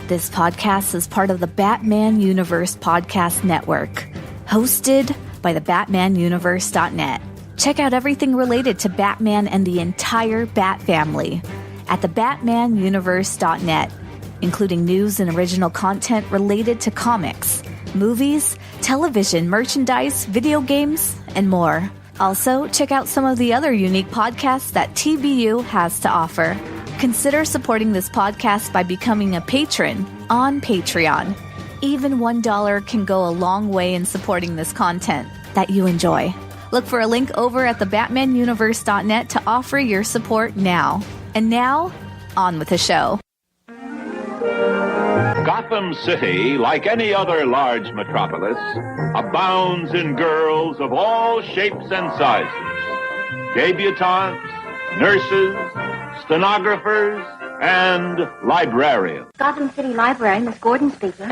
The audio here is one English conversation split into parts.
This podcast is part of the Batman Universe Podcast Network, hosted by the BatmanUniverse.net. Check out everything related to Batman and the entire Bat family at the BatmanUniverse.net, including news and original content related to comics, movies, television, merchandise, video games, and more. Also, check out some of the other unique podcasts that TBU has to offer. Consider supporting this podcast by becoming a patron on Patreon. Even $1 can go a long way in supporting this content that you enjoy. Look for a link over at the BatmanUniverse.net to offer your support now. And now, on with the show. Gotham City, like any other large metropolis, abounds in girls of all shapes and sizes. Debutantes, nurses, stenographers, and librarians. Gotham City Library, Miss Gordon speaking.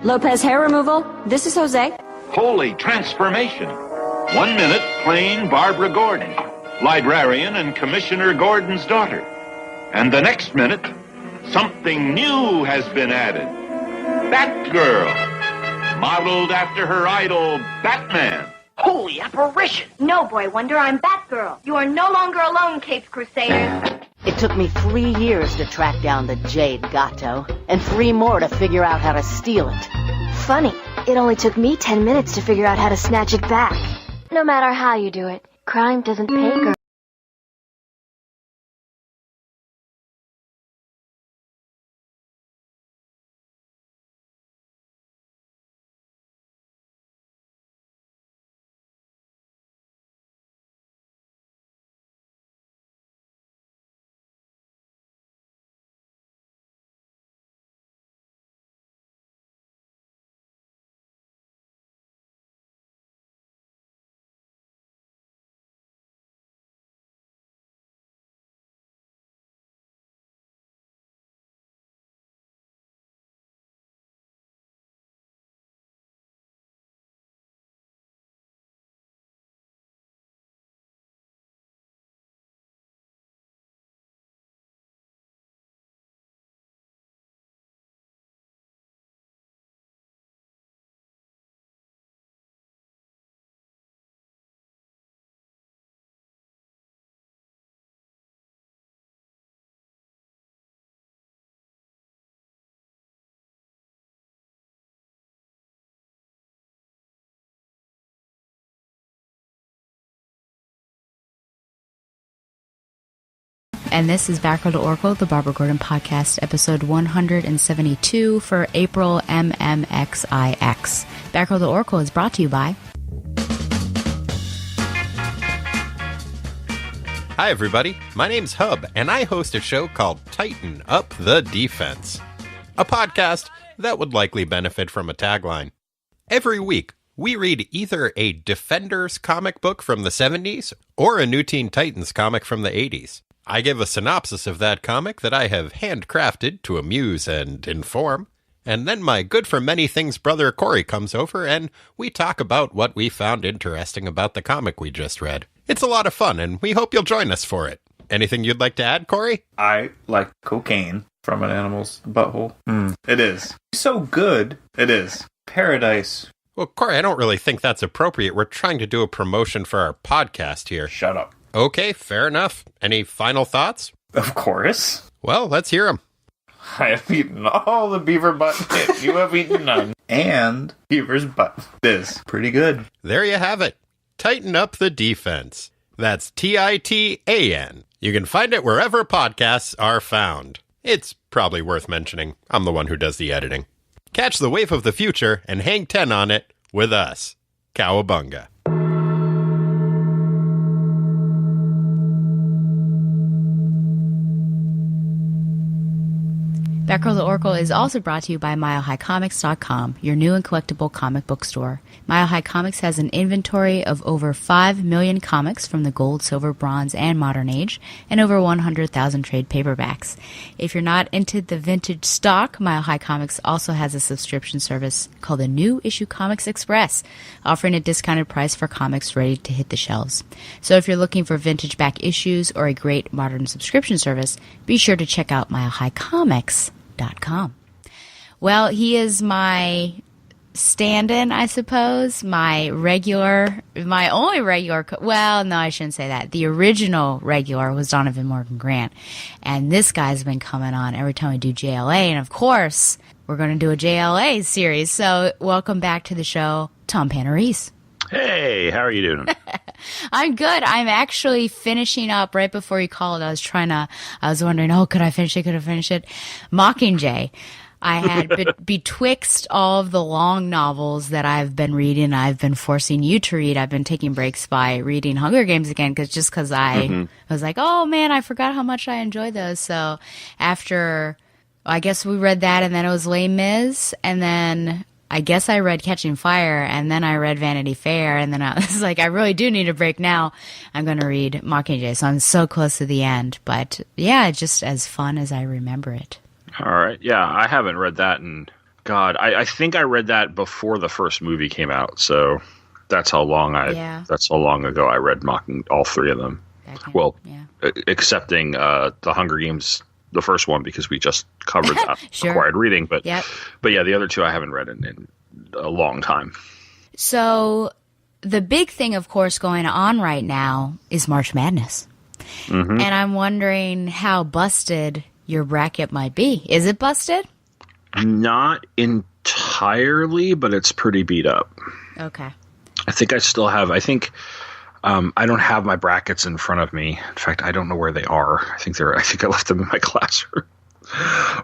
Lopez hair removal. This is Jose. Holy transformation. 1 minute, plain Barbara Gordon, librarian and Commissioner Gordon's daughter. And the next minute, something new has been added. Batgirl, modeled after her idol, Batman. Holy apparition! No, Boy Wonder, I'm Batgirl. You are no longer alone, Capes Crusaders. It took me 3 years to track down the Jade Gato, and 3 more to figure out how to steal it. Funny, it only took me 10 minutes to figure out how to snatch it back. No matter how you do it, crime doesn't pay girls. And this is Batgirl to Oracle, the Barbara Gordon podcast, episode 172 for April MMXIX. Batgirl to Oracle is brought to you by... Hi, everybody. My name's Hub, and I host a show called Tighten Up the Defense, a podcast that would likely benefit from a tagline. Every week, we read either a Defenders comic book from the 70s or a New Teen Titans comic from the 80s. I give a synopsis of that comic that I have handcrafted to amuse and inform, and then my good-for-many-things brother Corey comes over and we talk about what we found interesting about the comic we just read. It's a lot of fun, and we hope you'll join us for it. Anything you'd like to add, Corey? I like cocaine from an animal's butthole. It is. So good. It is. Paradise. Well, Corey, I don't really think that's appropriate. We're trying to do a promotion for our podcast here. Shut up. Okay, fair enough. Any final thoughts? Of course. Well, let's hear them. I have eaten all the beaver butt and you have eaten none. And beaver's butt is pretty good. There you have it. Tighten Up the Defense. That's Titan. You can find it wherever podcasts are found. It's probably worth mentioning. I'm the one who does the editing. Catch the wave of the future and hang 10 on it with us. Cowabunga. Batgirl the Oracle is also brought to you by MileHighComics.com, your new and collectible comic book store. Mile High Comics has an inventory of over 5 million comics from the gold, silver, bronze, and modern age, and over 100,000 trade paperbacks. If you're not into the vintage stock, Mile High Comics also has a subscription service called the New Issue Comics Express, offering a discounted price for comics ready to hit the shelves. So if you're looking for vintage back issues or a great modern subscription service, be sure to check out MileHighComics.com. Well, he is my stand-in, I suppose. My only regular. Well, no, I shouldn't say that. The original regular was Donovan Morgan Grant, and this guy's been coming on every time we do JLA, and of course, we're going to do a JLA series. So, welcome back to the show, Tom Panarese. Hey, how are you doing? I'm good. I'm actually finishing up right before you called. I was wondering, could I finish it? Mockingjay. I had betwixt all of the long novels that I've been reading, I've been forcing you to read. I've been taking breaks by reading Hunger Games again because I was like, oh man, I forgot how much I enjoy those. So after, I guess we read that, and then it was Les Mis, and then I guess I read Catching Fire, and then I read Vanity Fair, and then I was like, I really do need a break now. I'm going to read Mockingjay, so I'm so close to the end. But yeah, just as fun as I remember it. All right. Yeah, I haven't read that in, God, I think I read that before the first movie came out, so that's how long ago I read all three of them. Excepting the Hunger Games, the first one, because we just covered that required reading. But yeah, the other two I haven't read in a long time. So the big thing, of course, going on right now is March Madness. And I'm wondering how busted your bracket might be. Is it busted? Not entirely, but it's pretty beat up. Okay. I think I still have, I don't have my brackets in front of me. In fact, I don't know where they are. I think I left them in my classroom,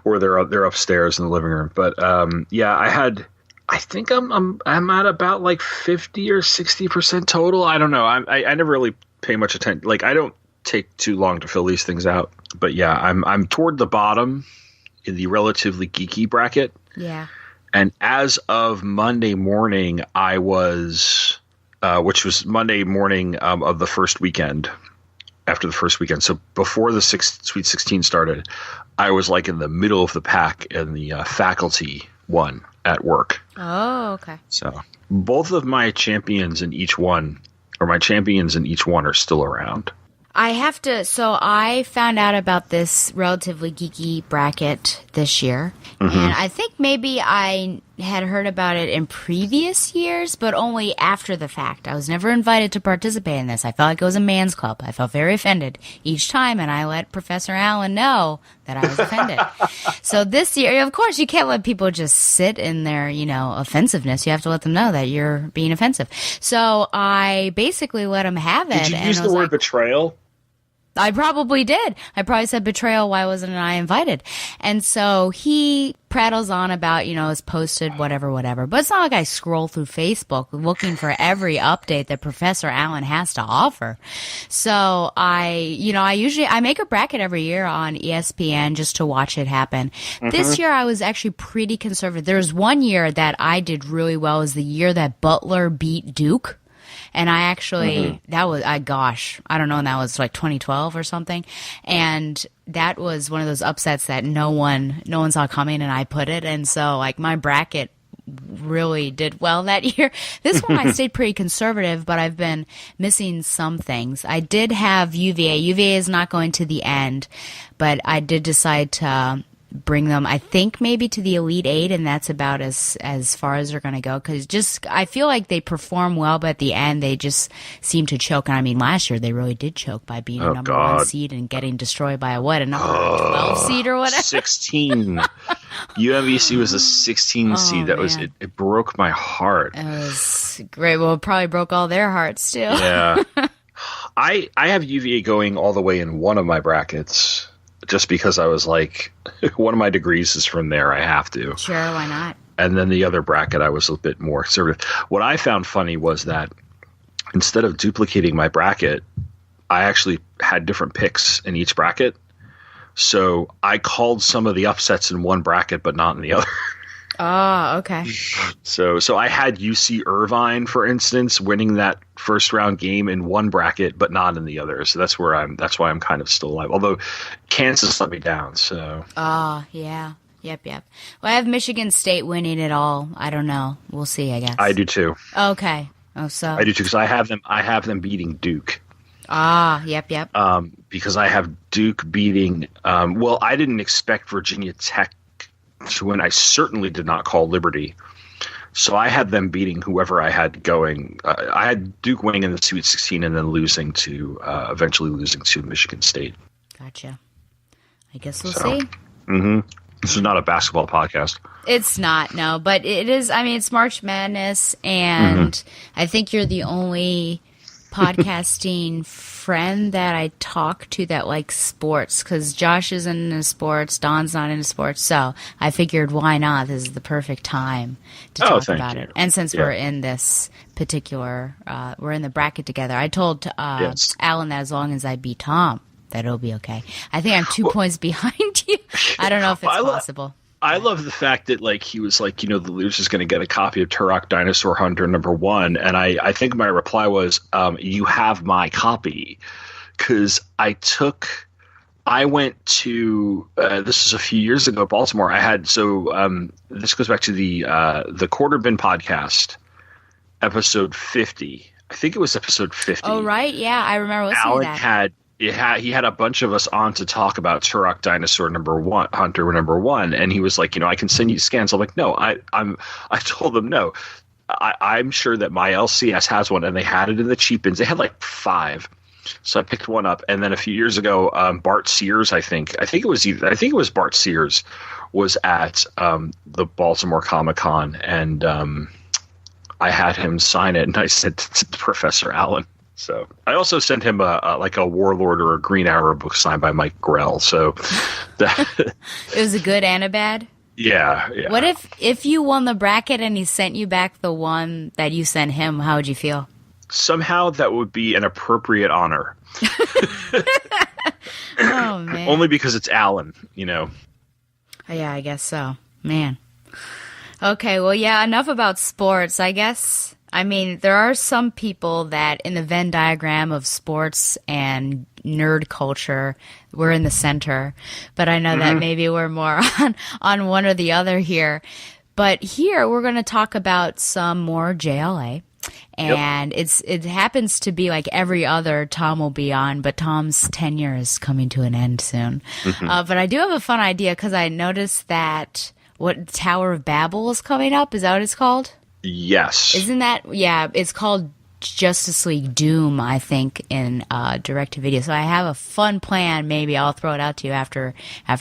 or they're upstairs in the living room. But I think I'm at about like 50 or 60% total. I don't know. I never really pay much attention. Like, I don't take too long to fill these things out. But yeah, I'm toward the bottom in the relatively geeky bracket. Yeah. And as of Monday morning, I was, which was Monday morning of the first weekend, after the first weekend. So before the Sweet 16 started, I was like in the middle of the pack in the faculty one at work. Oh, okay. So both of my champions in each one are still around. I found out about this relatively geeky bracket this year, and I think maybe I had heard about it in previous years, but only after the fact. I was never invited to participate in this. I felt like it was a man's club. I felt very offended each time, and I let Professor Allen know that I was offended. So this year, of course, you can't let people just sit in their, offensiveness. You have to let them know that you're being offensive. So I basically let them have it. Did you use the word betrayal? I probably did. I probably said betrayal. Why wasn't I invited? And so he prattles on about, it's posted, whatever. But it's not like I scroll through Facebook looking for every update that Professor Allen has to offer. So I make a bracket every year on ESPN just to watch it happen. This year I was actually pretty conservative. There was one year that I did really well. It was the year that Butler beat Duke. And I actually, I don't know, and that was like 2012 or something. And that was one of those upsets that no one saw coming, and I put it. And so, like, my bracket really did well that year. This one I stayed pretty conservative, but I've been missing some things. I did have UVA. UVA is not going to the end, but I did decide to bring them, I think, maybe to the Elite Eight, and that's about as far as they're going to go, because I feel like they perform well, but at the end they just seem to choke. And I mean, last year they really did choke by being a number 1 seed and getting destroyed by a number 12 seed or whatever. 16. UMBC was a 16 seed. That was it broke my heart. It was great. Well, it probably broke all their hearts too. Yeah. I have UVA going all the way in one of my brackets, just because I was like, one of my degrees is from there. I have to. Sure, why not? And then the other bracket, I was a bit more conservative. What I found funny was that instead of duplicating my bracket, I actually had different picks in each bracket. So I called some of the upsets in one bracket, but not in the other. Oh, okay. So I had UC Irvine, for instance, winning that first round game in one bracket, but not in the other. So that's why I'm kind of still alive. Although Kansas let me down. So. Oh, yeah. Yep. Well, I have Michigan State winning it all. I don't know. We'll see, I guess. I do too. Okay. Oh, so. I do too, because I have them beating Duke. Ah, yep. Because I have Duke beating. Well, I didn't expect Virginia Tech when I certainly did not call Liberty. So I had them beating whoever I had going. I had Duke winning in the Sweet 16 and then eventually losing to Michigan State. Gotcha. I guess we'll see. Mm-hmm. This is not a basketball podcast. It's not, no, but it is. I mean, it's March Madness, and I think you're the only podcasting friend that I talk to that likes sports, because Josh isn't into sports, Don's not into sports, so I figured why not? This is the perfect time to talk about it. And since we're in this particular, we're in the bracket together, I told Alan that as long as I beat Tom, that it'll be okay. I think I'm 2 points behind you. I don't know if it's possible. I love the fact that he was like, the loser's going to get a copy of Turok Dinosaur Hunter #1, and I think my reply was, you have my copy, because I went to this is a few years ago, Baltimore. This goes back to the Quarter Bin podcast, episode 50. I think it was episode 50. Oh right, yeah, I remember listening to that. He had a bunch of us on to talk about Turok Dinosaur #1 Hunter #1, and he was like, I can send you scans. I'm like, no, I told them no. I'm sure that my LCS has one, and they had it in the cheap bins. They had 5, so I picked one up. And then a few years ago, Bart Sears, I think it was Bart Sears, was at the Baltimore Comic-Con, and I had him sign it, and I sent it to Professor Allen. So I also sent him a Warlord or a Green Arrow book signed by Mike Grell. So it was a good and a bad. Yeah. What if you won the bracket and he sent you back the one that you sent him? How would you feel? Somehow that would be an appropriate honor. Oh man! Only because it's Alan, Yeah, I guess so. Man. Okay. Well, yeah. Enough about sports, I guess. I mean, there are some people that in the Venn diagram of sports and nerd culture, we're in the center. But I know that maybe we're more on one or the other here. But here we're going to talk about some more JLA. And it happens to be like every other Tom will be on, but Tom's tenure is coming to an end soon. But I do have a fun idea, because I noticed that Tower of Babel is coming up. Is that what it's called? Yes. Isn't that? Yeah, it's called Justice League Doom, I think, in direct-to-video. So I have a fun plan. Maybe I'll throw it out to you after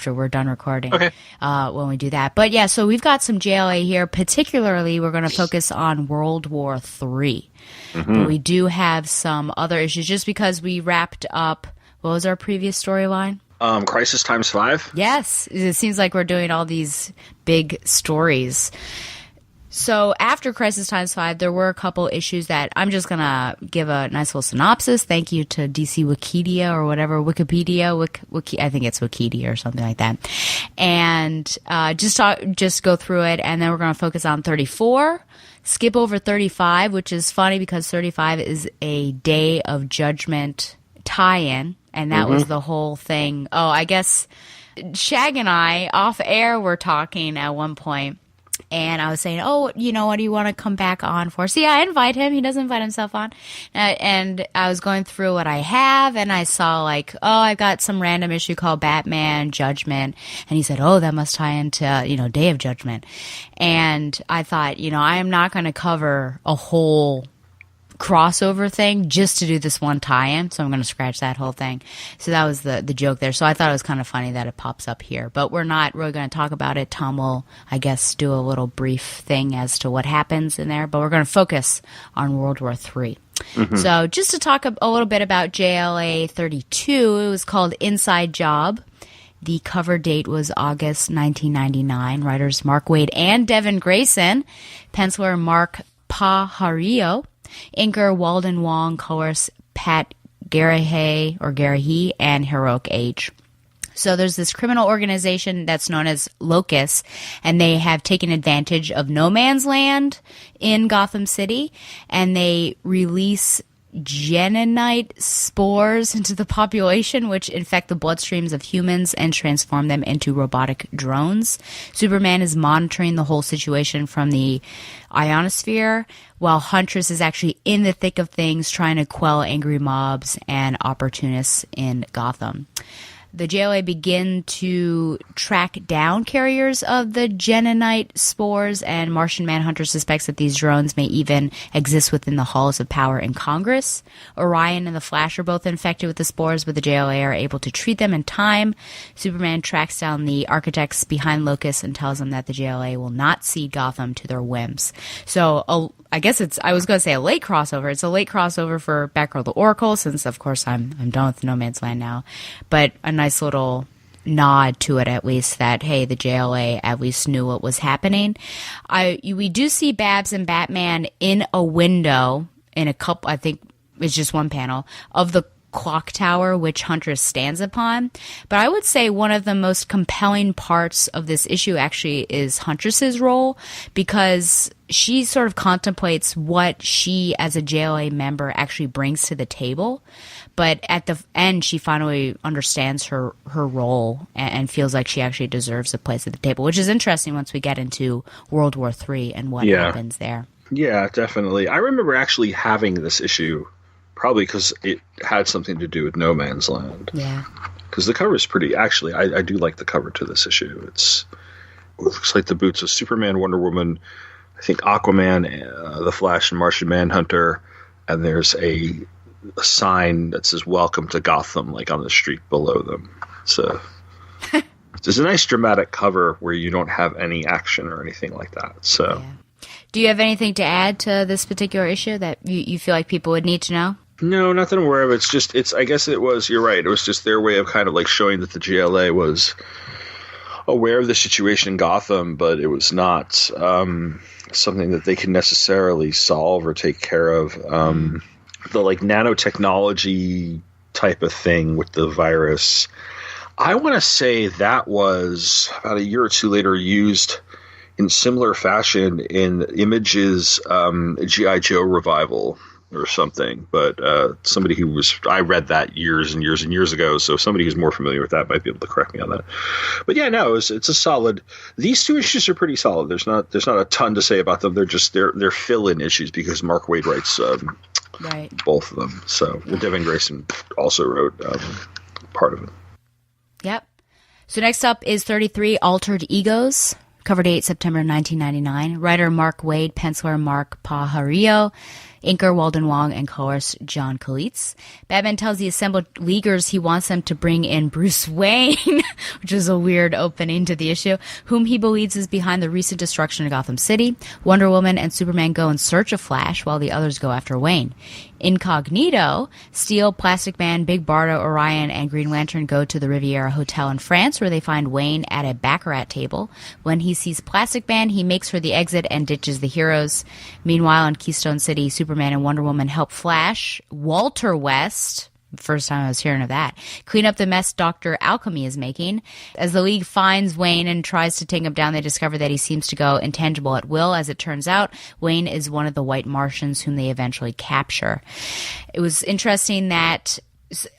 we're done recording. Okay. When we do that. But yeah, so we've got some JLA here. Particularly, we're going to focus on World War III. But we do have some other issues, just because we wrapped up. What was our previous storyline? Crisis Times 5. Yes, it seems like we're doing all these big stories. So after Crisis Times 5, there were a couple issues that I'm just going to give a nice little synopsis. Thank you to DC Wikipedia or whatever, Wikipedia, I think it's Wikipedia or something like that. And just go through it, and then we're going to focus on 34, skip over 35, which is funny because 35 is a Day of Judgment tie-in, and that was the whole thing. Oh, I guess Shag and I, off air, were talking at one point. And I was saying, what do you want to come back on for? So, yeah, I invite him. He doesn't invite himself on. And I was going through what I have, and I saw, I've got some random issue called Batman Judgment. And he said, that must tie into, Day of Judgment. And I thought, I am not going to cover a whole crossover thing just to do this one tie-in, so I'm going to scratch that whole thing. So that was the joke there. So I thought it was kind of funny that it pops up here, but we're not really going to talk about it. Tom will, I guess, do a little brief thing as to what happens in there, but we're going to focus on World War III. So just to talk a little bit about JLA 32, it was called Inside Job. The cover date was August 1999. Writers Mark Waid and Devin Grayson. Penciler Mark Pajarillo. Inker Walden Wong, colorist Pat Garrahy, and Heroic Age. So there's this criminal organization that's known as Locus, and they have taken advantage of no man's land in Gotham City, and they release Genonite spores into the population, which infect the bloodstreams of humans and transform them into robotic drones. Superman is monitoring the whole situation from the ionosphere, while Huntress is actually in the thick of things, trying to quell angry mobs and opportunists in Gotham. the JLA begin to track down carriers of the Genonite spores, and Martian Manhunter suspects that these drones may even exist within the halls of power in Congress. Orion and the Flash are both infected with the spores, but the JLA are able to treat them in time. Superman tracks down the architects behind Locus and tells them that the JLA will not cede Gotham to their whims. So I guess I was going to say a late crossover. It's a late crossover for Batgirl the Oracle, since of course I'm done with No Man's Land now. But a nice little nod to it, at least, that hey, the JLA at least knew what was happening. We do see Babs and Batman in a window in a couple, I think it's just one panel, of the clock tower which Huntress stands upon. But I would say one of the most compelling parts of this issue actually is Huntress's role, because she sort of contemplates what she as a JLA member actually brings to the table. But at the end, she finally understands her role and feels like she actually deserves a place at the table, which is interesting once we get into World War III and what happens there. Yeah, definitely. I remember actually having this issue, probably because it had something to do with No Man's Land. Yeah. Because the cover is pretty, actually, I do like the cover to this issue. It looks like the boots of Superman, Wonder Woman, I think Aquaman, the Flash, and Martian Manhunter, and there's a sign that says "Welcome to Gotham" like on the street below them. So there's a nice dramatic cover where you don't have any action or anything like that. So, do you have anything to add to this particular issue that you feel like people would need to know? No, nothing I'm aware of. I guess it was, you're right. It was just their way of kind of like showing that the GLA was aware of the situation in Gotham, but it was not something that they can necessarily solve or take care of. The like nanotechnology type of thing with the virus, I want to say that was about a year or two later used in similar fashion in Image's G.I. Joe revival or something. But somebody I read that years and years and years ago, so somebody who's more familiar with that might be able to correct me on that. But yeah, no, it's a solid. These two issues are pretty solid. There's not a ton to say about them. They're fill-in issues because Mark Waid writes both of them. So Devin Grayson also wrote part of it. Yep. So next up is 33 Altered Egos. Cover date September 1999. Writer Mark Waid, penciler Mark Pajarillo, inker Walden Wong, and colorist John Kalitz. Batman tells the assembled Leaguers he wants them to bring in Bruce Wayne, which is a weird opening to the issue, whom he believes is behind the recent destruction of Gotham City. Wonder Woman and Superman go in search of Flash while the others go after Wayne. Incognito, Steel, Plastic Man, Big Barda, Orion, and Green Lantern go to the Riviera Hotel in France, where they find Wayne at a baccarat table. When he sees Plastic Man, he makes for the exit and ditches the heroes. Meanwhile, in Keystone City, Superman and Wonder Woman help Flash, Walter West, first time I was hearing of that, clean up the mess Dr. Alchemy is making. As the League finds Wayne and tries to take him down, they discover that he seems to go intangible at will. As it turns out, Wayne is one of the White Martians whom they eventually capture. It was interesting that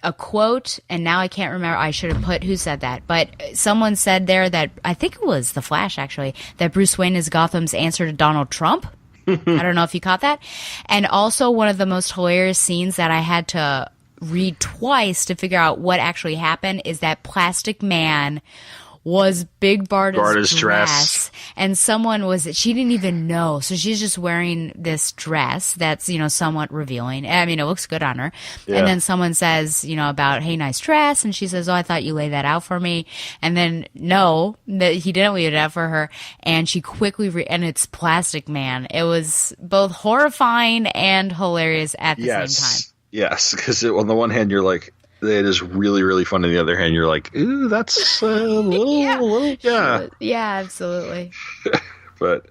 a quote, and now I can't remember, I should have put who said that, but someone said there that, I think it was The Flash actually, that Bruce Wayne is Gotham's answer to Donald Trump. I don't know if you caught that. And also one of the most hilarious scenes that I had to read twice to figure out what actually happened is that Plastic Man was Big Barda's dress. And she didn't even know. So she's just wearing this dress that's, somewhat revealing. I mean, it looks good on her. Yeah. And then someone says, about, hey, nice dress. And she says, oh, I thought you laid that out for me. And then no, that he didn't lay it out for her. And she quickly, and it's Plastic Man. It was both horrifying and hilarious at the same time. Yes, because on the one hand, you're like, it is really, really fun. On the other hand, you're like, ooh, that's a little, yeah. Yeah, absolutely. But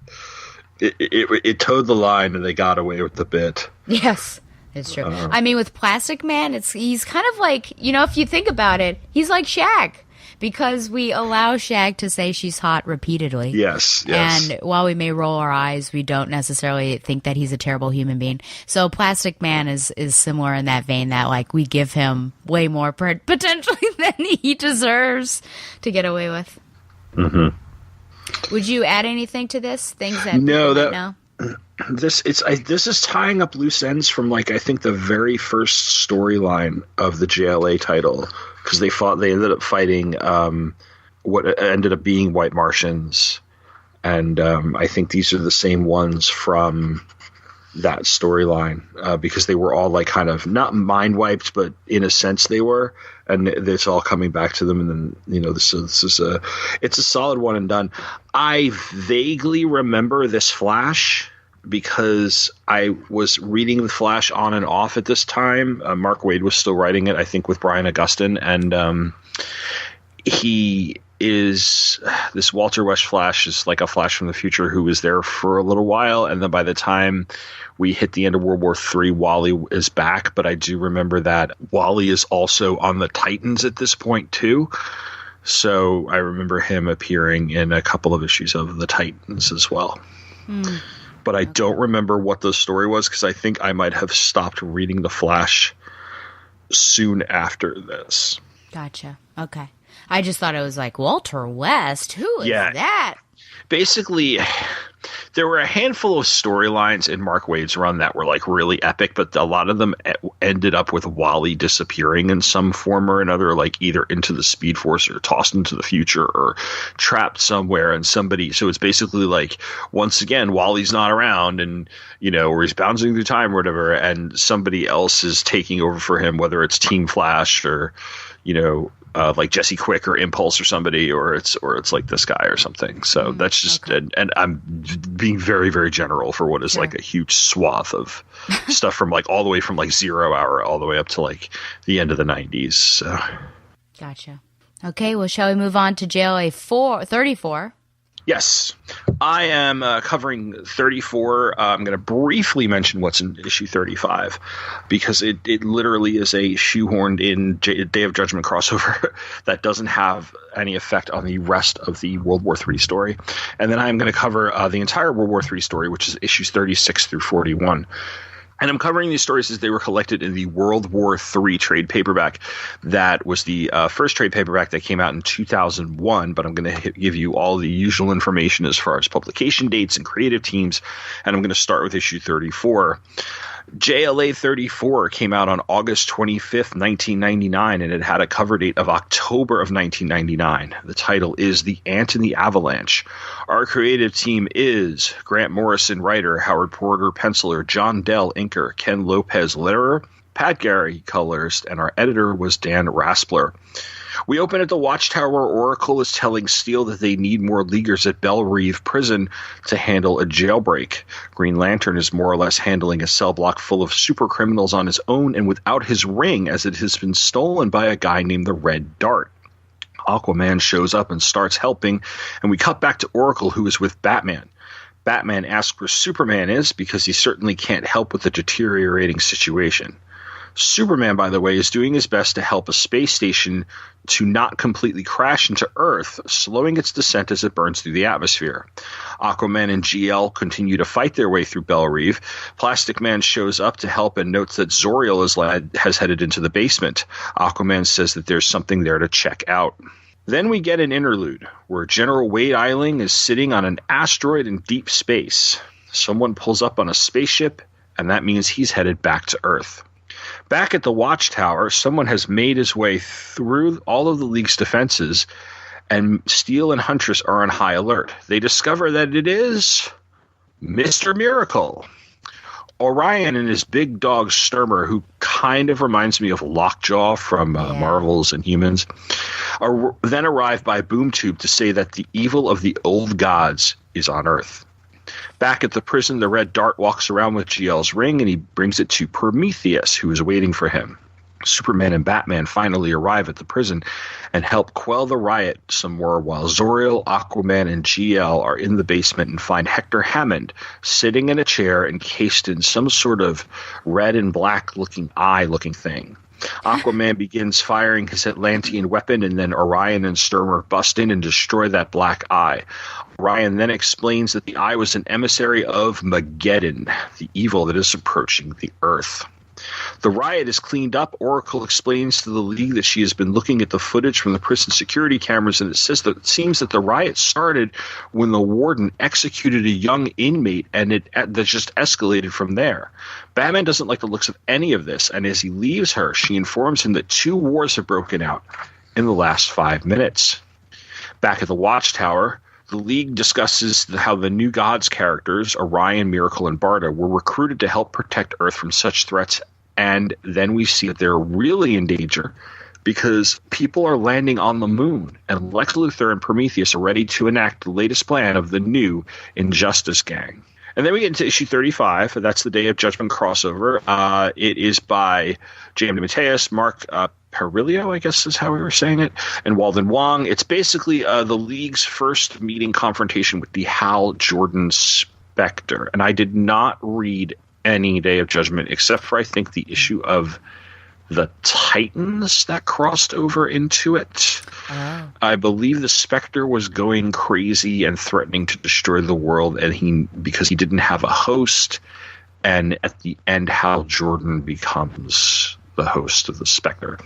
it towed the line, and they got away with the bit. Yes, it's true. I mean, with Plastic Man, he's kind of like, if you think about it, he's like Shag. Because we allow Shag to say she's hot repeatedly. Yes. And while we may roll our eyes, we don't necessarily think that he's a terrible human being. So Plastic Man is similar in that vein, that like we give him way more potentially than he deserves to get away with. Mm-hmm. Would you add anything to this? Things that no, people might know? This is tying up loose ends from I think the very first storyline of the JLA title, because they ended up fighting what ended up being White Martians, and I think these are the same ones from that storyline, because they were all like kind of not mind wiped, but in a sense they were, and it's all coming back to them. And then this is it's a solid one and done. I vaguely remember this Flash because I was reading the Flash on and off at this time. Mark Waid was still writing it, I think, with Brian Augustyn, and he is this Walter West Flash is like a Flash from the future who was there for a little while, and then by the time we hit the end of World War III, Wally is back. But I do remember that Wally is also on the Titans at this point too, so I remember him appearing in a couple of issues of the Titans as well. But I don't remember what the story was, because I think I might have stopped reading the Flash soon after this. Gotcha. Okay. I just thought it was like Walter West. Who is that? Basically, there were a handful of storylines in Mark Waid's run that were like really epic, but a lot of them ended up with Wally disappearing in some form or another, like either into the Speed Force or tossed into the future or trapped somewhere, and somebody. So it's basically like, once again, Wally's not around, and or he's bouncing through time or whatever, and somebody else is taking over for him, whether it's Team Flash or like Jesse Quick or Impulse or somebody, or it's like this guy or something. So that's just, and I'm being very, very general for what is like a huge swath of stuff from like all the way from like 0 Hour all the way up to like the end of the 90s. So. Gotcha. Okay, well, shall we move on to JLA 34? Yes, I am covering 34. I'm going to briefly mention what's in issue 35, because it literally is a shoehorned in Day of Judgment crossover that doesn't have any effect on the rest of the World War III story. And then I'm going to cover the entire World War III story, which is issues 36 through 41. And I'm covering these stories as they were collected in the World War III trade paperback. That was the first trade paperback that came out in 2001, but I'm going to give you all the usual information as far as publication dates and creative teams, and I'm going to start with issue 34. JLA 34 came out on August 25th, 1999, and it had a cover date of October of 1999. The title is The Ant and the Avalanche. Our creative team is Grant Morrison, writer, Howard Porter, penciler, John Dell, inker, Ken Lopez, letterer, Pat Gary, colorist, and our editor was Dan Raspler. We open at the Watchtower where Oracle is telling Steel that they need more Leaguers at Belle Reve Prison to handle a jailbreak. Green Lantern is more or less handling a cell block full of super criminals on his own and without his ring, as it has been stolen by a guy named the Red Dart. Aquaman shows up and starts helping, and we cut back to Oracle, who is with Batman. Batman asks where Superman is, because he certainly can't help with the deteriorating situation. Superman, by the way, is doing his best to help a space station to not completely crash into Earth, slowing its descent as it burns through the atmosphere. Aquaman and GL continue to fight their way through Belle Reve. Plastic Man shows up to help and notes that Zoriel has headed into the basement. Aquaman says that there's something there to check out. Then we get an interlude where General Wade Eiling is sitting on an asteroid in deep space. Someone pulls up on a spaceship, and that means he's headed back to Earth. Back at the Watchtower, someone has made his way through all of the League's defenses, and Steel and Huntress are on high alert. They discover that it is Mr. Miracle. Orion and his big dog Sturmer, who kind of reminds me of Lockjaw from Marvel's Inhumans, then arrive by boom tube to say that the evil of the old gods is on Earth. Back at the prison, the Red Dart walks around with GL's ring, and he brings it to Prometheus, who is waiting for him. Superman and Batman finally arrive at the prison and help quell the riot some more, while Zoriel, Aquaman, and GL are in the basement and find Hector Hammond sitting in a chair encased in some sort of red and black looking eye-looking thing. Aquaman begins firing his Atlantean weapon, and then Orion and Sturmer bust in and destroy that black eye. Orion then explains that the eye was an emissary of Mageddon, the evil that is approaching the Earth. The riot is cleaned up. Oracle explains to the League that she has been looking at the footage from the prison security cameras, and it says that it seems that the riot started when the warden executed a young inmate, and that just escalated from there. Batman doesn't like the looks of any of this, and as he leaves her, she informs him that 2 wars have broken out in the last 5 minutes. Back at the Watchtower, the League discusses how the New Gods characters, Orion, Miracle, and Barda, were recruited to help protect Earth from such threats, and then we see that they're really in danger because people are landing on the moon, and Lex Luthor and Prometheus are ready to enact the latest plan of the new Injustice Gang. And then we get into issue 35. That's the Day of Judgment crossover. It is by J.M. DeMatteis, Mark Perillo, I guess is how we were saying it, and Walden Wong. It's basically the League's first meeting confrontation with the Hal Jordan Spectre. And I did not read any Day of Judgment except for, I think, the issue of the Titans that crossed over into it. Oh. I believe the Spectre was going crazy and threatening to destroy the world, and because he didn't have a host, and at the end Hal Jordan becomes the host of the Spectre.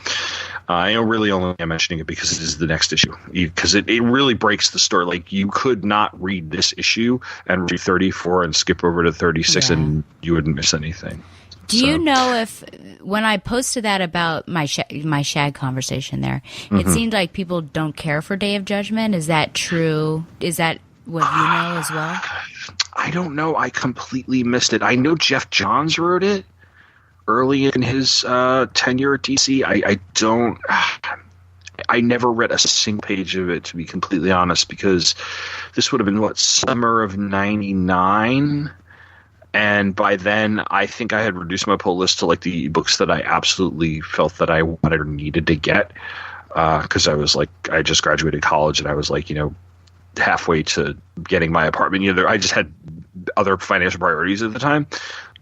I really only am mentioning it because it is the next issue, because it really breaks the story. Like, you could not read this issue and read 34 and skip over to 36 and you wouldn't miss anything. Do you know if, when I posted that about my Shag conversation there, it seemed like people don't care for Day of Judgment. Is that true? Is that what you know as well? I don't know. I completely missed it. I know Jeff Johns wrote it early in his tenure at DC. I never read a single page of it, to be completely honest, because this would have been, summer of 99? And by then, I think I had reduced my pull list to the books that I absolutely felt that I wanted or needed to get. Because I was I just graduated college and I was halfway to getting my apartment. I just had other financial priorities at the time.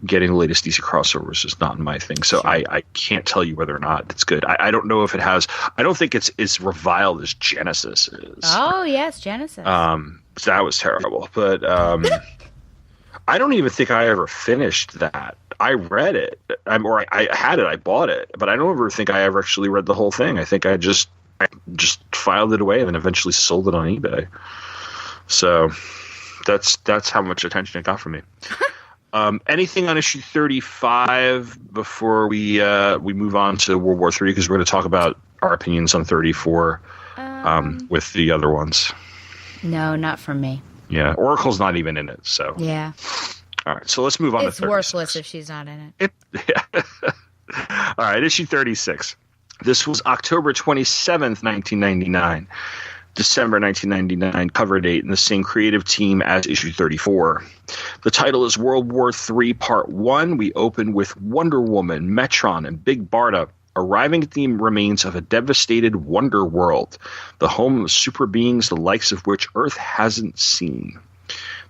Getting the latest DC crossovers is not my thing. So I can't tell you whether or not it's good. I don't know if it has. I don't think it's as reviled as Genesis is. Oh, yes, Genesis. That was terrible. But I don't even think I ever finished that. I read it, I had it, I bought it, but I don't ever think I ever actually read the whole thing. I think I just filed it away and then eventually sold it on eBay. So that's how much attention it got from me. Anything on issue 35 before we move on to World War III, because we're going to talk about our opinions on 34 with the other ones. No, not from me. Yeah, Oracle's not even in it, so. Yeah. All right, so let's move on to 36. It's worthless if she's not in it. All right, issue 36. This was October 27th, 1999. December 1999 cover date, and the same creative team as issue 34. The title is World War III Part 1. We open with Wonder Woman, Metron, and Big Barda arriving at the remains of a devastated Wonder World, the home of super beings the likes of which Earth hasn't seen.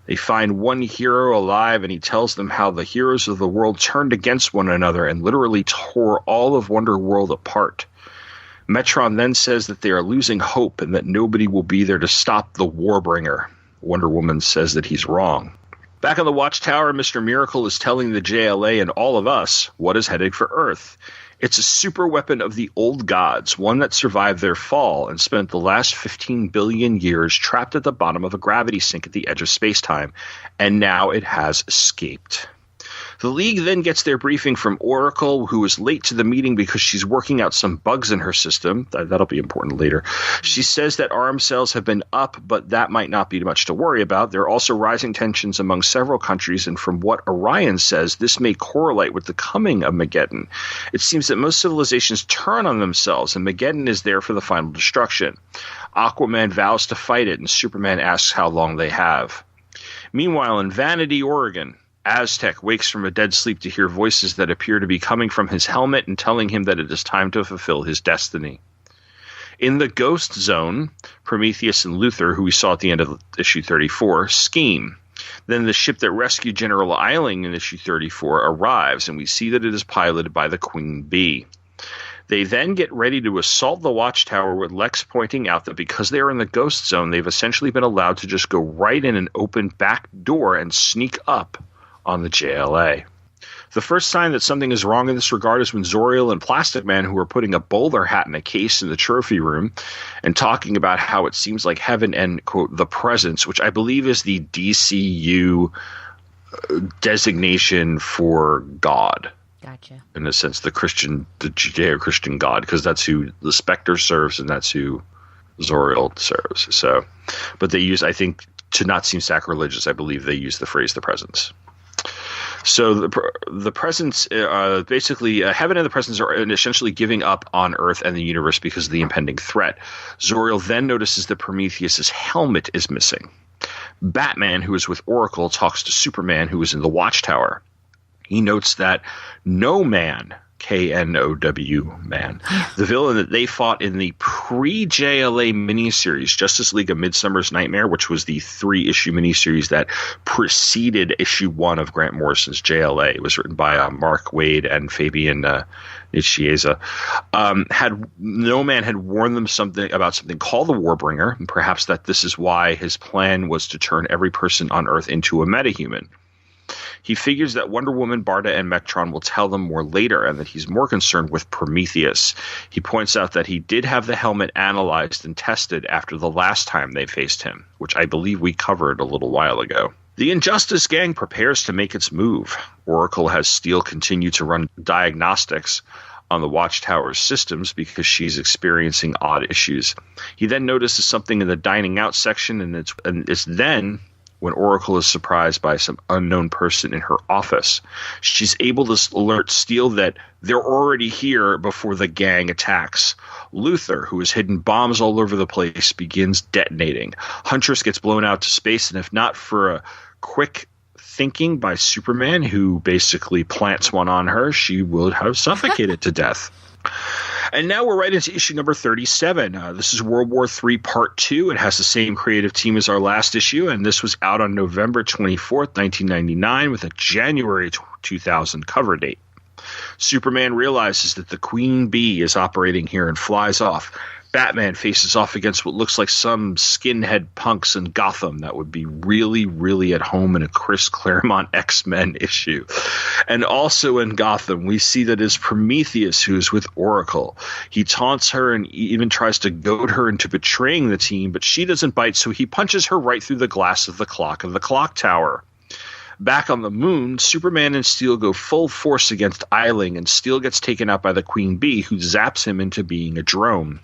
They find one hero alive, and he tells them how the heroes of the world turned against one another and literally tore all of Wonder World apart. Metron then says that they are losing hope and that nobody will be there to stop the Warbringer. Wonder Woman says that he's wrong. Back on the Watchtower, Mr. Miracle is telling the JLA and all of us what is headed for Earth. It's a super weapon of the old gods, one that survived their fall and spent the last 15 billion years trapped at the bottom of a gravity sink at the edge of space-time, and now it has escaped. The League then gets their briefing from Oracle, who is late to the meeting because she's working out some bugs in her system. That'll be important later. She says that arms sales have been up, but that might not be much to worry about. There are also rising tensions among several countries, and from what Orion says, this may correlate with the coming of Mageddon. It seems that most civilizations turn on themselves, and Mageddon is there for the final destruction. Aquaman vows to fight it, and Superman asks how long they have. Meanwhile, in Vanity, Oregon, Aztec wakes from a dead sleep to hear voices that appear to be coming from his helmet and telling him that it is time to fulfill his destiny. In the Ghost Zone, Prometheus and Luthor, who we saw at the end of issue 34, scheme. Then the ship that rescued General Eiling in issue 34 arrives, and we see that it is piloted by the Queen Bee. They then get ready to assault the Watchtower, with Lex pointing out that because they are in the Ghost Zone, they've essentially been allowed to just go right in an open back door and sneak up on the JLA. The first sign that something is wrong in this regard is when Zor-El and Plastic Man, who are putting a bowler hat in a case in the trophy room and talking about how it seems like heaven and, quote, the presence, which I believe is the DCU designation for God. Gotcha. In a sense, the Judeo-Christian God, because that's who the Spectre serves and that's who Zor-El serves. So, but they use, I think, to not seem sacrilegious, I believe they use the phrase "the presence." So the presence, basically, heaven and the presence are essentially giving up on Earth and the universe because of the impending threat. Zor-El then notices that Prometheus's helmet is missing. Batman, who is with Oracle, talks to Superman, who is in the Watchtower. He notes that No Man, K-N-O-W, man, the villain that they fought in the pre-JLA miniseries, Justice League of Midsummer's Nightmare, which was the 3-issue miniseries that preceded issue 1 of Grant Morrison's JLA. It was written by Mark Waid and Fabian Nicieza. No Man had warned them about something called the Warbringer, and perhaps that this is why his plan was to turn every person on Earth into a metahuman. He figures that Wonder Woman, Barda, and Mectron will tell them more later, and that he's more concerned with Prometheus. He points out that he did have the helmet analyzed and tested after the last time they faced him, which I believe we covered a little while ago. The Injustice Gang prepares to make its move. Oracle has Steel continue to run diagnostics on the Watchtower's systems because she's experiencing odd issues. He then notices something in the dining out section, and it's then when Oracle is surprised by some unknown person in her office. She's able to alert Steel that they're already here before the gang attacks. Luthor, who has hidden bombs all over the place, begins detonating. Huntress gets blown out to space, and if not for a quick thinking by Superman, who basically plants one on her, she would have suffocated to death. And now we're right into issue number 37. This is World War III Part 2. It has the same creative team as our last issue, and this was out on November 24th, 1999, with a January 2000 cover date. Superman realizes that the Queen Bee is operating here and flies off. Batman faces off against what looks like some skinhead punks in Gotham that would be really, really at home in a Chris Claremont X-Men issue. And also in Gotham, we see that it's Prometheus who's with Oracle. He taunts her and even tries to goad her into betraying the team, but she doesn't bite, so he punches her right through the glass of the clock tower. Back on the moon, Superman and Steel go full force against Eiling, and Steel gets taken out by the Queen Bee, who zaps him into being a drone.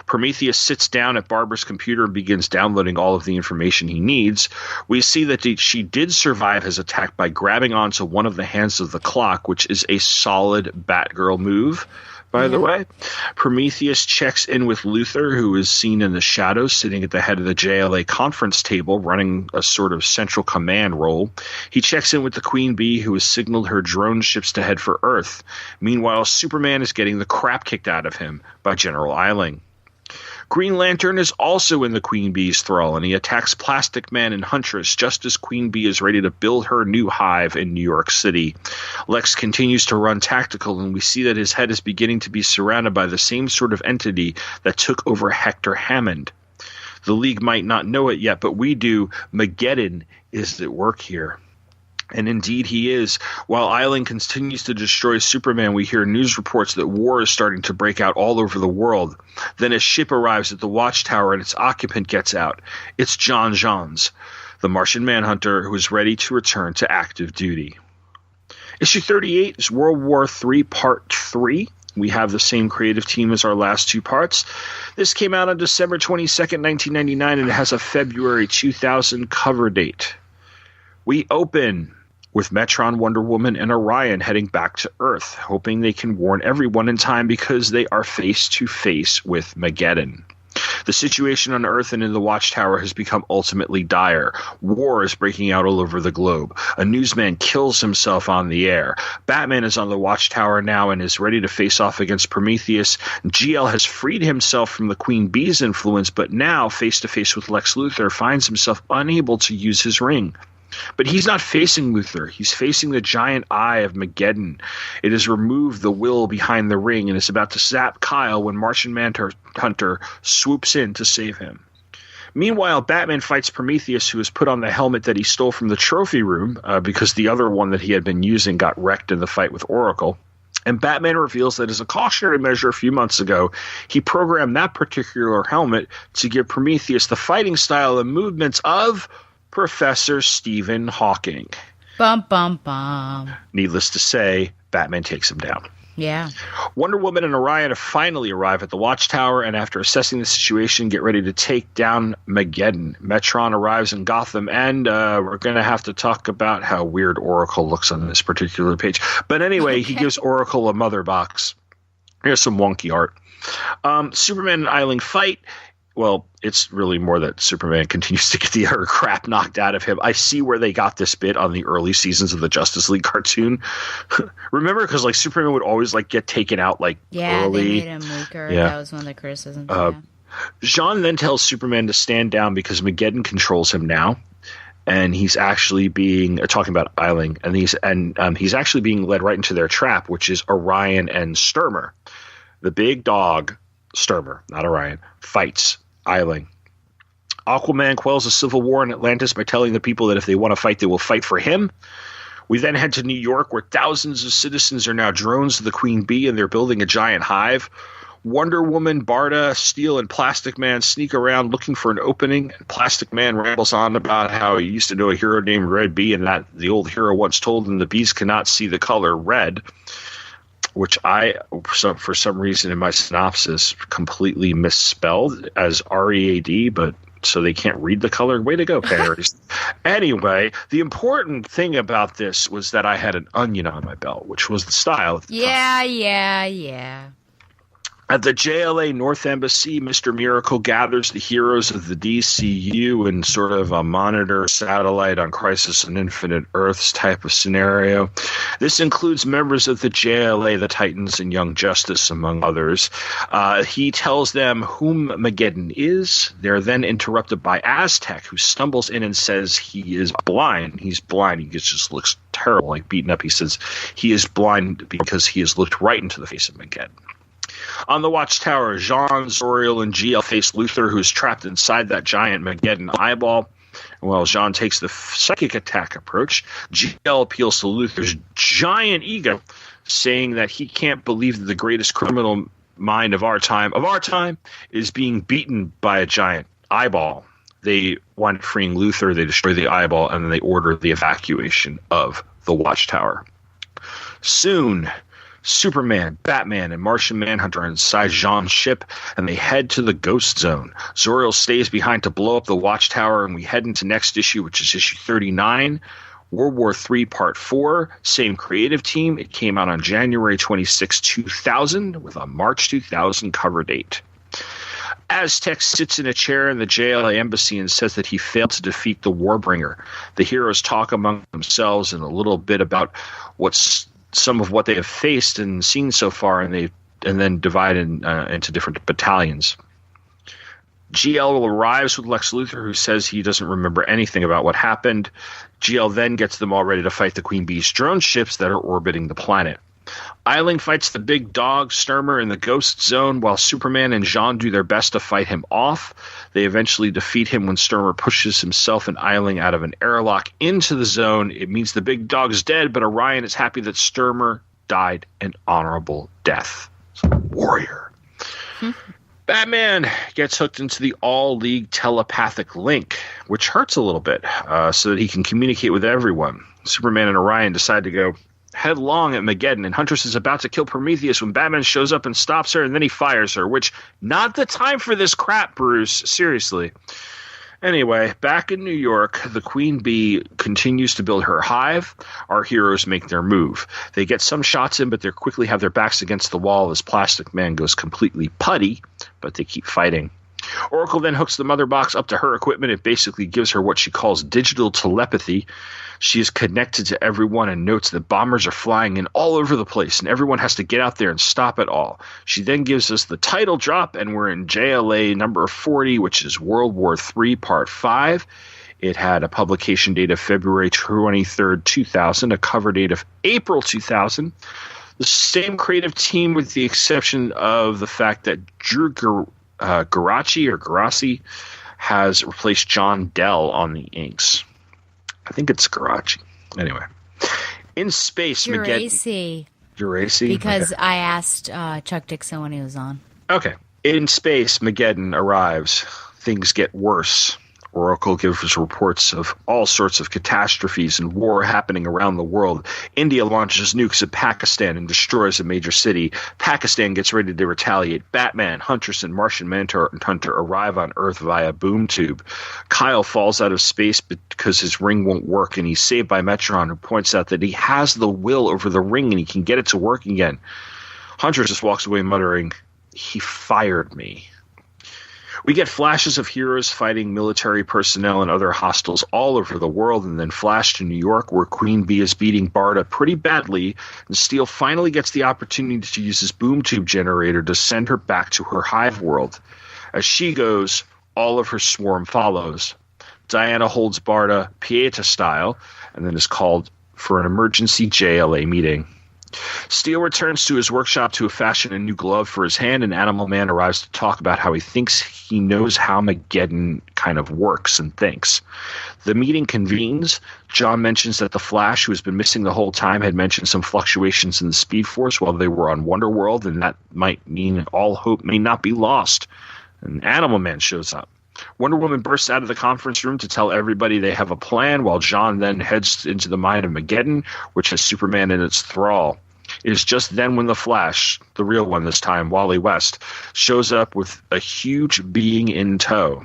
Prometheus sits down at Barbara's computer and begins downloading all of the information he needs. We see that she did survive his attack by grabbing onto one of the hands of the clock, which is a solid Batgirl move, by the way. Prometheus checks in with Luthor, who is seen in the shadows sitting at the head of the JLA conference table, running a sort of central command role. He checks in with the Queen Bee, who has signaled her drone ships to head for Earth. Meanwhile, Superman is getting the crap kicked out of him by General Eiling. Green Lantern is also in the Queen Bee's thrall, and he attacks Plastic Man and Huntress just as Queen Bee is ready to build her new hive in New York City. Lex continues to run tactical, and we see that his head is beginning to be surrounded by the same sort of entity that took over Hector Hammond. The League might not know it yet, but we do. Mageddon is at work here. And indeed he is. While Eiling continues to destroy Superman, we hear news reports that war is starting to break out all over the world. Then a ship arrives at the Watchtower and its occupant gets out. It's John Johns, the Martian Manhunter, who is ready to return to active duty. Issue 38 is World War III Part 3. We have the same creative team as our last two parts. This came out on December 22nd, 1999, and it has a February 2000 cover date. We open with Metron, Wonder Woman, and Orion heading back to Earth, hoping they can warn everyone in time because they are face to face with Mageddon. The situation on Earth and in the Watchtower has become ultimately dire. War is breaking out all over the globe. A newsman kills himself on the air. Batman is on the Watchtower now and is ready to face off against Prometheus. GL has freed himself from the Queen Bee's influence, but now, face to face with Lex Luthor, finds himself unable to use his ring. But he's not facing Luthor. He's facing the giant eye of Mageddon. It has removed the will behind the ring and is about to zap Kyle when Martian Manhunter swoops in to save him. Meanwhile, Batman fights Prometheus, who has put on the helmet that he stole from the trophy room because the other one that he had been using got wrecked in the fight with Oracle. And Batman reveals that as a cautionary measure a few months ago, he programmed that particular helmet to give Prometheus the fighting style and movements of Professor Stephen Hawking. Bum, bum, bum. Needless to say, Batman takes him down. Yeah. Wonder Woman and Orion have finally arrived at the Watchtower, and after assessing the situation, get ready to take down Mageddon. Metron arrives in Gotham, and we're going to have to talk about how weird Oracle looks on this particular page. But anyway, He gives Oracle a mother box. Here's some wonky art. Superman and Eiling fight. Well, it's really more that Superman continues to get the utter crap knocked out of him. I see where they got this bit on the early seasons of the Justice League cartoon. Remember? Because like Superman would always like get taken out like early. They made him weaker. Yeah. That was one of the criticisms. Jean then tells Superman to stand down because Mageddon controls him now. And he's actually being talking about Eiling, and he's actually being led right into their trap, which is Orion and Sturmer. The big dog, Sturmer, not Orion, fights Eiling. Aquaman quells a civil war in Atlantis by telling the people that if they want to fight, they will fight for him. We then head to New York, where thousands of citizens are now drones of the Queen Bee, and they're building a giant hive. Wonder Woman, Barda, Steel, and Plastic Man sneak around looking for an opening, and Plastic Man rambles on about how he used to know a hero named Red Bee, and that the old hero once told him the bees cannot see the color red, which for some reason in my synopsis, completely misspelled as READ, but so they can't read the color. Way to go, Paris. Anyway, the important thing about this was that I had an onion on my belt, which was the style. Yeah. At the JLA North Embassy, Mr. Miracle gathers the heroes of the DCU in sort of a monitor satellite on Crisis on Infinite Earths type of scenario. This includes members of the JLA, the Titans, and Young Justice, among others. He tells them whom Mageddon is. They're then interrupted by Aztec, who stumbles in and says he is blind. He's blind. He just looks terrible, like beaten up. He says he is blind because he has looked right into the face of Mageddon. On the Watchtower, Jean, Zoriel, and GL face Luthor, who is trapped inside that giant Mageddon eyeball. While Jean takes the psychic attack approach, GL appeals to Luthor's giant ego, saying that he can't believe that the greatest criminal mind of our time, is being beaten by a giant eyeball. They wind up freeing Luthor, they destroy the eyeball, and then they order the evacuation of the Watchtower. Soon, Superman, Batman, and Martian Manhunter are inside Jean's ship, and they head to the Ghost Zone. Zoriel stays behind to blow up the Watchtower, and we head into next issue, which is issue 39, World War III Part 4, same creative team. It came out on January 26, 2000, with a March 2000 cover date. Aztec sits in a chair in the JLA embassy and says that he failed to defeat the Warbringer. The heroes talk among themselves and a little bit about some of what they have faced and seen so far, and then divide into different battalions. GL arrives with Lex Luthor, who says he doesn't remember anything about what happened. GL then gets them all ready to fight the Queen Bee's drone ships that are orbiting the planet. Eiling fights the big dog Sturmer in the Ghost Zone, while Superman and Jean do their best to fight him off. They eventually defeat him when Sturmer pushes himself and Eiling out of an airlock into the zone. It means the big dog's dead, but Orion is happy that Sturmer died an honorable death. Warrior. Batman gets hooked into the All-League telepathic link, which hurts a little bit, so that he can communicate with everyone. Superman and Orion decide to go headlong at Mageddon, and Huntress is about to kill Prometheus when Batman shows up and stops her, and then he fires her, which, not the time for this crap, Bruce. Seriously. Anyway, back in New York, the Queen Bee continues to build her hive. Our heroes make their move. They get some shots in, but they quickly have their backs against the wall as Plastic Man goes completely putty, but they keep fighting. Oracle then hooks the mother box up to her equipment. It basically gives her what she calls digital telepathy. She is connected to everyone and notes that bombers are flying in all over the place, and everyone has to get out there and stop it all. She then gives us the title drop, and we're in JLA number 40, which is World War III Part 5. It had a publication date of February 23rd, 2000, a cover date of April 2000. The same creative team, with the exception of the fact that Drew Garacci has replaced John Dell on the inks. I think it's Garachi. Anyway. In space, Geraci. Geraci? Because okay. I asked Chuck Dixon when he was on. Okay. In space, Mageddon arrives. Things get worse. Oracle gives us reports of all sorts of catastrophes and war happening around the world. India launches nukes at Pakistan and destroys a major city. Pakistan gets ready to retaliate. Batman, Huntress, and Martian Manhunter arrive on Earth via boom tube. Kyle falls out of space because his ring won't work, and he's saved by Metron, who points out that he has the will over the ring and he can get it to work again. Huntress just walks away muttering, "He fired me." We get flashes of heroes fighting military personnel and other hostiles all over the world, and then flash to New York, where Queen Bee is beating Barda pretty badly, and Steel finally gets the opportunity to use his boom tube generator to send her back to her hive world. As she goes, all of her swarm follows. Diana holds Barda Pieta style, and then is called for an emergency JLA meeting. Steel returns to his workshop to fashion a new glove for his hand, and Animal Man arrives to talk about how he thinks he knows how Mageddon kind of works and thinks. The meeting convenes. John mentions that the Flash, who has been missing the whole time, had mentioned some fluctuations in the Speed Force while they were on Wonderworld, and that might mean all hope may not be lost. And Animal Man shows up. Wonder Woman bursts out of the conference room to tell everybody they have a plan, while John then heads into the mind of Mageddon, which has Superman in its thrall. It is just then when the Flash, the real one this time, Wally West, shows up with a huge being in tow.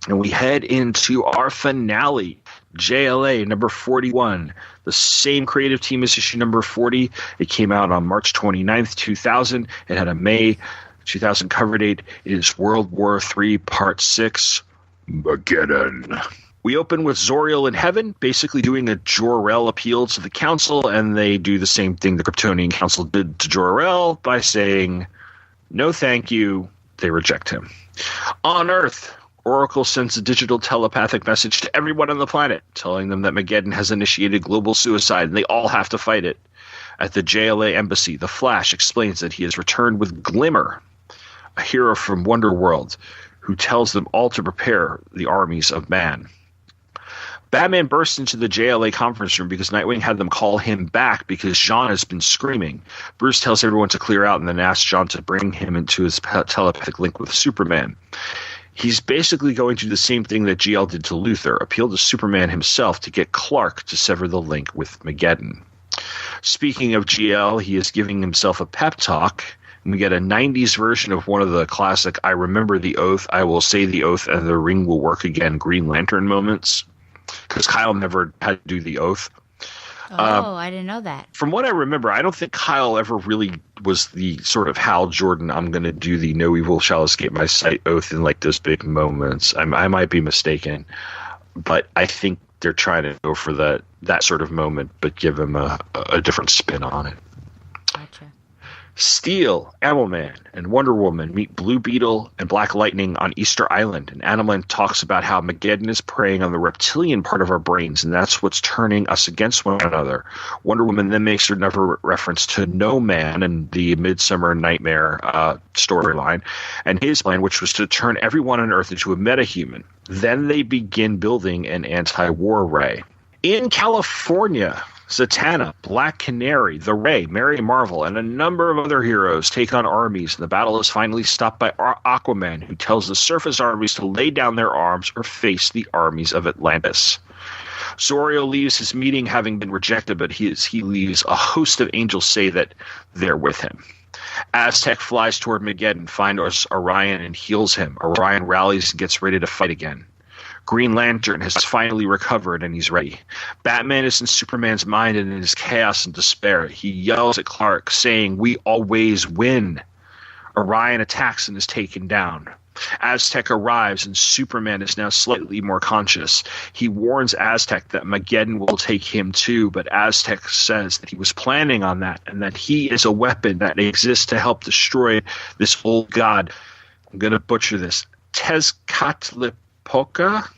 And we head into our finale, JLA number 41. The same creative team as issue number 40. It came out on March 29th, 2000. It had a May 2000 cover date. It is World War III Part 6, Mageddon. We open with Zoriel in heaven, basically doing a Jor-El appeal to the Council, and they do the same thing the Kryptonian Council did to Jor-El by saying, no thank you, they reject him. On Earth, Oracle sends a digital telepathic message to everyone on the planet, telling them that Mageddon has initiated global suicide and they all have to fight it. At the JLA embassy, the Flash explains that he has returned with Glimmer, a hero from Wonderworld, who tells them all to prepare the armies of man. Batman bursts into the JLA conference room because Nightwing had them call him back because Jean has been screaming. Bruce tells everyone to clear out and then asks Jean to bring him into his telepathic link with Superman. He's basically going to do the same thing that GL did to Luthor, appeal to Superman himself to get Clark to sever the link with Mageddon. Speaking of GL, he is giving himself a pep talk. And we get a 90s version of one of the classic I remember the oath, I will say the oath, and the ring will work again Green Lantern moments. Because Kyle never had to do the oath. Oh, I didn't know that. From what I remember, I don't think Kyle ever really was the sort of Hal Jordan, I'm going to do the no evil shall escape my sight oath in like those big moments. I might be mistaken. But I think they're trying to go for that sort of moment, but give him a different spin on it. Gotcha. Steel, Animal-Man, and Wonder Woman meet Blue Beetle and Black Lightning on Easter Island, and Animal-Man talks about how Mageddon is preying on the reptilian part of our brains, and that's what's turning us against one another. Wonder Woman then makes another reference to No Man and the Midsummer Nightmare storyline, and his plan, which was to turn everyone on Earth into a metahuman. Then they begin building an anti-war ray. In California, Zatanna, Black Canary, The Ray, Mary Marvel, and a number of other heroes take on armies, and the battle is finally stopped by Aquaman, who tells the surface armies to lay down their arms or face the armies of Atlantis. Zoriel leaves his meeting having been rejected, but he leaves a host of angels say that they're with him. Aztec flies toward Mageddon, finds Orion, and heals him. Orion rallies and gets ready to fight again. Green Lantern has finally recovered and he's ready. Batman is in Superman's mind and in his chaos and despair. He yells at Clark, saying, "We always win." Orion attacks and is taken down. Aztec arrives and Superman is now slightly more conscious. He warns Aztec that Mageddon will take him too, but Aztec says that he was planning on that and that he is a weapon that exists to help destroy this old god. I'm going to butcher this. Tezcatlipoca,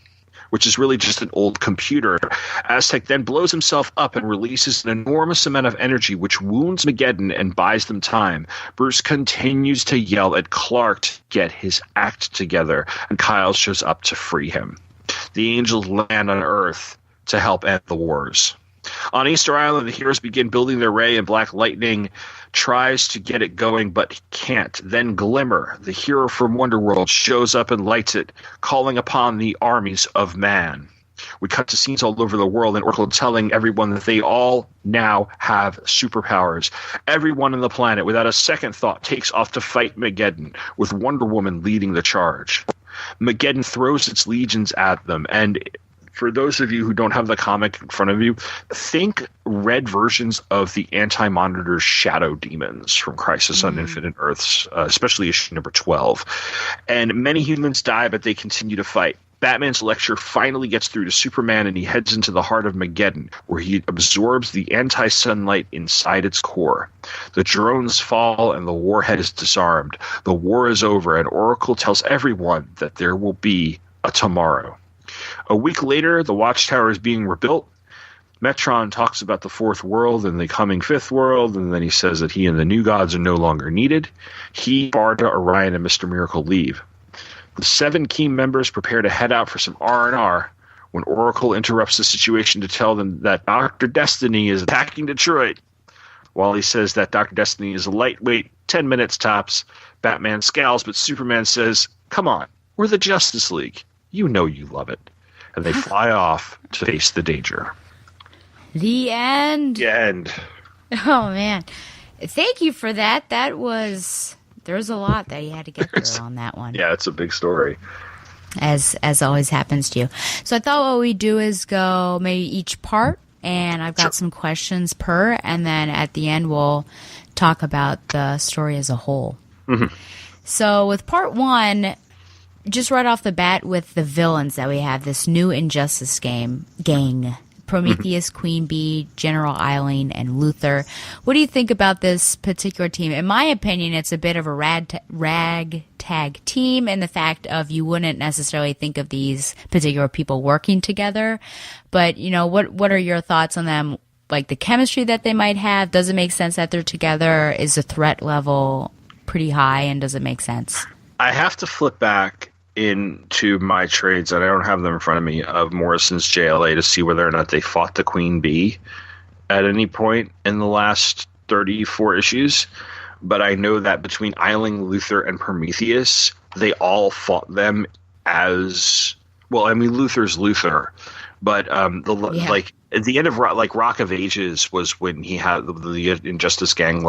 which is really just an old computer. Aztec then blows himself up and releases an enormous amount of energy, which wounds Mageddon and buys them time. Bruce continues to yell at Clark to get his act together, and Kyle shows up to free him. The Angels land on Earth to help end the wars. On Easter Island, the heroes begin building their ray, and Black Lightning tries to get it going, but he can't. Then Glimmer, the hero from Wonderworld, shows up and lights it, calling upon the armies of man. We cut to scenes all over the world, and Oracle telling everyone that they all now have superpowers. Everyone on the planet, without a second thought, takes off to fight Mageddon, with Wonder Woman leading the charge. Mageddon throws its legions at them, and for those of you who don't have the comic in front of you, think red versions of the Anti-Monitor Shadow Demons from Crisis on Infinite Earths, especially issue number 12. And many humans die, but they continue to fight. Batman's lecture finally gets through to Superman, and he heads into the heart of Mageddon, where he absorbs the anti-sunlight inside its core. The drones fall, and the warhead is disarmed. The war is over, and Oracle tells everyone that there will be a tomorrow. A week later, the Watchtower is being rebuilt. Metron talks about the fourth world and the coming fifth world, and then he says that he and the new gods are no longer needed. He, Barda, Orion, and Mr. Miracle leave. The 7 key members prepare to head out for some R&R when Oracle interrupts the situation to tell them that Dr. Destiny is attacking Detroit. While he says that Dr. Destiny is a lightweight, 10 minutes tops, Batman scowls, but Superman says, "Come on, we're the Justice League. You know you love it." And they fly off to face the danger. The end. The end. Oh, man. Thank you for that. There's a lot that you had to get through on that one. Yeah, it's a big story. As always happens to you. So I thought what we do is go maybe each part, and I've got some questions per, and then at the end we'll talk about the story as a whole. Mm-hmm. So with part 1, just right off the bat with the villains that we have, this new Injustice gang, Prometheus, Queen Bee, General Eileen, and Luthor. What do you think about this particular team? In my opinion, it's a bit of a ragtag team in the fact of you wouldn't necessarily think of these particular people working together. But, what are your thoughts on them? Like the chemistry that they might have? Does it make sense that they're together? Is the threat level pretty high, and does it make sense? I have to flip back into my trades, and I don't have them in front of me, of Morrison's JLA to see whether or not they fought the Queen Bee at any point in the last 34 issues. But I know that between Eiling, Luthor, and Prometheus, they all fought them as well. I mean, Luthor's Luthor, but like at the end of Rock of Ages was when he had the Injustice gang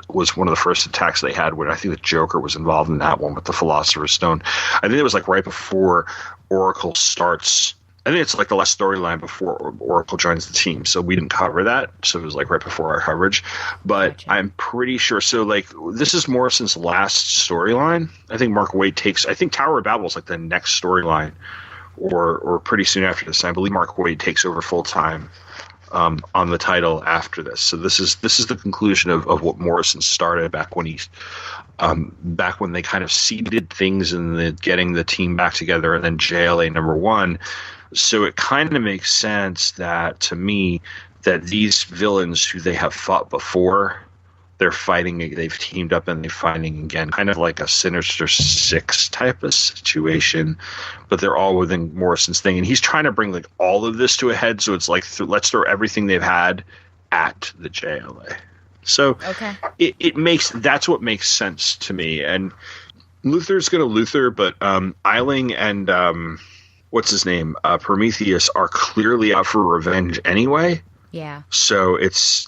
was one of the first attacks they had, when I think the Joker was involved in that one with the Philosopher's Stone. I think it was right before Oracle starts. I think it's the last storyline before Oracle joins the team. So we didn't cover that. So it was right before our coverage. But gotcha. I'm pretty sure. So this is Morrison's last storyline. I think Mark Waid I think Tower of Babel is the next storyline, or pretty soon after this. I believe Mark Waid takes over full time on the title after this. So this is the conclusion of what Morrison started back when they kind of seeded things and getting the team back together, and then JLA #1. So it kind of makes sense that to me that these villains who they have fought before, they've teamed up and they're fighting again, kind of like a Sinister Six type of situation, but they're all within Morrison's thing. And he's trying to bring all of this to a head. So it's let's throw everything they've had at the JLA. So okay. That's what makes sense to me. And Luthor's going to Luthor, but Eiling and what's his name? Prometheus are clearly out for revenge anyway. Yeah. So it's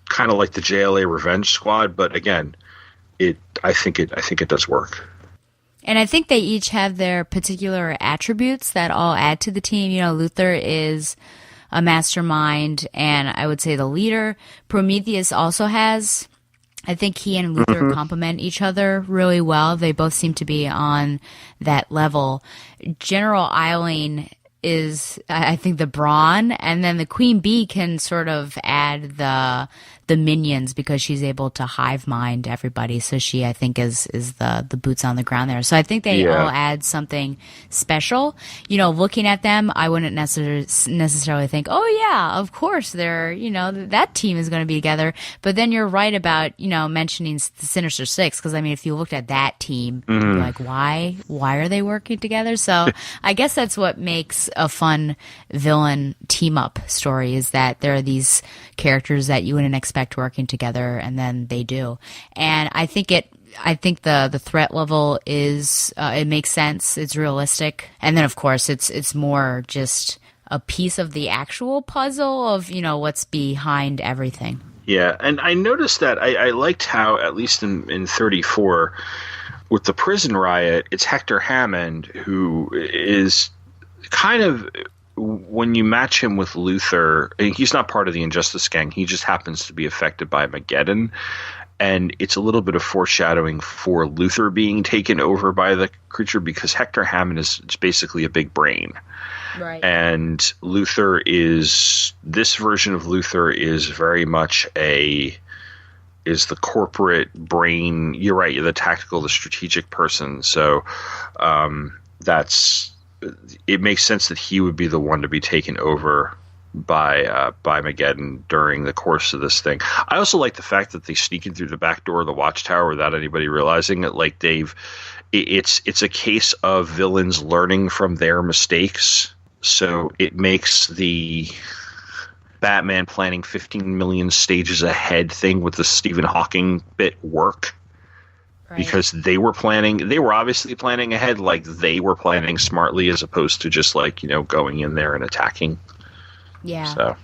kind of like the JLA Revenge Squad, but again, I think it does work. And I think they each have their particular attributes that all add to the team. Luthor is a mastermind, and I would say the leader. Prometheus also has. I think he and Luthor complement each other really well. They both seem to be on that level. General Eileen is, I think, the brawn, and then the Queen Bee can sort of add the the minions because she's able to hive mind everybody. So she, I think, is the boots on the ground there. So I think they all add something special. Looking at them, I wouldn't necessarily think, oh yeah, of course they're, that team is going to be together. But then you're right about, mentioning the Sinister Six. Cause I mean, if you looked at that team, you'd be like, why are they working together? So I guess that's what makes a fun villain team up story, is that there are these characters that you wouldn't expect working together, and then they do. And I think the threat level is it makes sense. It's realistic, and then of course it's more just a piece of the actual puzzle of what's behind everything. Yeah, and I noticed that I liked how, at least in 34, with the prison riot, it's Hector Hammond who is kind of, when you match him with Luthor, he's not part of the Injustice Gang. He just happens to be affected by Mageddon. And it's a little bit of foreshadowing for Luthor being taken over by the creature, because Hector Hammond is basically a big brain. Right. And this version of Luthor is very much is the corporate brain. You're right. You're the tactical, the strategic person. So it makes sense that he would be the one to be taken over by Mageddon during the course of this thing. I also like the fact that they sneak in through the back door of the Watchtower without anybody realizing it. Like it's a case of villains learning from their mistakes. So it makes the Batman planning 15 million stages ahead thing with the Stephen Hawking bit work. Right. Because they were obviously planning ahead, like they were planning smartly, as opposed to just going in there and attacking. Yeah. So.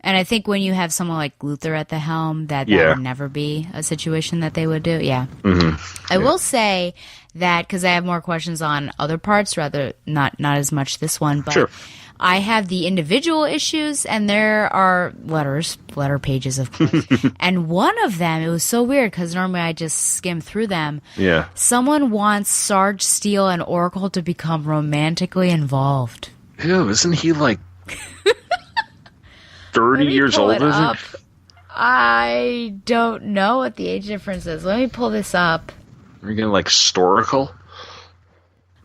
And I think when you have someone like Luthor at the helm, that would never be a situation that they would do. Yeah. Mm-hmm. I will say that, because I have more questions on other parts, rather not as much this one, but sure. I have the individual issues, and there are letter pages, of course. And one of them, it was so weird because normally I just skim through them. Yeah. Someone wants Sarge Steel and Oracle to become romantically involved. Ew, isn't he like 30 years older? I don't know what the age difference is. Let me pull this up. Are you going historical?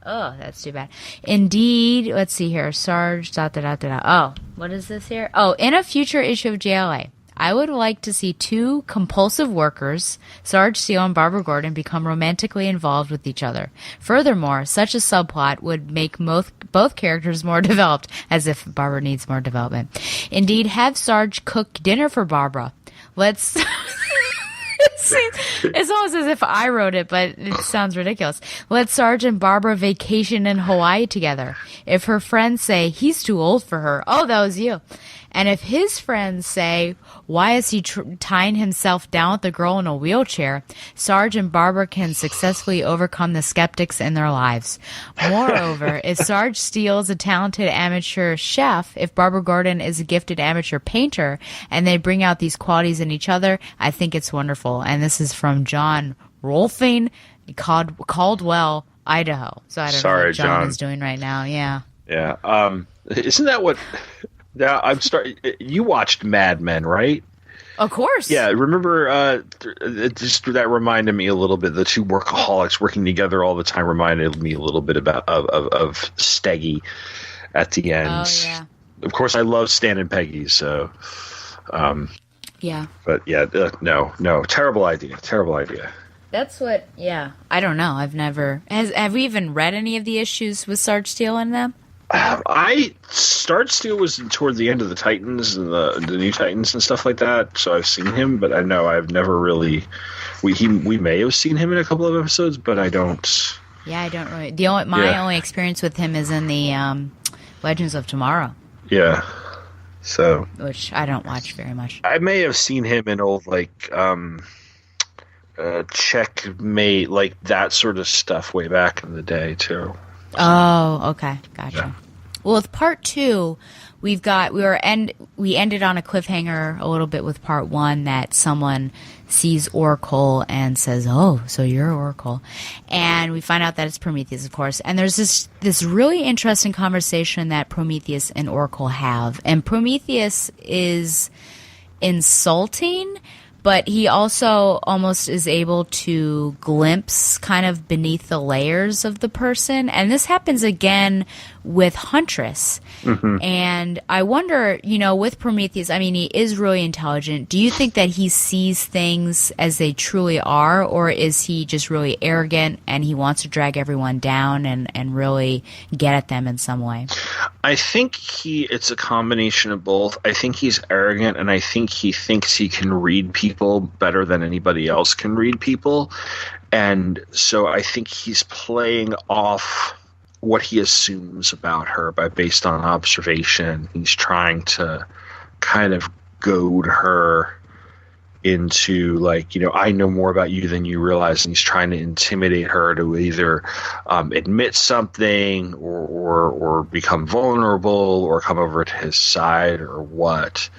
Oh, that's too bad. Indeed, let's see here. Sarge, Oh, what is this here? Oh, in a future issue of JLA, I would like to see two compulsive workers, Sarge Steel and Barbara Gordon, become romantically involved with each other. Furthermore, such a subplot would make both characters more developed, as if Barbara needs more development. Indeed, have Sarge cook dinner for Barbara. Let's... It's almost as if I wrote it, but it sounds ridiculous. Let Sarge and Barbara vacation in Hawaii together. If her friends say, he's too old for her. Oh, that was you. And if his friends say, why is he tying himself down with the girl in a wheelchair, Sarge and Barbara can successfully overcome the skeptics in their lives. Moreover, if Sarge Steel is a talented amateur chef, if Barbara Gordon is a gifted amateur painter, and they bring out these qualities in each other, I think it's wonderful. And this is from John Rolfing, Caldwell, Idaho. So I don't know what John is doing right now. Yeah. Yeah. Isn't that what... Now you watched Mad Men, right? Of course. Yeah, remember just that reminded me a little bit. The two workaholics working together all the time reminded me a little bit about of Steggy at the end. Oh yeah. Of course, I love Stan and Peggy, so. Yeah. But yeah, no, terrible idea. That's what. Yeah, I don't know. Have we even read any of the issues with Sarge Steel in them? Sarge Steel was toward the end of the Titans and the New Titans and stuff like that, so I've seen him, but I know I've never really. We may have seen him in a couple of episodes, but I don't. Yeah, I don't really. My only experience with him is in the Legends of Tomorrow. Yeah. So. Which I don't watch very much. I may have seen him in old Checkmate, like that sort of stuff way back in the day too. Oh, okay, gotcha. Yeah. Well, with part 2, we ended on a cliffhanger a little bit with part 1 that someone sees Oracle and says, "Oh, so you're Oracle," and we find out that it's Prometheus, of course. And there's this really interesting conversation that Prometheus and Oracle have, and Prometheus is insulting, but he also almost is able to glimpse kind of beneath the layers of the person. And this happens again with Huntress. Mm-hmm. And I wonder, with Prometheus, I mean, he is really intelligent. Do you think that he sees things as they truly are, or is he just really arrogant and he wants to drag everyone down and really get at them in some way? I think it's a combination of both. I think he's arrogant, and I think he thinks he can read people better than anybody else can read people. And so I think he's playing off what he assumes about her based on observation. He's trying to kind of goad her into I know more about you than you realize, and he's trying to intimidate her to either admit something or become vulnerable or come over to his side or what.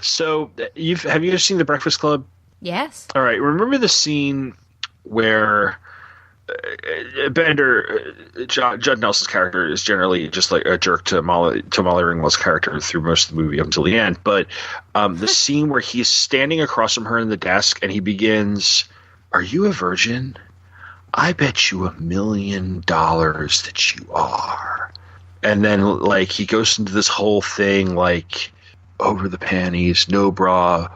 So have you ever seen The Breakfast Club? Yes. All right. Remember the scene where Bender, Judd Nelson's character, is generally just like a jerk to Molly Ringwald's character through most of the movie up until the end. But the scene where he's standing across from her in the desk and he begins, "Are you a virgin? I bet you $1 million that you are." And then he goes into this whole thing over the panties, no bra,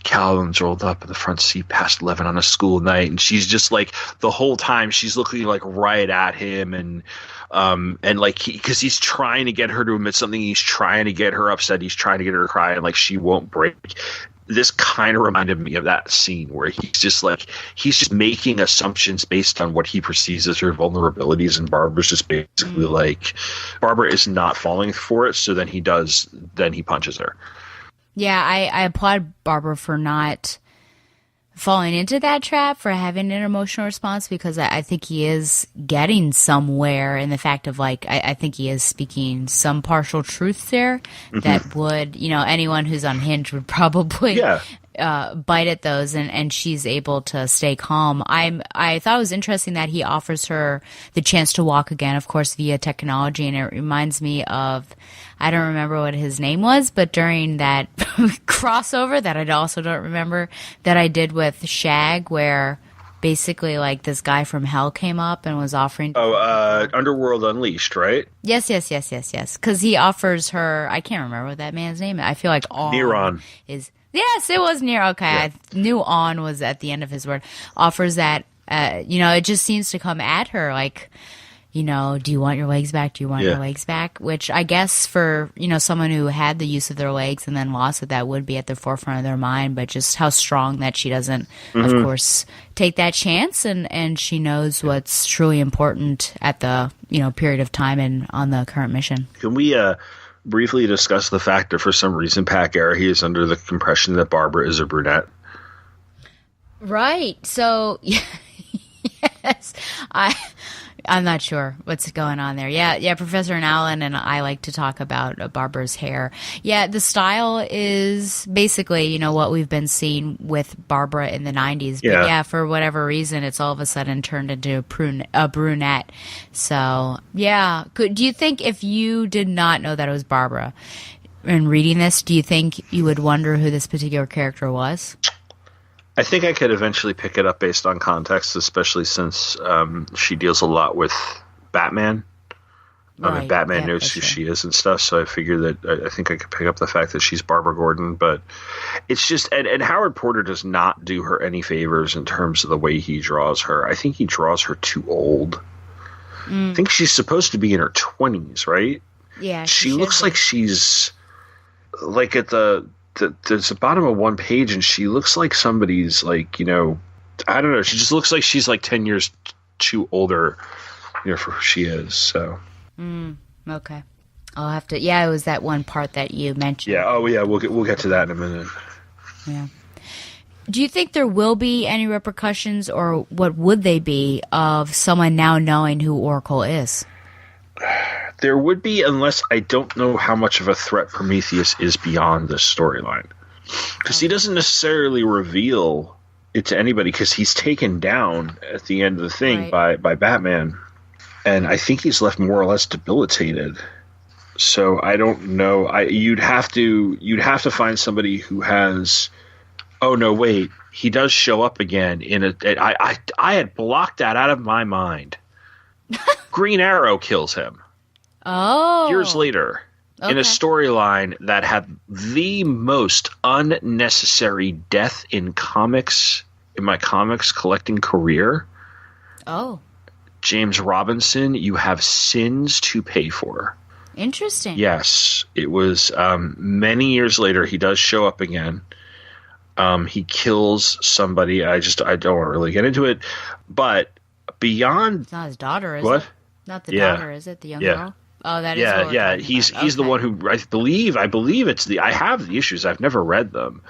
Calvin's rolled up in the front seat past 11 on a school night, and she's just the whole time she's looking right at him, and because he's trying to get her to admit something, he's trying to get her upset, he's trying to get her to cry, and she won't break. This kind of reminded me of that scene where he's just making assumptions based on what he perceives as her vulnerabilities, and Barbara's just basically Barbara is not falling for it, so then he punches her. Yeah, I applaud Barbara for not falling into that trap, for having an emotional response, because I think he is getting somewhere in the fact of I think he is speaking some partial truth there that would, anyone who's unhinged would probably bite at those, and she's able to stay calm. I thought it was interesting that he offers her the chance to walk again, of course, via technology, and it reminds me of, I don't remember what his name was, but during that crossover that I also don't remember that I did with Shag, where basically this guy from hell came up and was offering. Underworld Unleashed, right? Yes. Because he offers her, I can't remember what that man's name is. I feel like Neron is. Yes, it was near. Okay, yeah. I knew on was at the end of his word. Offers that, it just seems to come at her do you want your legs back? Do you want your legs back? Which I guess for, someone who had the use of their legs and then lost it, that would be at the forefront of their mind. But just how strong that she doesn't, of course, take that chance. And she knows what's truly important at the, period of time and on the current mission. Can we briefly discuss the fact that for some reason Pat Garrahy is under the impression that Barbara is a brunette? Right. So, yes, I'm not sure what's going on there. Yeah, Professor Allen and I like to talk about Barbara's hair. Yeah, the style is basically, what we've been seeing with Barbara in the 90s. But yeah, for whatever reason, it's all of a sudden turned into a brunette. So, yeah. Do you think if you did not know that it was Barbara in reading this, do you think you would wonder who this particular character was? I think I could eventually pick it up based on context, especially since she deals a lot with Batman. And Batman knows who she is and stuff, so I figure that I think I could pick up the fact that she's Barbara Gordon. But it's just, and Howard Porter does not do her any favors in terms of the way he draws her. I think he draws her too old. I think she's supposed to be in her 20s, right? Yeah, she looks like she's at there's the bottom of one page, and she looks like somebody's I don't know. She just looks like she's 10 years too older, for who she is. So. Okay. I'll have to. Yeah, it was that one part that you mentioned. Yeah. Oh, yeah. We'll get to that in a minute. Yeah. Do you think there will be any repercussions, or what would they be, of someone now knowing who Oracle is? There would be, unless I don't know how much of a threat Prometheus is beyond this storyline. Because he doesn't necessarily reveal it to anybody, because he's taken down at the end of the thing by Batman. And I think he's left more or less debilitated. So I don't know. You'd have to find somebody who has. Oh no! Wait, he does show up again in a. I had blocked that out of my mind. Green Arrow kills him. Oh. Years later, in a storyline that had the most unnecessary death in my comics collecting career. Oh. James Robinson, you have sins to pay for. Interesting. Yes. It was many years later. He does show up again. He kills somebody. I don't want to really get into it. But beyond... It's not his daughter, is what? it? Not the daughter, is it? The young girl? Oh, that is yeah, what we're yeah. talking He's about. the one who I believe it's the. I have the issues. I've never read them,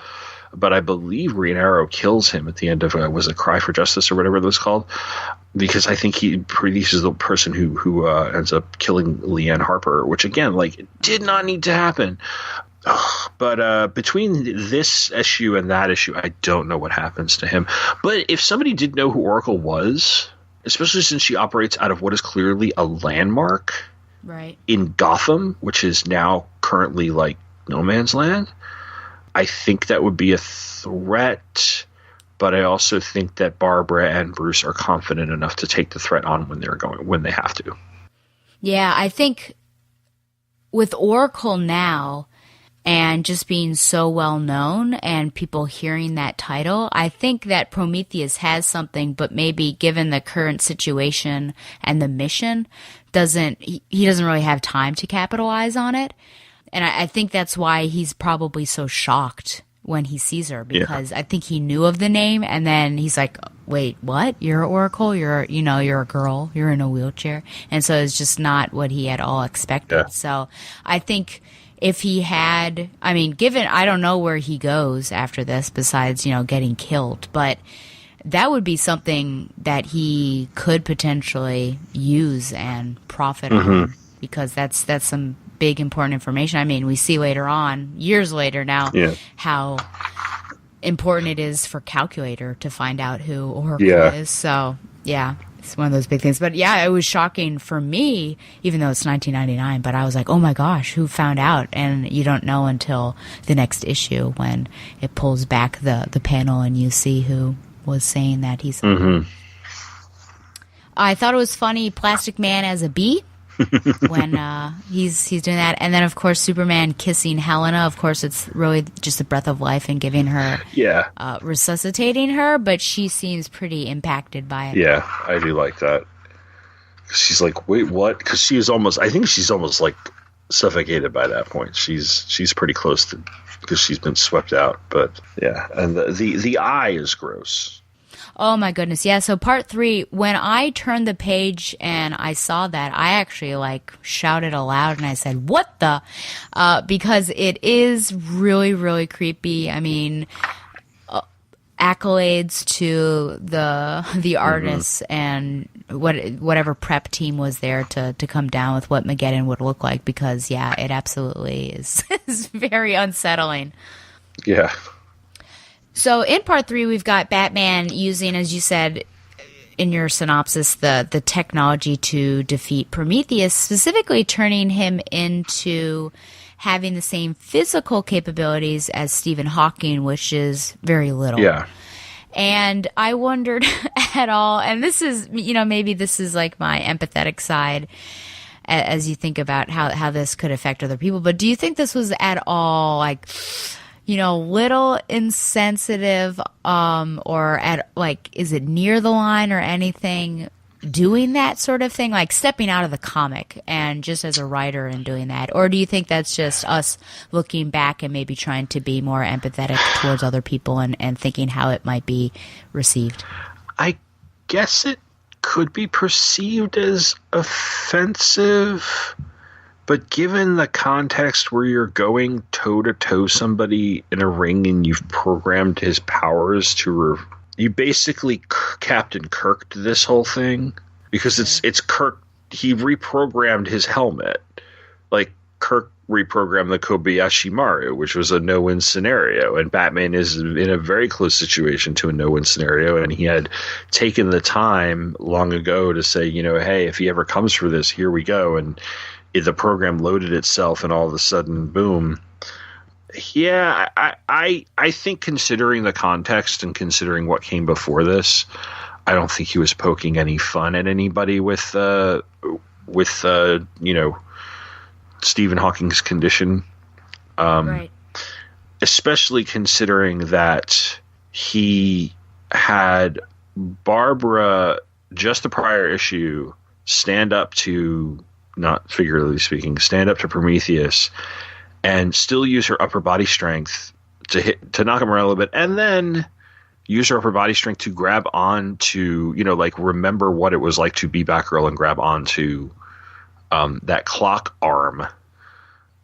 but I believe Green Arrow kills him at the end of was it Cry for Justice or whatever it was called, because I think he's the person who ends up killing Leanne Harper, which again, like, it did not need to happen. But between this issue and that issue, I don't know what happens to him. But if somebody did know who Oracle was, especially since she operates out of what is clearly a landmark. Right. In Gotham, which is now currently like no man's land, I think that would be a threat. But I also think that Barbara and Bruce are confident enough to take the threat on when they have to. Yeah, I think with Oracle now and just being so well known and people hearing that title, I think that Prometheus has something, but maybe given the current situation and the mission, he doesn't really have time to capitalize on it. And I think that's why he's probably so shocked when he sees her, because I think he knew of the name, and then he's like, wait, what? You're Oracle? You're a girl. You're in a wheelchair. And so it's just not what he had all expected. Yeah. So I think if he had, I don't know where he goes after this besides, getting killed, but that would be something that he could potentially use and profit on, because that's some big important information. We see later on, years later now, how important it is for Calculator to find out who Oracle is. So, yeah, it's one of those big things. But, yeah, it was shocking for me, even though it's 1999. But I was like, oh, my gosh, who found out? And you don't know until the next issue when it pulls back the panel and you see who was saying that he's... I thought it was funny, Plastic Man as a bee. When he's doing that, and then of course Superman kissing Helena. Of course, it's really just a breath of life and giving her, resuscitating her. But she seems pretty impacted by it. Yeah, I do like that. She's like, wait, what? Because I think she's almost like suffocated by that point. She's pretty close to, because she's been swept out. But yeah, and the eye is gross. Oh my goodness. Yeah. So part 3, when I turned the page and I saw that, I actually shouted aloud and I said, what the, because it is really, really creepy. Accolades to the artists and whatever prep team was there to come down with what Mageddon would look like, because it absolutely is very unsettling. Yeah. So in part 3, we've got Batman using, as you said in your synopsis, the technology to defeat Prometheus, specifically turning him into having the same physical capabilities as Stephen Hawking, which is very little. Yeah. And I wondered at all, and this is, maybe this is like my empathetic side as you think about how this could affect other people, but do you think this was at all little insensitive, or at is it near the line or anything, doing that sort of thing, like stepping out of the comic and just as a writer and doing that? Or do you think that's just us looking back and maybe trying to be more empathetic towards other people and thinking how it might be received? I guess it could be perceived as offensive. But given the context where you're going toe-to-toe somebody in a ring and you've programmed his powers you basically Captain Kirk'd this whole thing, because it's Kirk. He reprogrammed his helmet. Like, Kirk reprogrammed the Kobayashi Maru, which was a no-win scenario, and Batman is in a very close situation to a no-win scenario, and he had taken the time long ago to say, hey, if he ever comes for this, here we go, and the program loaded itself, and all of a sudden, boom. Yeah, I think considering the context and considering what came before this, I don't think he was poking any fun at anybody with Stephen Hawking's condition. Right. Especially considering that he had Barbara, just the prior issue, stand up to, not figuratively speaking, stand up to Prometheus and still use her upper body strength to knock him around a little bit, and then use her upper body strength to grab on to, remember what it was like to be Batgirl and grab onto that clock arm.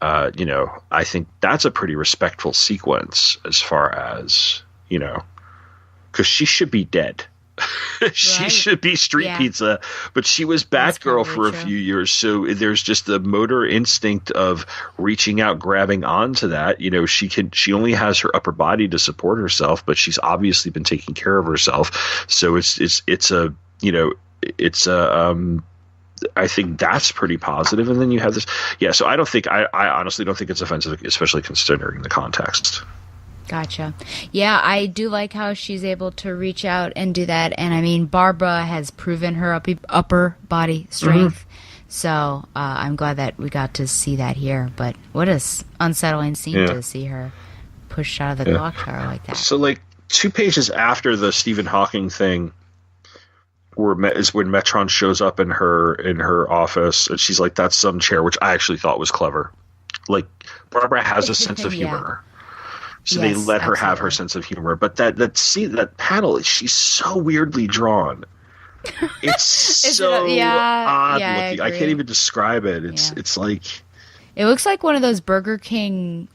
I think that's a pretty respectful sequence as far as, because she should be dead. She should be street pizza, but she was Batgirl for a few years. So there's just the motor instinct of reaching out, grabbing onto that. She only has her upper body to support herself, but she's obviously been taking care of herself. So I think that's pretty positive. And then you have this. Yeah. So I honestly don't think it's offensive, especially considering the context. Gotcha. Yeah, I do like how she's able to reach out and do that. And I mean, Barbara has proven her upper body strength. Mm-hmm. So I'm glad that we got to see that here. But what a unsettling scene to see her pushed out of the clock tower like that. So, 2 pages after the Stephen Hawking thing, is when Metron shows up in her office, and she's like, "That's some chair," which I actually thought was clever. Barbara has a sense of humor. So they let her have her sense of humor. But that panel, she's so weirdly drawn. It's so odd looking. I can't even describe it. It's like... It looks like one of those Burger King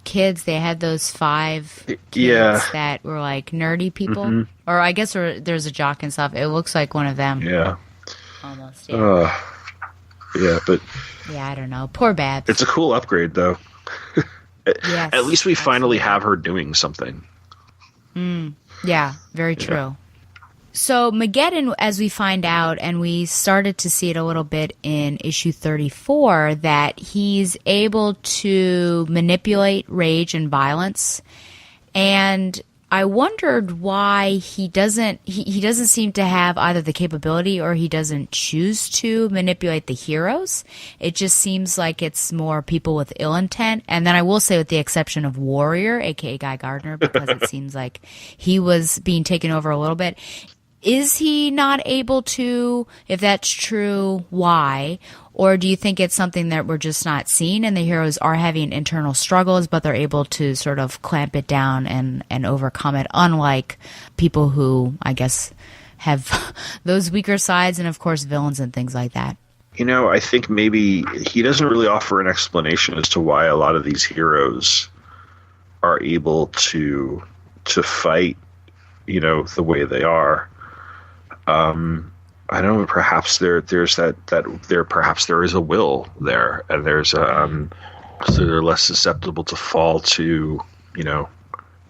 kids. They had those 5 kids that were like nerdy people. Mm-hmm. Or I guess there's a jock and stuff. It looks like one of them. Yeah. Almost, yeah. But... Yeah, I don't know. Poor Babs. It's a cool upgrade, though. Yes, at least we finally have her doing something. Yeah, very true. So Mageddon, as we find out, and we started to see it a little bit in issue 34, that he's able to manipulate rage and violence. And I wondered why he doesn't seem to have either the capability or he doesn't choose to manipulate the heroes. It just seems like it's more people with ill intent. And then I will say, with the exception of Warrior, aka Guy Gardner, because it seems like he was being taken over a little bit. Is he not able to? If that's true, why? Or do you think it's something that we're just not seeing and the heroes are having internal struggles, but they're able to sort of clamp it down and overcome it, unlike people who, I guess, have those weaker sides and, of course, villains and things like that? I think maybe he doesn't really offer an explanation as to why a lot of these heroes are able to fight, the way they are. I don't know, perhaps there's perhaps there is a will there, and there's so they're less susceptible to fall to,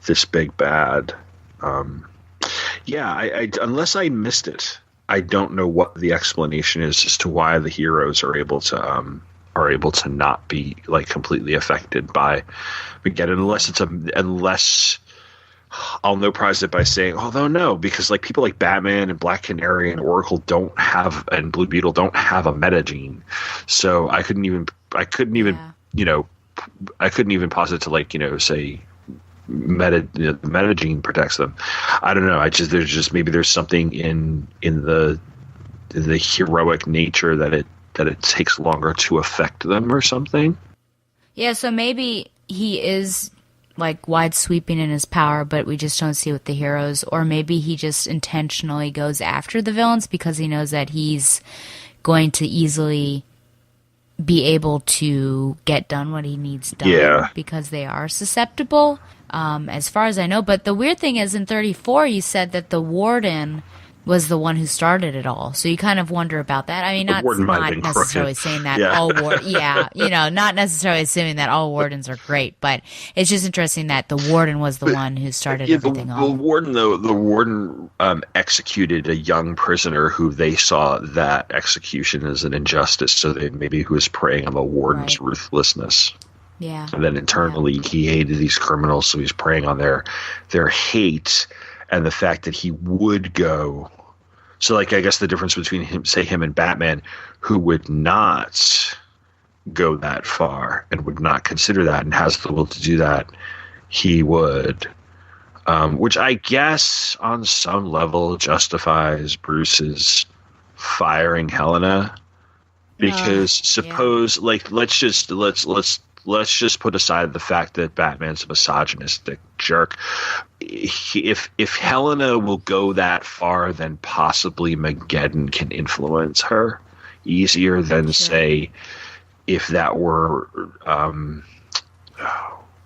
this big bad. I unless I missed it, I don't know what the explanation is as to why the heroes are able to not be completely affected by Mageddon, unless I'll no prize it by saying, although no, because people like Batman and Black Canary and Oracle and Blue Beetle don't have a metagene, so I couldn't even posit to say the metagene protects them. I don't know. There's something in the heroic nature that it takes longer to affect them or something. Yeah, so maybe he is wide sweeping in his power, but we just don't see it with the heroes. Or maybe he just intentionally goes after the villains because he knows that he's going to easily be able to get done what he needs done because they are susceptible, as far as I know. But the weird thing is, in 34, you said that the warden was the one who started it all. So you kind of wonder about that. I mean, not necessarily saying that all not necessarily assuming that all wardens are great, but it's just interesting that the warden was the one who started everything off. The warden executed a young prisoner who they saw that execution as an injustice, so maybe who was preying on the warden's ruthlessness. Yeah. And then internally he hated these criminals, so he's preying on their hate and the fact that he would go. So, like, I guess the difference between him and Batman, who would not go that far and would not consider that and has the will to do that, he would. Which I guess on some level justifies Bruce's firing Helena. Because suppose, like, let's just put aside the fact that Batman's a misogynistic jerk. If Helena will go that far, then possibly Mageddon can influence her easier than, say, if that were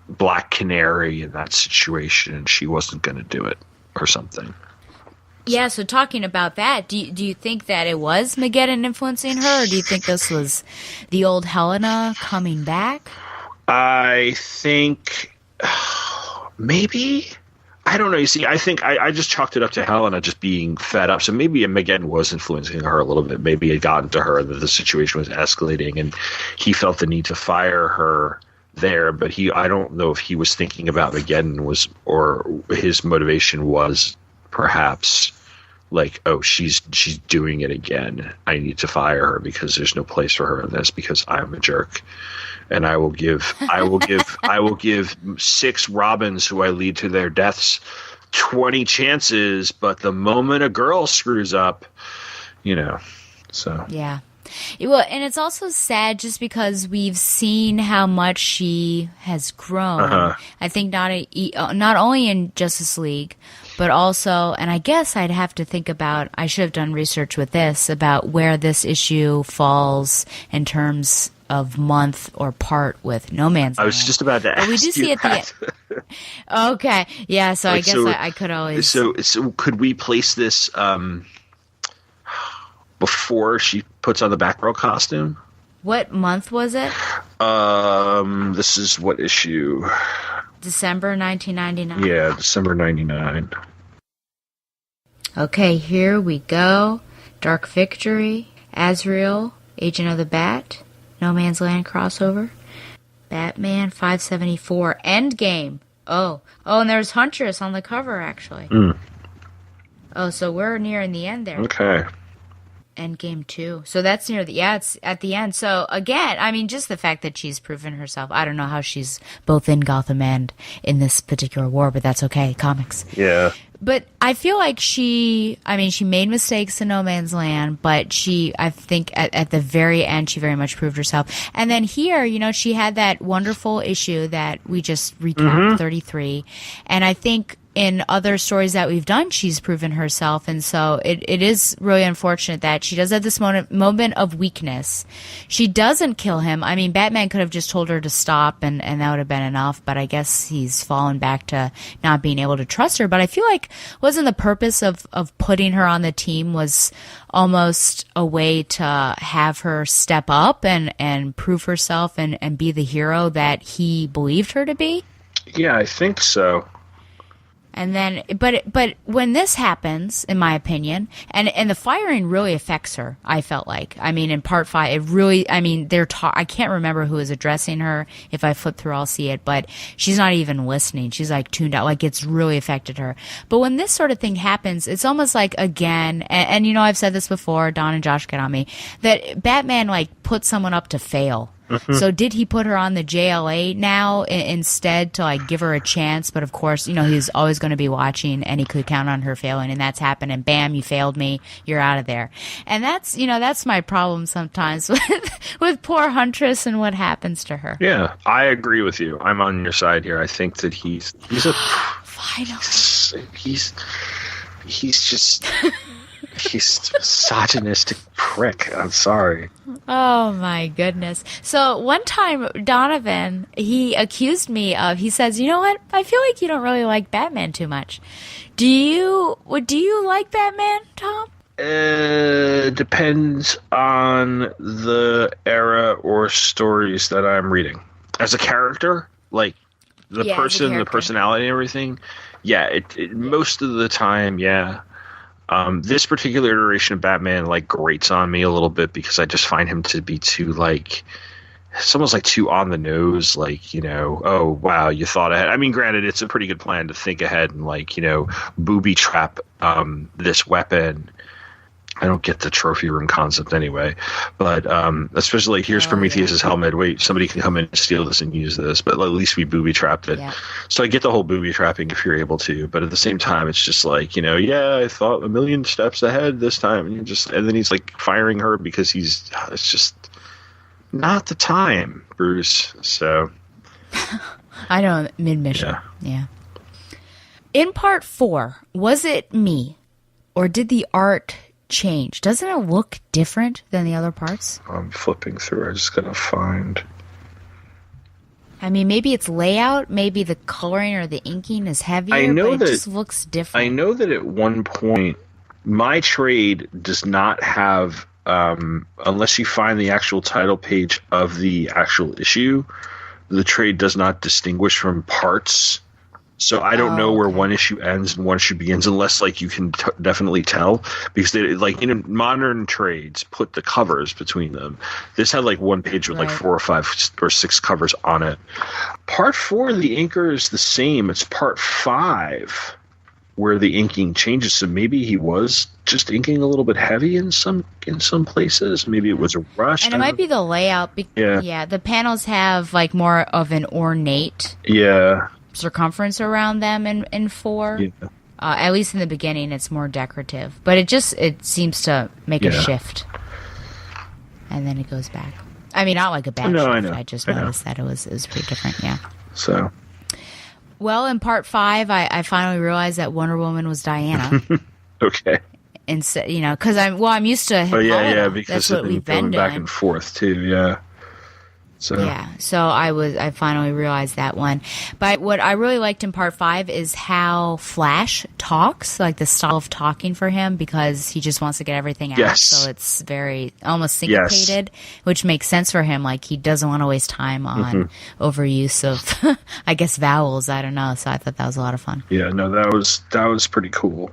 Black Canary in that situation and she wasn't going to do it or something. Yeah, so talking about that, do you think that it was Mageddon influencing her, or do you think this was the old Helena coming back? I think maybe. I don't know. You see, I think I just chalked it up to Helena just being fed up. So maybe Mageddon was influencing her a little bit. Maybe it got into her that the situation was escalating and he felt the need to fire her there. But I don't know if he was thinking about Mageddon or his motivation was perhaps like, oh, she's doing it again. I need to fire her because there's no place for her in this because I'm a jerk. And I will give 6 Robins who I lead to their deaths 20 chances, but the moment a girl screws up, so. Yeah. Well, and it's also sad just because we've seen how much she has grown. Uh-huh. I think not only in Justice League, but also, and I guess I'd have to think about, I should have done research with this, about where this issue falls in terms of month or part with No Man's Land. I was just about to ask we do see you at the end. Okay. Yeah, so I guess I could always... So could we place this before she puts on the Batgirl costume? What month was it? This is what issue? December 1999. Yeah, December 99. Okay, here we go. Dark Victory, Azrael, Agent of the Bat, No Man's Land crossover, Batman 574, Endgame. Oh, and there's Huntress on the cover, actually. Mm. Oh, so we're nearing the end there. Okay. Endgame 2. So that's it's at the end. So again, I mean, just the fact that she's proven herself. I don't know how she's both in Gotham and in this particular war, but that's okay. Comics. Yeah. But I feel like she made mistakes in No Man's Land, but I think at the very end, she very much proved herself. And then here, she had that wonderful issue that we just recapped, 33. And I think in other stories that we've done, she's proven herself. And so it is really unfortunate that she does have this moment of weakness. She doesn't kill him. I mean, Batman could have just told her to stop and that would have been enough. But I guess he's fallen back to not being able to trust her. But I feel like wasn't the purpose of putting her on the team was almost a way to have her step up and prove herself and be the hero that he believed her to be? Yeah, I think so. And then, but when this happens, in my opinion, and the firing really affects her, I felt like. I mean, in part 5, it really, I mean, I can't remember who is addressing her. If I flip through, I'll see it, but she's not even listening. She's like tuned out, like it's really affected her. But when this sort of thing happens, it's almost like, again, and I've said this before, Don and Josh get on me, that Batman like put someone up to fail. So did he put her on the JLA now instead to like give her a chance? But of course, he's always going to be watching and he could count on her failing, and that's happened. And bam, you failed me. You're out of there. And that's, that's my problem sometimes with poor Huntress and what happens to her. Yeah, I agree with you. I'm on your side here. I think that he's a finally. He's just he's a misogynistic prick. I'm sorry. Oh my goodness. So one time Donovan, he accused me of, he says, you know what? I feel like you don't really like Batman too much. Do you like Batman, Tom? Depends on the era or stories that I'm reading. As a character, like the person, the personality and everything, yeah, it most of the time, yeah. This particular iteration of Batman like grates on me a little bit because I just find him to be too like, it's almost like too on the nose, like, you know, oh wow, you thought ahead. I mean, granted, it's a pretty good plan to think ahead and like, you know, booby trap this weapon. I don't get the trophy room concept anyway, but especially like, here's Prometheus's helmet. Wait, somebody can come in and steal this and use this, but at least we booby trapped it. Yeah. So I get the whole booby trapping if you're able to, but at the same time, it's just like, you know, yeah, I thought a million steps ahead this time, and then he's like firing her because it's just not the time, Bruce. So I know, mid-mission. Yeah. In part 4, was it me, or did the art change? Doesn't it look different than the other parts? I'm flipping through. I just gotta find. I mean, maybe it's layout, maybe the coloring or the inking is heavier. It just looks different. I know that at one point, my trade does not have, unless you find the actual title page of the actual issue, the trade does not distinguish from parts. So I don't know where one issue ends and one issue begins, unless like you can definitely tell, because they like in modern trades put the covers between them. This had like one page with like 4 or 5 or 6 covers on it. Part 4, the inker is the same. It's part 5 where the inking changes. So maybe he was just inking a little bit heavy in some places. Maybe it was a rush. And it might be the layout. Yeah, the panels have like more of an ornate. Yeah. Circumference around them in 4. Yeah. At least in the beginning, it's more decorative, but it seems to make a shift, and then it goes back. I mean, not like a bad shift. I know. I just noticed that it was pretty different. Yeah. So. Well, in part 5, I finally realized that Wonder Woman was Diana. Okay. Instead, you know, because I'm used to. Yeah, because that's what we've been doing. Back and forth too. Yeah. So. Yeah, so I finally realized that one. But what I really liked in part 5 is how Flash talks, like the style of talking for him, because he just wants to get everything out. So it's very almost syncopated, which makes sense for him. Like he doesn't want to waste time on overuse of, I guess, vowels. I don't know. So I thought that was a lot of fun. Yeah, no, that was pretty cool.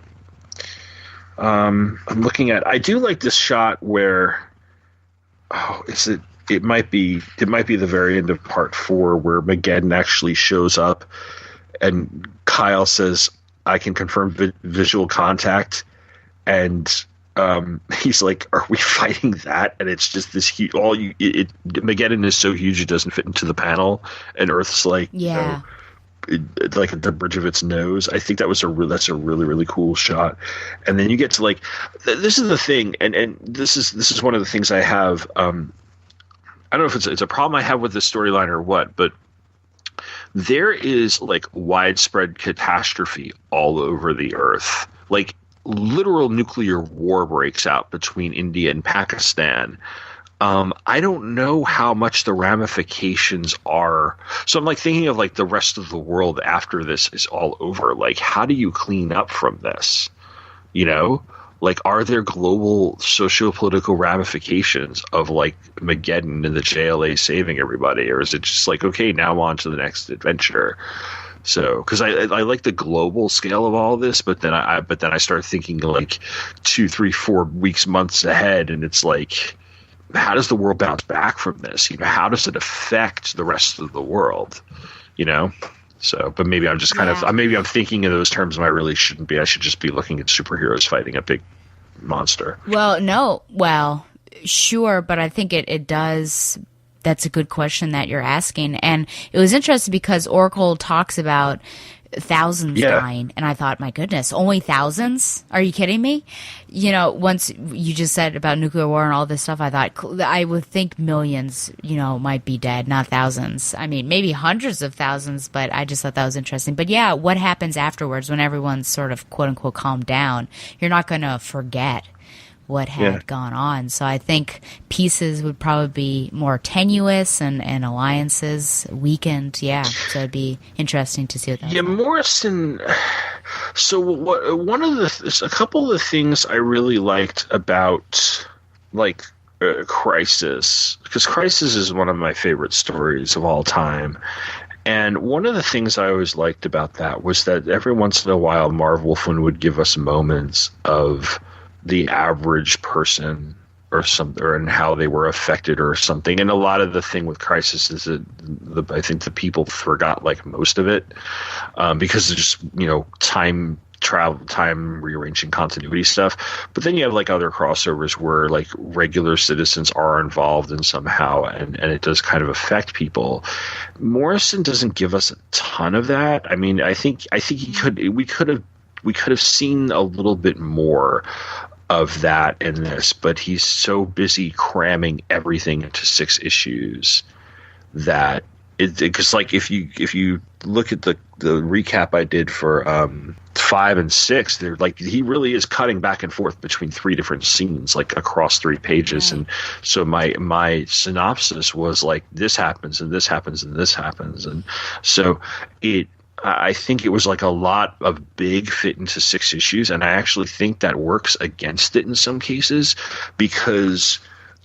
I'm looking at. I do like this shot where. Oh, is it? It might be the very end of part 4 where Mageddon actually shows up and Kyle says, I can confirm visual contact. And he's like, are we fighting that? And it's just this huge, Mageddon is so huge it doesn't fit into the panel. And Earth's like, yeah. Like at the bridge of its nose. I think that's a really, really cool shot. And then you get to like, this is the thing. And this is one of the things I have, I don't know if it's a problem I have with this storyline or what, but there is like widespread catastrophe all over the earth. Like literal nuclear war breaks out between India and Pakistan. I don't know how much the ramifications are. So I'm like thinking of like the rest of the world after this is all over. Like, how do you clean up from this? You know? Like, are there global socio-political ramifications of, like, Mageddon and the JLA saving everybody? Or is it just like, okay, now on to the next adventure? So, because I like the global scale of all this, but then I start thinking, like, 2, 3, 4 weeks, months ahead, and it's like, how does the world bounce back from this? You know, how does it affect the rest of the world? You know? So, but maybe I'm just kind of, maybe I'm thinking in those terms when I really shouldn't be. I should just be looking at superheroes fighting a big monster. Well, sure, but I think it does. That's a good question that you're asking. And it was interesting because Oracle talks about thousands dying. And I thought, my goodness, only thousands? Are you kidding me? You know, once you just said about nuclear war and all this stuff, I thought I would think millions, you know, might be dead, not thousands. I mean, maybe hundreds of thousands, but I just thought that was interesting. But yeah, what happens afterwards when everyone's sort of quote unquote calmed down? You're not going to forget what had gone on. So I think pieces would probably be more tenuous and alliances weakened. Yeah, so it'd be interesting to see what that. Yeah, Morrison. So a couple of the things I really liked about like Crisis, because Crisis is one of my favorite stories of all time. And one of the things I always liked about that was that every once in a while, Marv Wolfman would give us moments of the average person or something, or and how they were affected or something. And a lot of the thing with Crisis is that I think the people forgot like most of it because of just, time travel, time rearranging continuity stuff. But then you have like other crossovers where like regular citizens are involved in somehow, and it does kind of affect people. Morrison doesn't give us a ton of that. I mean, I think we could have seen a little bit more of that in this, but he's so busy cramming everything into 6 issues that because like if you look at the recap I did for 5 and 6, they're like he really is cutting back and forth between 3 different scenes like across 3 pages. And so my synopsis was like this happens and this happens and this happens, and so I think it was like a lot of big fit into 6 issues, and I actually think that works against it in some cases because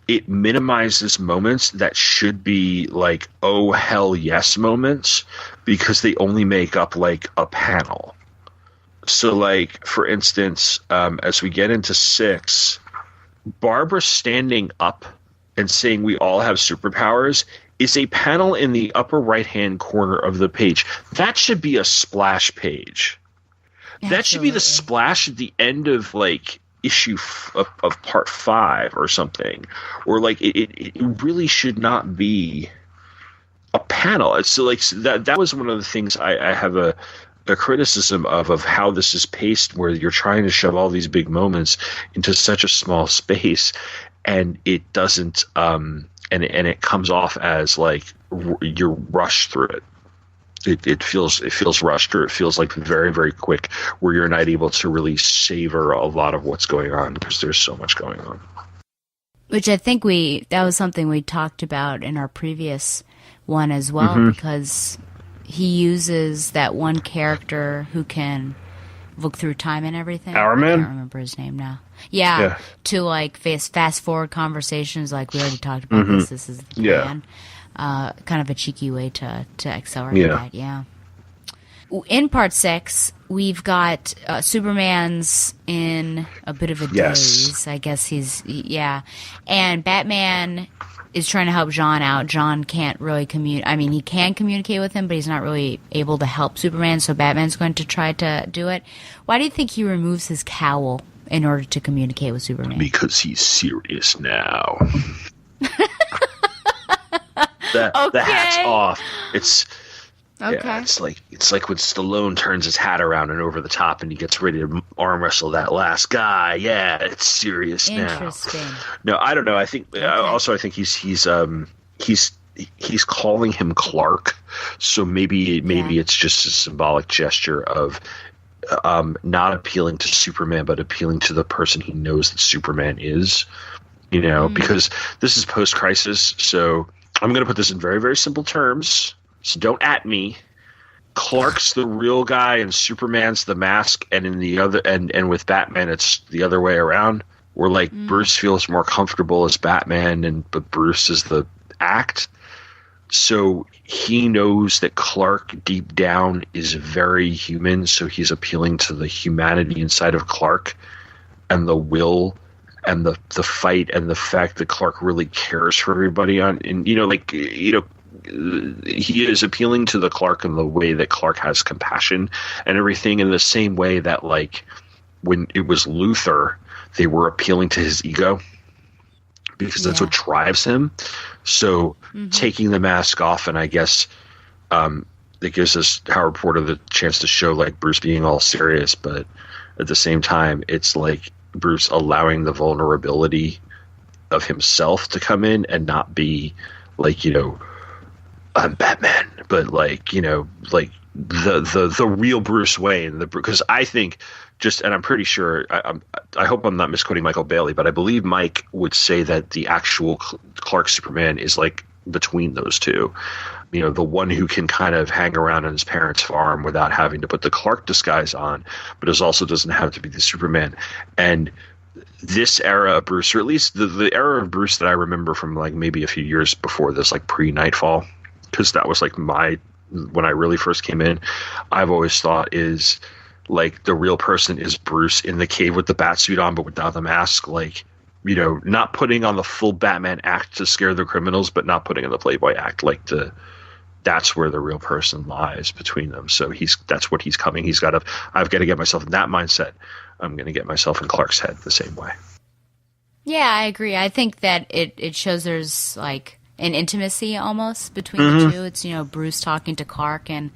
it minimizes moments that should be like, oh, hell yes moments, because they only make up like a panel. So like, for instance, as we get into 6, Barbara standing up and saying we all have superpowers is a panel in the upper right-hand corner of the page. That should be a splash page. Absolutely. That should be the splash at the end of like issue of part 5 or something, or like it really should not be a panel. It's so like that was one of the things I have a criticism of how this is paced, where you're trying to shove all these big moments into such a small space, and it doesn't and it comes off as like you're rushed through it. It feels rushed, or it feels like very, very quick, where you're not able to really savor a lot of what's going on because there's so much going on. Which I think that was something we talked about in our previous one as well, because he uses that one character who can look through time and everything. Our Man? I can't remember his name now. Yeah. To like fast forward conversations, like we already talked about this. This is the plan. Kind of a cheeky way to accelerate that. Yeah. In part 6, we've got Superman's in a bit of a daze. I guess and Batman is trying to help John out. John can't really communicate. I mean, he can communicate with him, but he's not really able to help Superman, so Batman's going to try to do it. Why do you think he removes his cowl in order to communicate with Superman? Because he's serious now. The hat's off. It's it's like when Stallone turns his hat around and over the top, and he gets ready to arm wrestle that last guy. Yeah, it's serious now. Interesting. No, I don't know. I think also I think he's calling him Clark, so maybe it's just a symbolic gesture of not appealing to Superman, but appealing to the person he knows that Superman is. Because this is post-crisis, so I'm going to put this in very, very simple terms, so don't at me. Clark's the real guy and Superman's the mask, and in the other and with Batman it's the other way around. Where like Bruce feels more comfortable as Batman, but Bruce is the act. So he knows that Clark deep down is very human, so he's appealing to the humanity inside of Clark and the will and the fight and the fact that Clark really cares for everybody he is appealing to the Clark in the way that Clark has compassion and everything, in the same way that like when it was Luthor, they were appealing to his ego because that's what drives him. So taking the mask off, and I guess it gives us Howard Porter the chance to show like Bruce being all serious, but at the same time it's like Bruce allowing the vulnerability of himself to come in and not be like, I'm Batman, but like, you know, like the real Bruce Wayne, because I think and I'm pretty sure, I hope I'm not misquoting Michael Bailey, but I believe Mike would say that the actual Clark Superman is like between those two. You know, the one who can kind of hang around on his parents' farm without having to put the Clark disguise on, but also doesn't have to be the Superman. And this era of Bruce, or at least the era of Bruce that I remember from like maybe a few years before this, like pre-Nightfall, because that was like when I really first came in, I've always thought is like the real person is Bruce in the cave with the bat suit on, but without the mask, like, you know, not putting on the full Batman act to scare the criminals, but not putting on the Playboy act. Like that's where the real person lies between them. So that's what he's coming. I've got to get myself in that mindset. I'm going to get myself in Clark's head the same way. Yeah, I agree. I think that it shows there's like an intimacy almost between the two. It's, you know, Bruce talking to Clark, and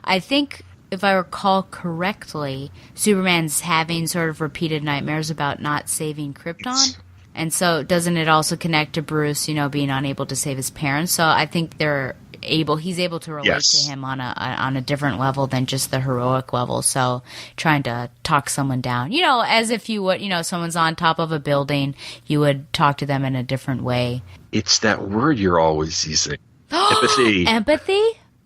I think if I recall correctly, Superman's having sort of repeated nightmares about not saving Krypton. And so doesn't it also connect to Bruce, you know, being unable to save his parents? So I think he's able to relate to him on a different level than just the heroic level. So trying to talk someone down, you know, as if you would, you know, someone's on top of a building, you would talk to them in a different way. It's that word you're always using. Empathy.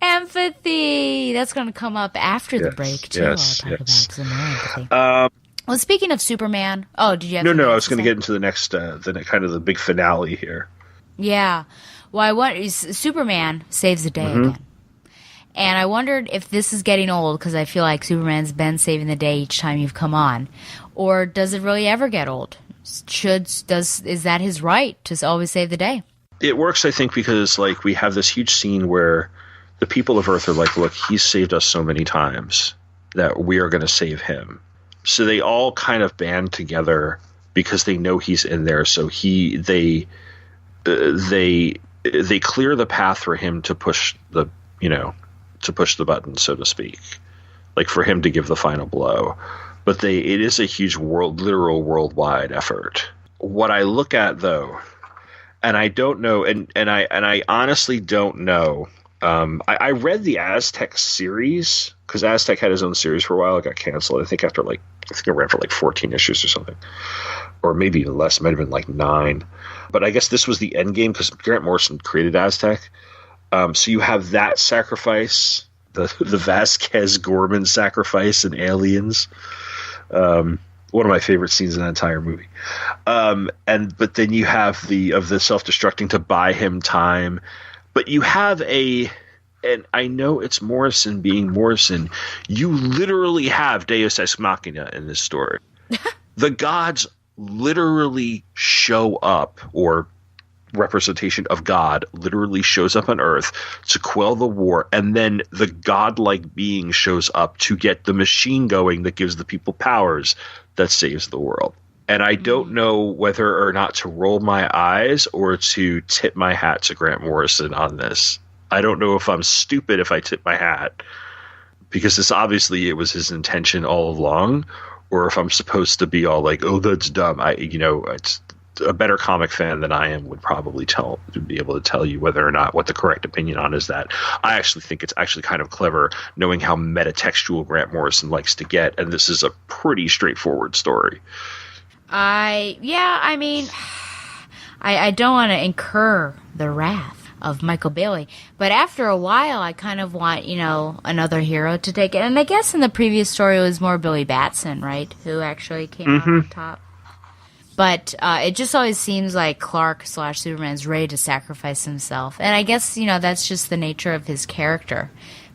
Empathy. That's going to come up after the break, too. Yes, I'll talk about some more empathy. Well, speaking of Superman, do did you have No, I was going to get into the next, the kind of the big finale here. Yeah. Well, Superman saves the day again. And I wondered if this is getting old, because I feel like Superman's been saving the day each time you've come on. Or does it really ever get old? Is that his right to always save the day? It works, I think, because like we have this huge scene where the people of Earth are like, look, he's saved us so many times that we are going to save him. So they all kind of band together because they know he's in there. So they clear the path for him to push the button, so to speak, like for him to give the final blow. But it is a huge literal worldwide effort. What I look at though, and I don't know, and I honestly don't know. I read the Aztec series because Aztec had his own series for a while. It got canceled. I think it ran for like 14 issues or something, or maybe even less. It might have been like 9. But I guess this was the end game because Grant Morrison created Aztec. So you have that sacrifice, the Vasquez Gorman sacrifice in Aliens. One of my favorite scenes in that entire movie. But then you have the self-destructing to buy him time. But you have and I know it's Morrison being Morrison, you literally have Deus Ex Machina in this story. The gods literally show up, or representation of God literally shows up on Earth to quell the war, and then the godlike being shows up to get the machine going that gives the people powers that saves the world. And I don't know whether or not to roll my eyes or to tip my hat to Grant Morrison on this. I don't know if I'm stupid if I tip my hat, because it was his intention all along, or if I'm supposed to be all like, oh, that's dumb. It's a better comic fan than I am would probably be able to tell you whether or not what the correct opinion on is that. I actually think it's actually kind of clever knowing how metatextual Grant Morrison likes to get, and this is a pretty straightforward story. I don't want to incur the wrath of Michael Bailey, but after a while I kind of want, another hero to take it. And I guess in the previous story it was more Billy Batson, right, who actually came out on top. But it just always seems like Clark/Superman's ready to sacrifice himself. And I guess, that's just the nature of his character.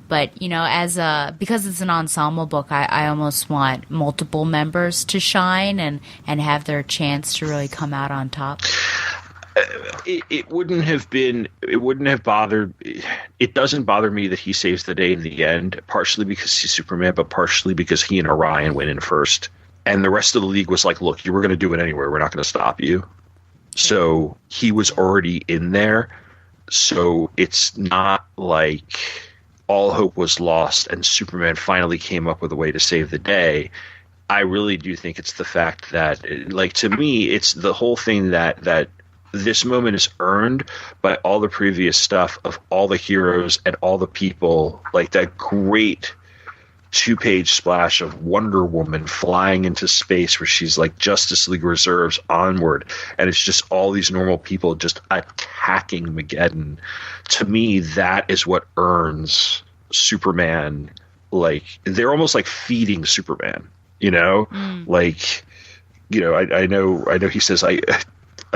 But, because it's an ensemble book, I almost want multiple members to shine and have their chance to really come out on top. It doesn't bother me that he saves the day in the end, partially because he's Superman, but partially because he and Orion went in first. And the rest of the league was like, look, you were going to do it anyway. We're not going to stop you. So he was already in there. So it's not like all hope was lost and Superman finally came up with a way to save the day. I really do think it's the fact that, like, to me, it's the whole thing that this moment is earned by all the previous stuff of all the heroes and all the people, like that great 2-page splash of Wonder Woman flying into space where she's like Justice League Reserves onward, and it's just all these normal people just attacking Mageddon. To me, that is what earns Superman. Like, they're almost like feeding Superman, you know? Like, you know, I know he says, I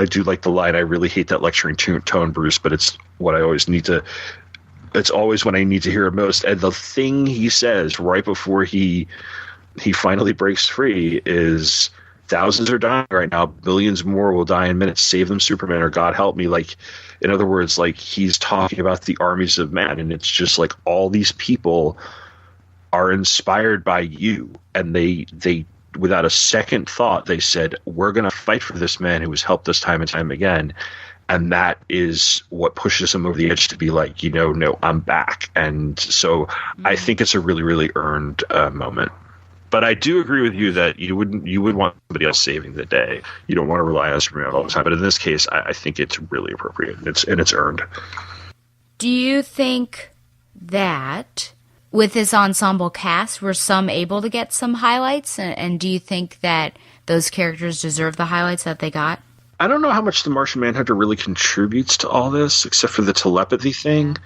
do like the line, I really hate that lecturing tone, Bruce, but it's what I always need to, it's always when I need to hear it most. And the thing he says right before he finally breaks free is, thousands are dying right now, billions more will die in minutes, save them, Superman, or God help me. Like, in other words, like, he's talking about the armies of men, and it's just like all these people are inspired by you, and they without a second thought, they said, we're going to fight for this man who has helped us time and time again. And that is what pushes him over the edge to be like, you know, no, I'm back. And so I think it's a really, really earned moment. But I do agree with you that you would want somebody else saving the day. You don't want to rely on Superman all the time. But in this case, I think it's really appropriate. It's earned. Do you think that with this ensemble cast, were some able to get some highlights? And do you think that those characters deserve the highlights that they got? I don't know how much the Martian Manhunter really contributes to all this, except for the telepathy thing,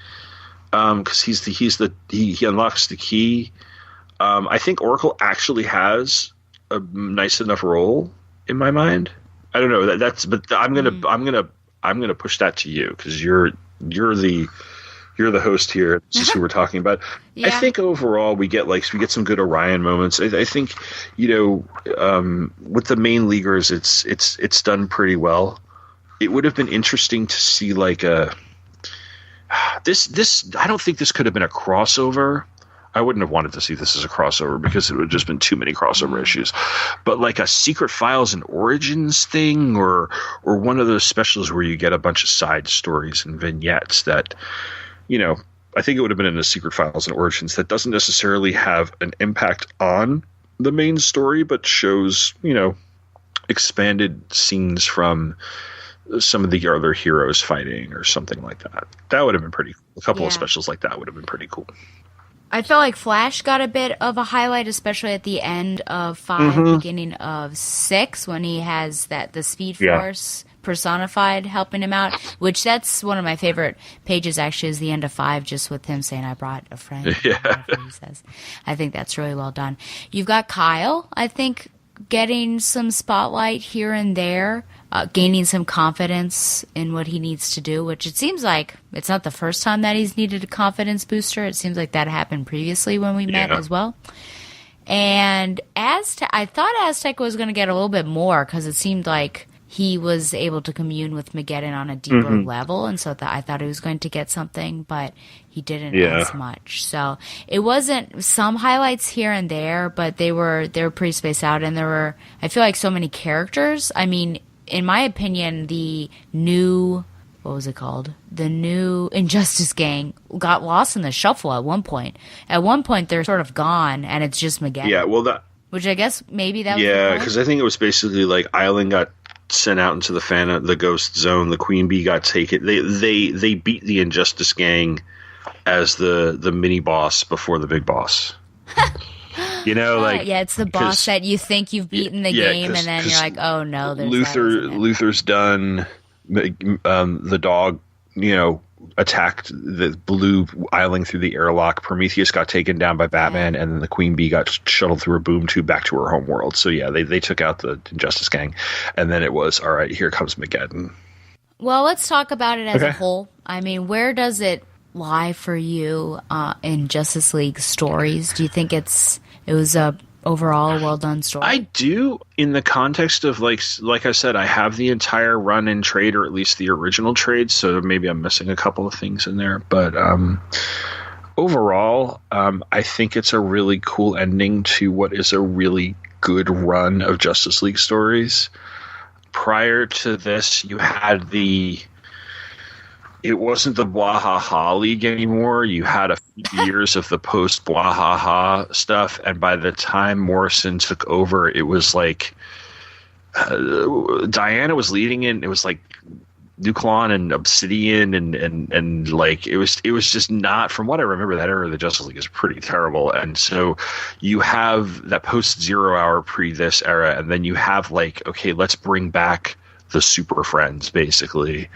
because he unlocks the key. I think Oracle actually has a nice enough role in my mind. I don't know but I'm gonna push that to you because you're the host here. This is who we're talking about. Yeah. I think overall we get some good Orion moments. I think, you know, with the main leaguers, it's done pretty well. It would have been interesting to see like this. I don't think this could have been a crossover. I wouldn't have wanted to see this as a crossover because it would have just been too many crossover issues. But like a Secret Files and Origins thing, or one of those specials where you get a bunch of side stories and vignettes that, you know, I think it would have been in the Secret Files and Origins that doesn't necessarily have an impact on the main story, but shows, you know, expanded scenes from some of the other heroes fighting or something like that. That would have been pretty cool. A couple of specials like that would have been pretty cool. I felt like Flash got a bit of a highlight, especially at the end of 5, beginning of 6, when he has the Speed Force personified helping him out, which that's one of my favorite pages, actually, is the end of 5, just with him saying, I brought a friend. Yeah. He says. I think that's really well done. You've got Kyle, I think, getting some spotlight here and there, gaining some confidence in what he needs to do, which it seems like it's not the first time that he's needed a confidence booster. It seems like that happened previously when we met as well. And I thought Aztec was going to get a little bit more because it seemed like he was able to commune with Mageddon on a deeper level, and so I thought he was going to get something, but he didn't as much. So it wasn't some highlights here and there, but they were pretty spaced out, and there were, I feel like, so many characters. I mean, in my opinion, the new, what was it called? The new Injustice Gang got lost in the shuffle at one point. At one point, they're sort of gone, and it's just Mageddon. Yeah, well, which I guess maybe that was because I think it was basically like Island got sent out into the ghost zone. The Queen Bee got taken. They beat the Injustice Gang as the mini boss before the big boss. You know, like it's the boss that you think you've beaten the game, and then you're like, oh no, there's Luther's done. The dog, you know, attacked the blue Island through the airlock. Prometheus got taken down by Batman, and then the Queen Bee got shuttled through a boom tube back to her home world. So yeah, they took out the Injustice Gang, and then it was, all right, here comes Mageddon. Well, let's talk about it as a whole. I mean, where does it lie for you in Justice League stories? Do you think it was a overall well done story? I do, in the context of like I said, I have the entire run in trade, or at least the original trade, so maybe I'm missing a couple of things in there, but overall I think it's a really cool ending to what is a really good run of Justice League stories. Prior to this, you had it wasn't the Bwahaha League anymore. You had a few years of the post Bwahaha stuff, and by the time Morrison took over, it was like Diana was leading it. It was like Nuklon and Obsidian and like it was just not, from what I remember, that era of the Justice League is pretty terrible. And so you have that post 0 hour pre this era, and then you have like, okay, let's bring back the Super Friends basically.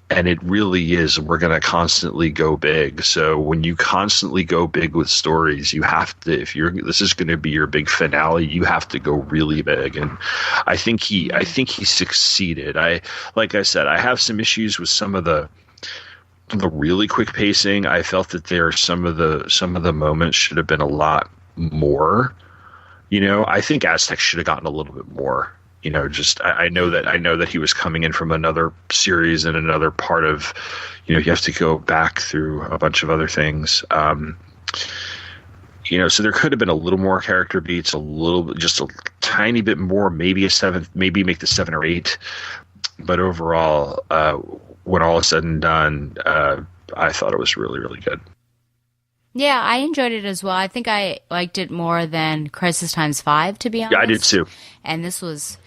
And it really is, we're going to constantly go big. So when you constantly go big with stories, you have to, this is going to be your big finale, you have to go really big. And I think he succeeded. Like I said, I have some issues with some of the really quick pacing. I felt that some of the moments should have been a lot more. I think Aztec should have gotten a little bit more. I know that he was coming in from another series and another part of, you have to go back through a bunch of other things. So there could have been a little more character beats, just a tiny bit more, maybe a 7, maybe make the 7 or 8. But overall, when all is said and done, I thought it was really, really good. Yeah, I enjoyed it as well. I think I liked it more than Crisis Times 5, to be honest. Yeah, I did too. And this was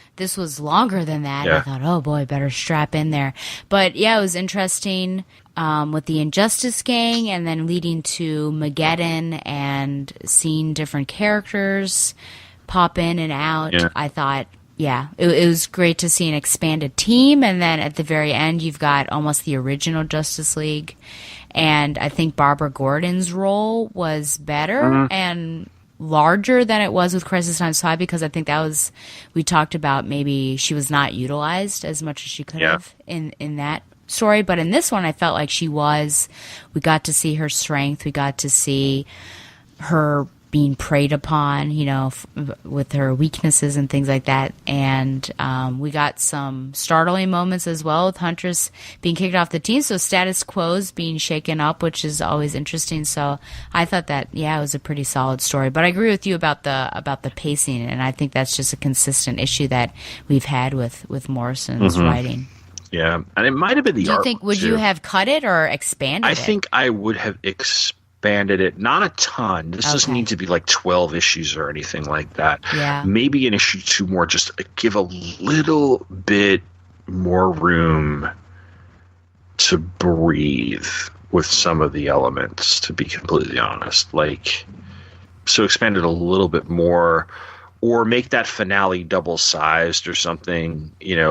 longer than that. Yeah. I thought, oh boy, better strap in there. But yeah, it was interesting with the Injustice Gang, and then leading to Mageddon and seeing different characters pop in and out. Yeah. I thought, yeah, it was great to see an expanded team. And then at the very end, you've got almost the original Justice League. And I think Barbara Gordon's role was better and larger than it was with Crisis Times 5, because I think we talked about maybe she was not utilized as much as she could have in that story. But in this one, I felt like she was. We got to see her strength. We got to see her being preyed upon, with her weaknesses and things like that. And we got some startling moments as well with Huntress being kicked off the team. So status quo's being shaken up, which is always interesting. So I thought that, it was a pretty solid story. But I agree with you about the pacing, and I think that's just a consistent issue that we've had with Morrison's writing. Yeah, and it might have been the art. Would you have cut it or expanded it? I think I would have expanded it, not a ton. This doesn't need to be like 12 issues or anything like that. Yeah. Maybe an issue 2 more, just give a little bit more room to breathe with some of the elements, to be completely honest. So expand it a little bit more, or make that finale double-sized or something, yeah.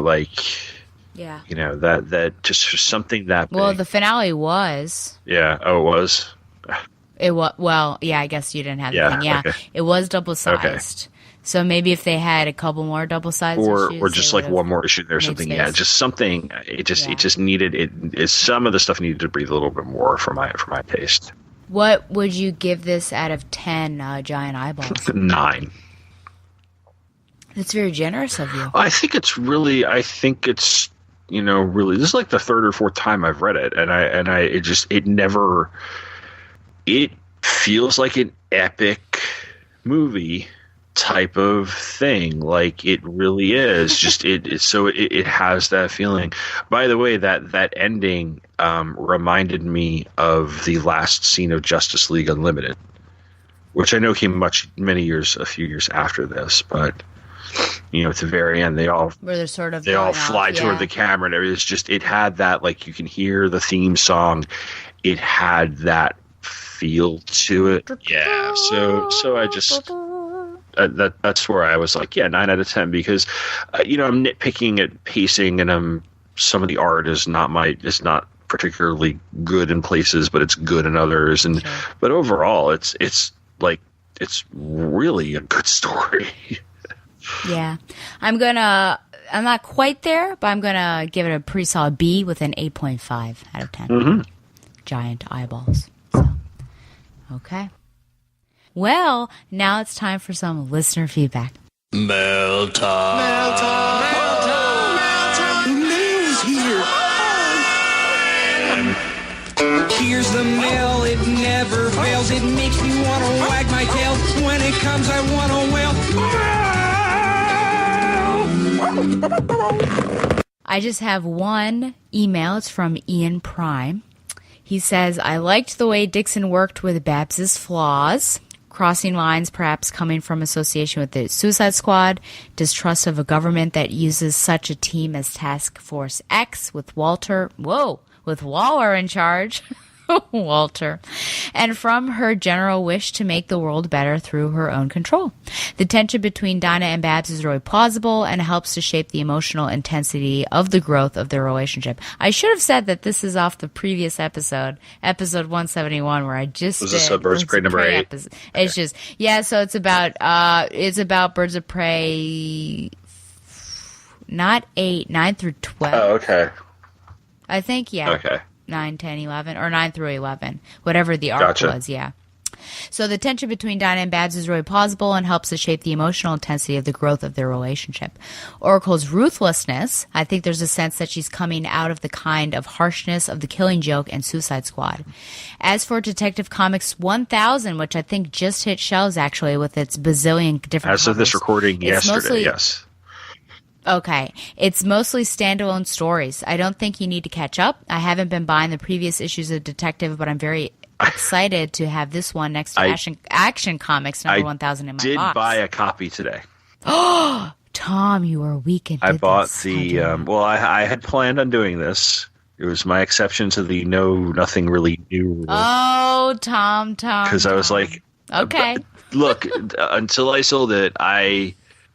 That just something that big. Well, the finale was. Yeah. Oh, it was? It was, well, yeah, I guess you didn't have the thing. Yeah, okay. It was double-sized. Okay. So maybe if they had a couple more double-sized issues. Or just like one more issue there or something. Space. Yeah, just something. It just needed, some of the stuff needed to breathe a little bit more for my taste. What would you give this out of 10 giant eyeballs? 9. That's very generous of you. I think it's really, really, this is like the 3rd or 4th time I've read it. It feels like an epic movie type of thing. Like it really is. Just it has that feeling. By the way, that ending reminded me of the last scene of Justice League Unlimited, which I know came a few years after this, but at the very end, they all fly toward the camera, and everything. It had that, like, you can hear the theme song. It had that feel to it. Yeah. So I just that's where I was like, 9 out of 10, because I'm nitpicking at pacing, and some of the art is not particularly good in places, but it's good in others, and but overall, it's really a good story. Yeah. I'm not quite there, but I'm going to give it a pretty solid B with an 8.5 out of 10. Giant eyeballs. So, okay. Well, now it's time for some listener feedback. Mail time. Mail time. Mail time. Mail time. The mail's here. Here's the mail. It never fails. It makes me want to wag my tail. When it comes, I want to wail. I just have one email. It's from Ian Prime. He says, I liked the way Dixon worked with Babs's flaws. crossing lines, perhaps coming from association with the Suicide Squad, distrust of a government that uses such a team as Task Force X with Waller in charge. Walter, and from her general wish to make the world better through her own control. The tension between Dinah and Babs is really plausible and helps to shape the emotional intensity of the growth of their relationship. I should have said that this is off the previous episode 171, where I just Was this Birds of Prey number 8? Episode. It's just, yeah, so it's about Birds of Prey, not 8, 9 through 12. Oh, okay. I think, yeah. Okay. 9, 10, 11, or 9 through 11, whatever the arc was, yeah. So the tension between Dinah and Babs is really plausible and helps to shape the emotional intensity of the growth of their relationship. Oracle's ruthlessness, I think there's a sense that she's coming out of the kind of harshness of the Killing Joke and Suicide Squad. As for Detective Comics 1000, which I think just hit shelves actually with its bazillion different As of this recording yesterday, yes. Okay. It's mostly standalone stories. I don't think you need to catch up. I haven't been buying the previous issues of Detective, but I'm very excited to have this one next to Action Comics number 1000 in my box. I did buy a copy today. Oh, Tom, you were weak and I bought the, I had planned on doing this. It was my exception to the nothing really new rule. Oh, Tom. Because I was like, okay. Look, until I sold it,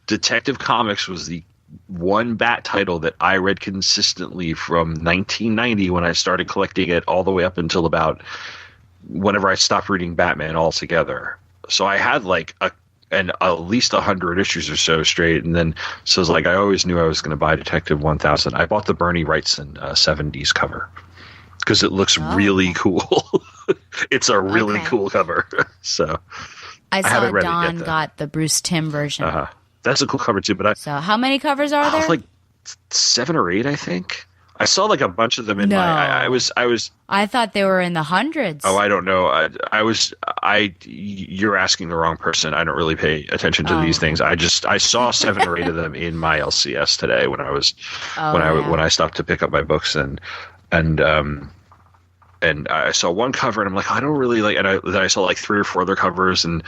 Detective Comics was the one Bat title that I read consistently from 1990 when I started collecting it all the way up until about whenever I stopped reading Batman altogether. So I had like at least 100 issues or so straight, and then so it's like I always knew I was going to buy Detective 1000. I bought the Bernie Wrightson 70s cover because it looks really cool. It's a really cool cover. So I saw read Don got the Bruce Timm version. That's a cool cover too. But so how many covers are there? Like 7 or 8, I think. I saw like a bunch of them in I thought they were in the hundreds. Oh, I don't know. You're asking the wrong person. I don't really pay attention to these things. I saw 7 or 8 of them in my LCS today when I stopped to pick up my books and I saw one cover and I'm like, I don't really like, and then I saw like 3 or 4 other covers and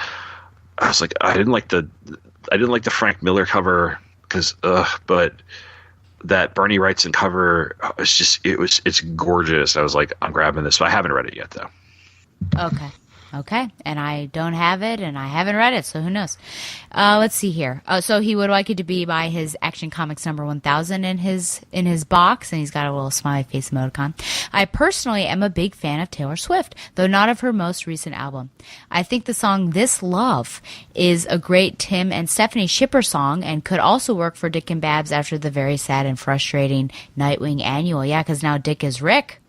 I was like, I didn't like the Frank Miller cover but that Bernie Wrightson cover, it's gorgeous. I was like, I'm grabbing this, but I haven't read it yet though. Okay. And I don't have it, and I haven't read it, so who knows? Let's see here. So he would like it to be by his Action Comics number 1000 in his box, and he's got a little smiley face emoticon. I personally am a big fan of Taylor Swift, though not of her most recent album. I think the song This Love is a great Tim and Stephanie Shipper song, and could also work for Dick and Babs after the very sad and frustrating Nightwing annual. Yeah, because now Dick is Rick.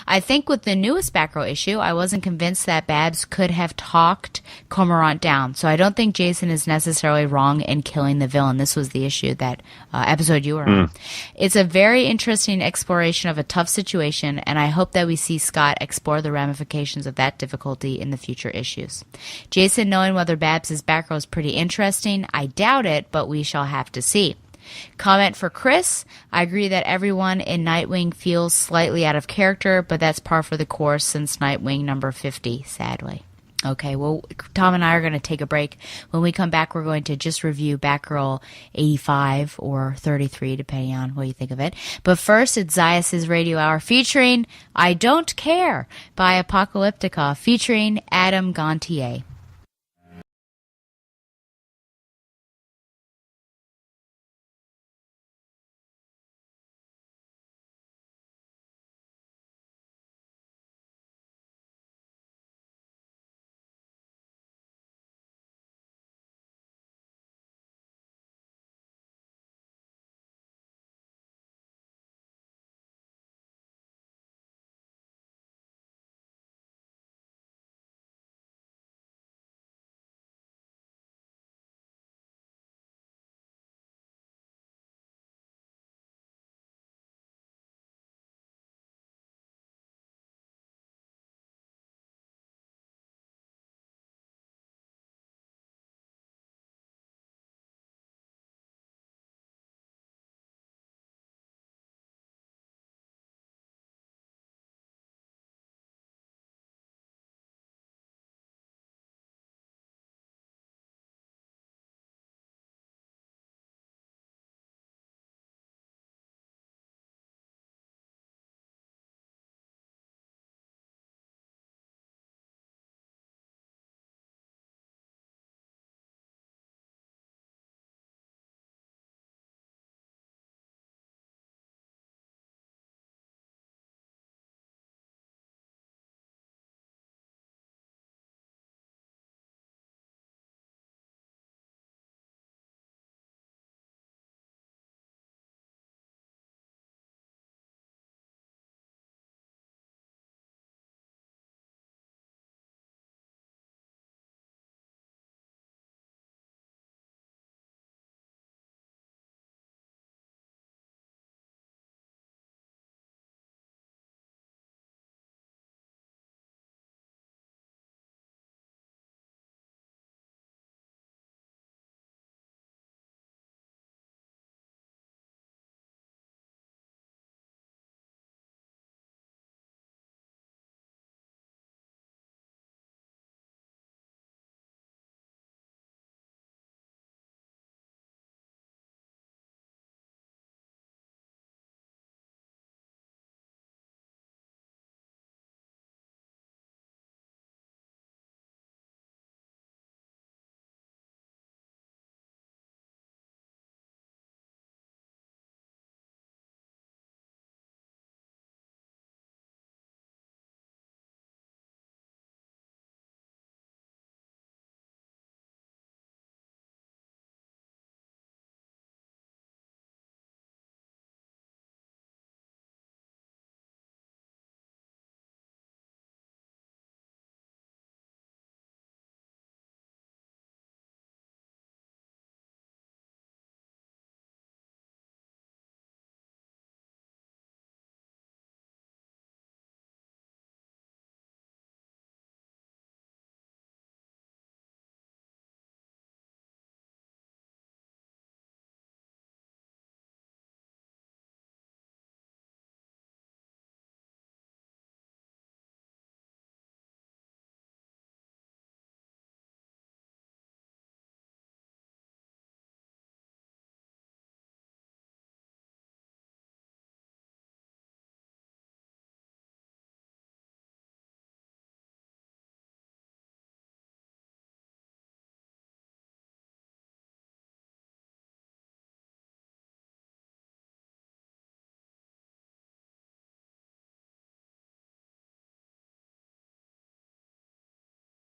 I think with the newest Batgirl issue, I wasn't convinced that Babs could have talked Cormorant down. So I don't think Jason is necessarily wrong in killing the villain. This was the issue that episode you were on. It's a very interesting exploration of a tough situation, and I hope that we see Scott explore the ramifications of that difficulty in the future issues. Jason knowing whether Babs is Batgirl is pretty interesting. I doubt it, but we shall have to see. Comment for Chris. I agree that everyone in Nightwing feels slightly out of character, but that's par for the course since Nightwing number 50, sadly. Okay, well, Tom and I are going to take a break. When we come back, we're going to just review Batgirl 85 or 33, depending on what you think of it. But first, it's Zaius' Radio Hour featuring I Don't Care by Apocalyptica, featuring Adam Gontier.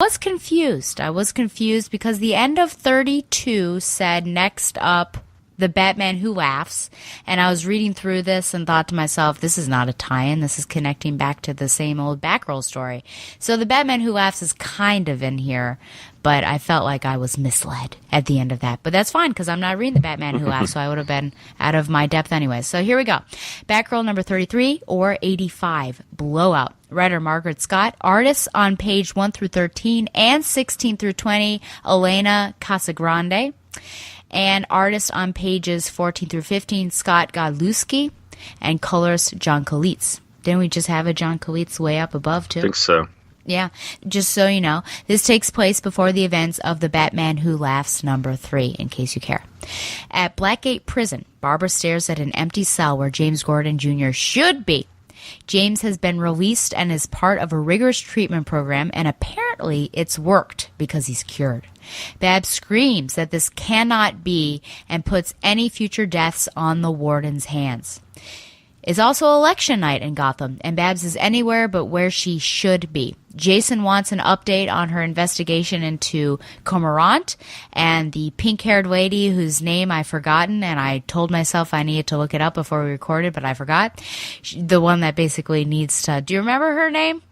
was confused. Because the end of 32 said next up, The Batman Who Laughs. And I was reading through this and thought to myself, this is not a tie-in. This is connecting back to the same old Batgirl story. So The Batman Who Laughs is kind of in here, but I felt like I was misled at the end of that. But that's fine, because I'm not reading The Batman Who Laughs, so I would have been out of my depth anyway. So here we go. Batgirl number 33 or 85, Blowout. Writer Margaret Scott. Artists on page 1 through 13 and 16 through 20, Elena Casagrande. And artist on pages 14 through 15, Scott Godlewski. And colorist, John Kalitz. Didn't we just have a John Kalitz way up above, too? I think so. Yeah, just so you know, this takes place before the events of The Batman Who Laughs number 3, in case you care. At Blackgate Prison, Barbara stares at an empty cell where James Gordon Jr. should be. James has been released and is part of a rigorous treatment program, and apparently it's worked because he's cured. Babs screams that this cannot be and puts any future deaths on the warden's hands. It's also election night in Gotham, and Babs is anywhere but where she should be. Jason wants an update on her investigation into Cormorant and the pink-haired lady whose name I've forgotten, and I told myself I needed to look it up before we recorded, but I forgot. The one that basically needs to... Do you remember her name?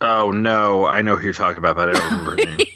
Oh, no. I know who you're talking about, but I don't remember her name.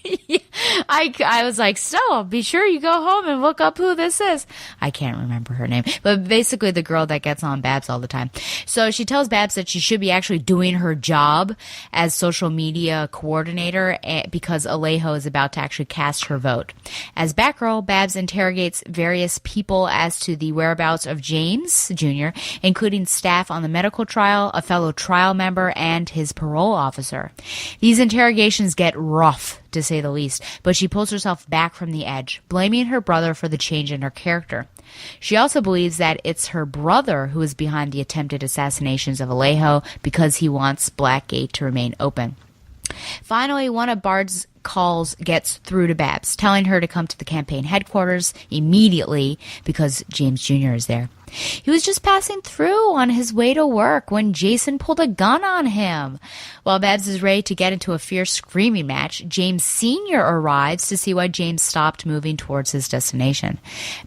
I was like, Stella, be sure you go home and look up who this is. I can't remember her name, but basically the girl that gets on Babs all the time. So she tells Babs that she should be actually doing her job as social media coordinator because Alejo is about to actually cast her vote. As Batgirl, Babs interrogates various people as to the whereabouts of James Jr., including staff on the medical trial, a fellow trial member, and his parole officer. These interrogations get rough, to say the least, but she pulls herself back from the edge, blaming her brother for the change in her character. She also believes that it's her brother who is behind the attempted assassinations of Alejo because he wants Blackgate to remain open. Finally, one of Bard's calls gets through to Babs, telling her to come to the campaign headquarters immediately because James Jr. is there. He was just passing through on his way to work when Jason pulled a gun on him. While Babs is ready to get into a fierce screaming match, James Sr. arrives to see why James stopped moving towards his destination.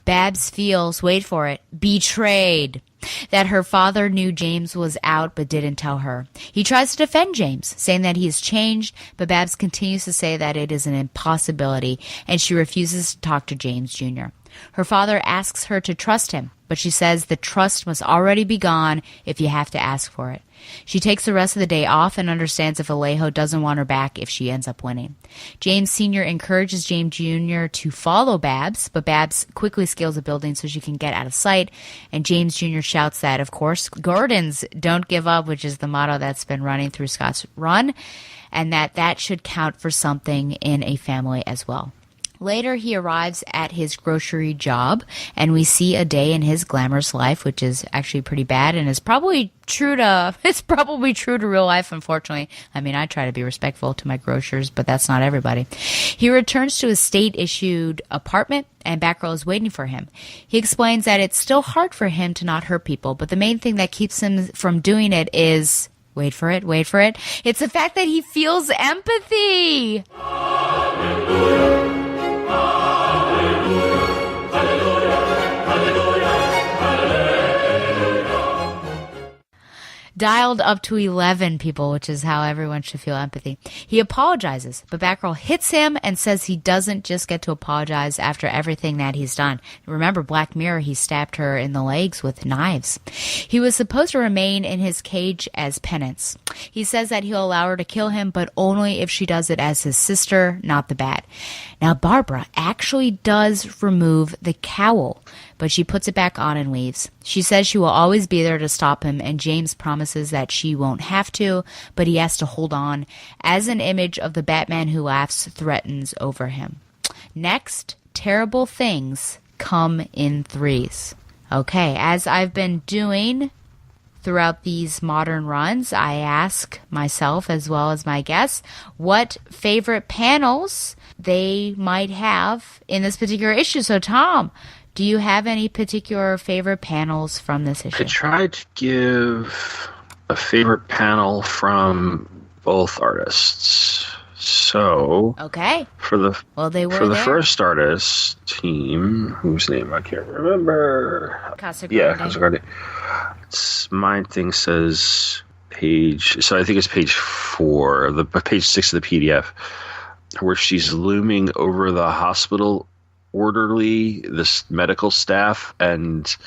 Babs feels, wait for it, betrayed. That her father knew James was out but didn't tell her. He tries to defend James, saying that he has changed, but Babs continues to say that it is an impossibility, and she refuses to talk to James Jr. Her father asks her to trust him, but she says the trust must already be gone if you have to ask for it. She takes the rest of the day off and understands if Alejo doesn't want her back if she ends up winning. James Sr. encourages James Jr. to follow Babs, but Babs quickly scales a building so she can get out of sight, and James Jr. shouts that, of course, Gordons don't give up, which is the motto that's been running through Scott's run, and that should count for something in a family as well. Later, he arrives at his grocery job, and we see a day in his glamorous life, which is actually pretty bad, and is probably true to real life, unfortunately. I mean, I try to be respectful to my grocers, but that's not everybody. He returns to his state-issued apartment, and Batgirl is waiting for him. He explains that it's still hard for him to not hurt people, but the main thing that keeps him from doing it is... Wait for it. It's the fact that he feels empathy. Dialed up to 11 people, which is how everyone should feel empathy. He apologizes, but Batgirl hits him and says he doesn't just get to apologize after everything that he's done. Remember, Black Mirror, he stabbed her in the legs with knives. He was supposed to remain in his cage as penance. He says that he'll allow her to kill him, but only if she does it as his sister, not the Bat. Now, Barbara actually does remove the cowl, but she puts it back on and leaves. She says she will always be there to stop him, and James promises that she won't have to, but he has to hold on as an image of the Batman Who Laughs threatens over him. Next, terrible things come in threes. Okay, as I've been doing throughout these modern runs, I ask myself as well as my guests what favorite panels they might have in this particular issue. So, Tom, do you have any particular favorite panels from this issue? I tried to give a favorite panel from both artists. So okay, for the there. first artist team, whose name I can't remember. Casagrande. Yeah, Casagrande. My thing says page. So I think it's page 4, page 6 of the PDF, where she's looming over the hospital orderly, this medical staff, and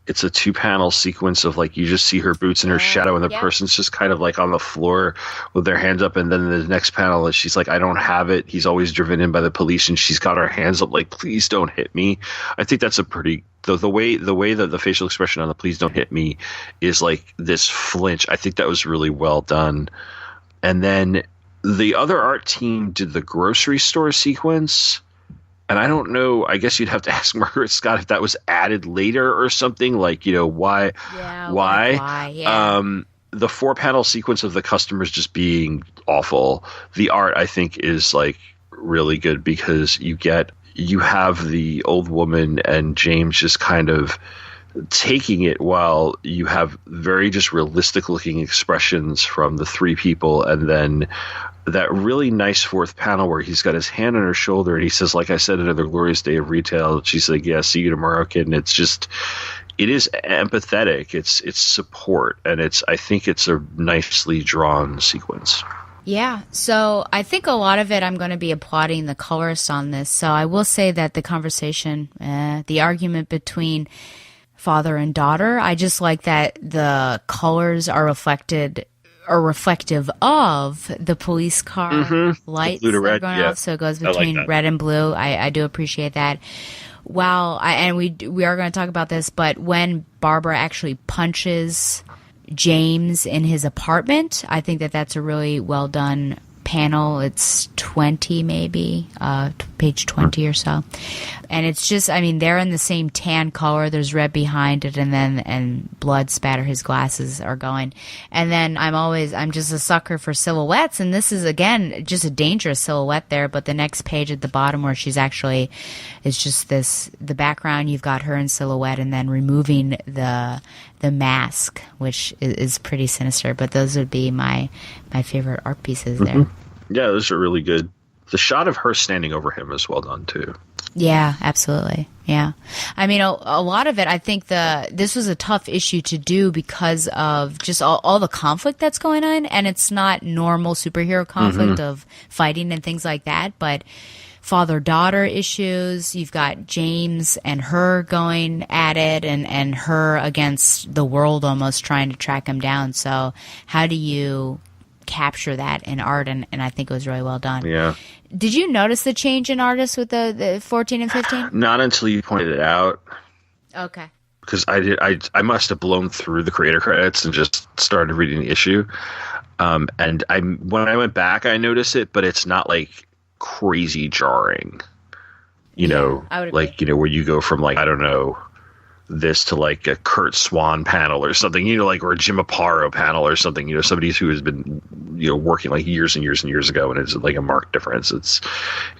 it's a 2-panel sequence of like you just see her boots and her shadow, and the person's just kind of like on the floor with their hands up, and then the next panel is she's like, I don't have it. He's always driven in by the police, and she's got her hands up like, please don't hit me. I think that's a pretty the way that the facial expression on the please don't hit me is like this flinch. I think that was really well done. And then the other art team did the grocery store sequence. And I don't know, I guess you'd have to ask Margaret Scott if that was added later or something, like, why? Yeah, why? Yeah. The 4-panel sequence of the customers just being awful. The art, I think, is like really good because you have the old woman and James just kind of taking it while you have very just realistic looking expressions from the 3 people, and then that really nice 4th panel where he's got his hand on her shoulder and he says, like I said, another glorious day of retail. She's like, yeah, see you tomorrow, kid. And it is empathetic. It's support. And I think it's a nicely drawn sequence. Yeah. So I think a lot of it, I'm going to be applauding the colorist on this. So I will say that the conversation, the argument between father and daughter, I just like that the colors are reflective of the police car lights that are going off, so it goes between red and blue. I do appreciate that. Wow, and we are going to talk about this, but when Barbara actually punches James in his apartment, I think that's a really well done panel. It's 20 maybe, page 20 or so. And it's just, I mean, they're in the same tan color. There's red behind it, and blood spatter. His glasses are going. And then I'm just a sucker for silhouettes. And this is, again, just a dangerous silhouette there. But the next page at the bottom where she's actually, it's just the background, you've got her in silhouette, and then removing the mask, which is pretty sinister. But those would be my favorite art pieces there. Yeah, those are really good. The shot of her standing over him is well done too. Yeah, absolutely. Yeah. I mean, a lot of it, I think this was a tough issue to do because of just all the conflict that's going on. And it's not normal superhero conflict of fighting and things like that, but father-daughter issues. You've got James and her going at it, and her against the world almost trying to track him down. So how do you capture that in art? And I think it was really well done. Yeah. Did you notice the change in artists with the 14 and 15? Not until you pointed it out. Okay. Because I must have blown through the creator credits and just started reading the issue. And when I went back, I noticed it, but it's not like crazy jarring. I would agree. Where you go from like, I don't know, this to like a Kurt Swan panel or something, or a Jim Aparo panel or something, somebody who has been, working like years and years and years ago, and it's like a marked difference.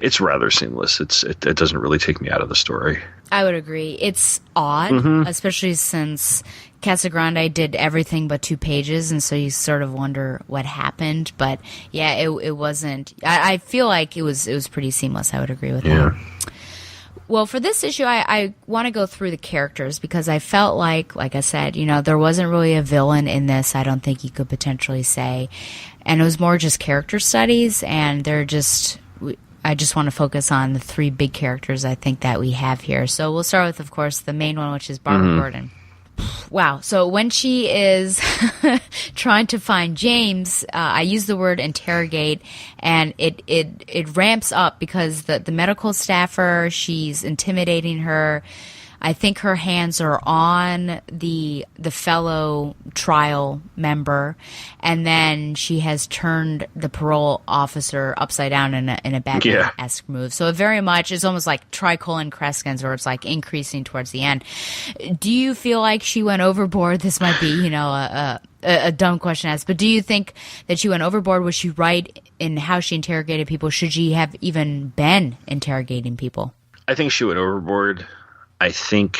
It's rather seamless. It doesn't really take me out of the story. I would agree. It's odd, especially since Casagrande did everything but 2 pages, and so you sort of wonder what happened. But yeah, it wasn't. I feel like it was pretty seamless. I would agree with that. Well, for this issue, I want to go through the characters because I felt like I said, there wasn't really a villain in this, I don't think you could potentially say. And it was more just character studies, and I just want to focus on the 3 big characters I think that we have here. So we'll start with, of course, the main one, which is Barbara Gordon. Wow. So when she is trying to find James, I use the word interrogate, and it ramps up because the medical staffer, she's intimidating her. I think her hands are on the fellow trial member, and then she has turned the parole officer upside down in a Batman-esque move. So it very much is almost like tricolon crescents, where it's like increasing towards the end. Do you feel like she went overboard? This might be, a dumb question to ask, but do you think that she went overboard? Was she right in how she interrogated people? Should she have even been interrogating people? I think she went overboard. I think,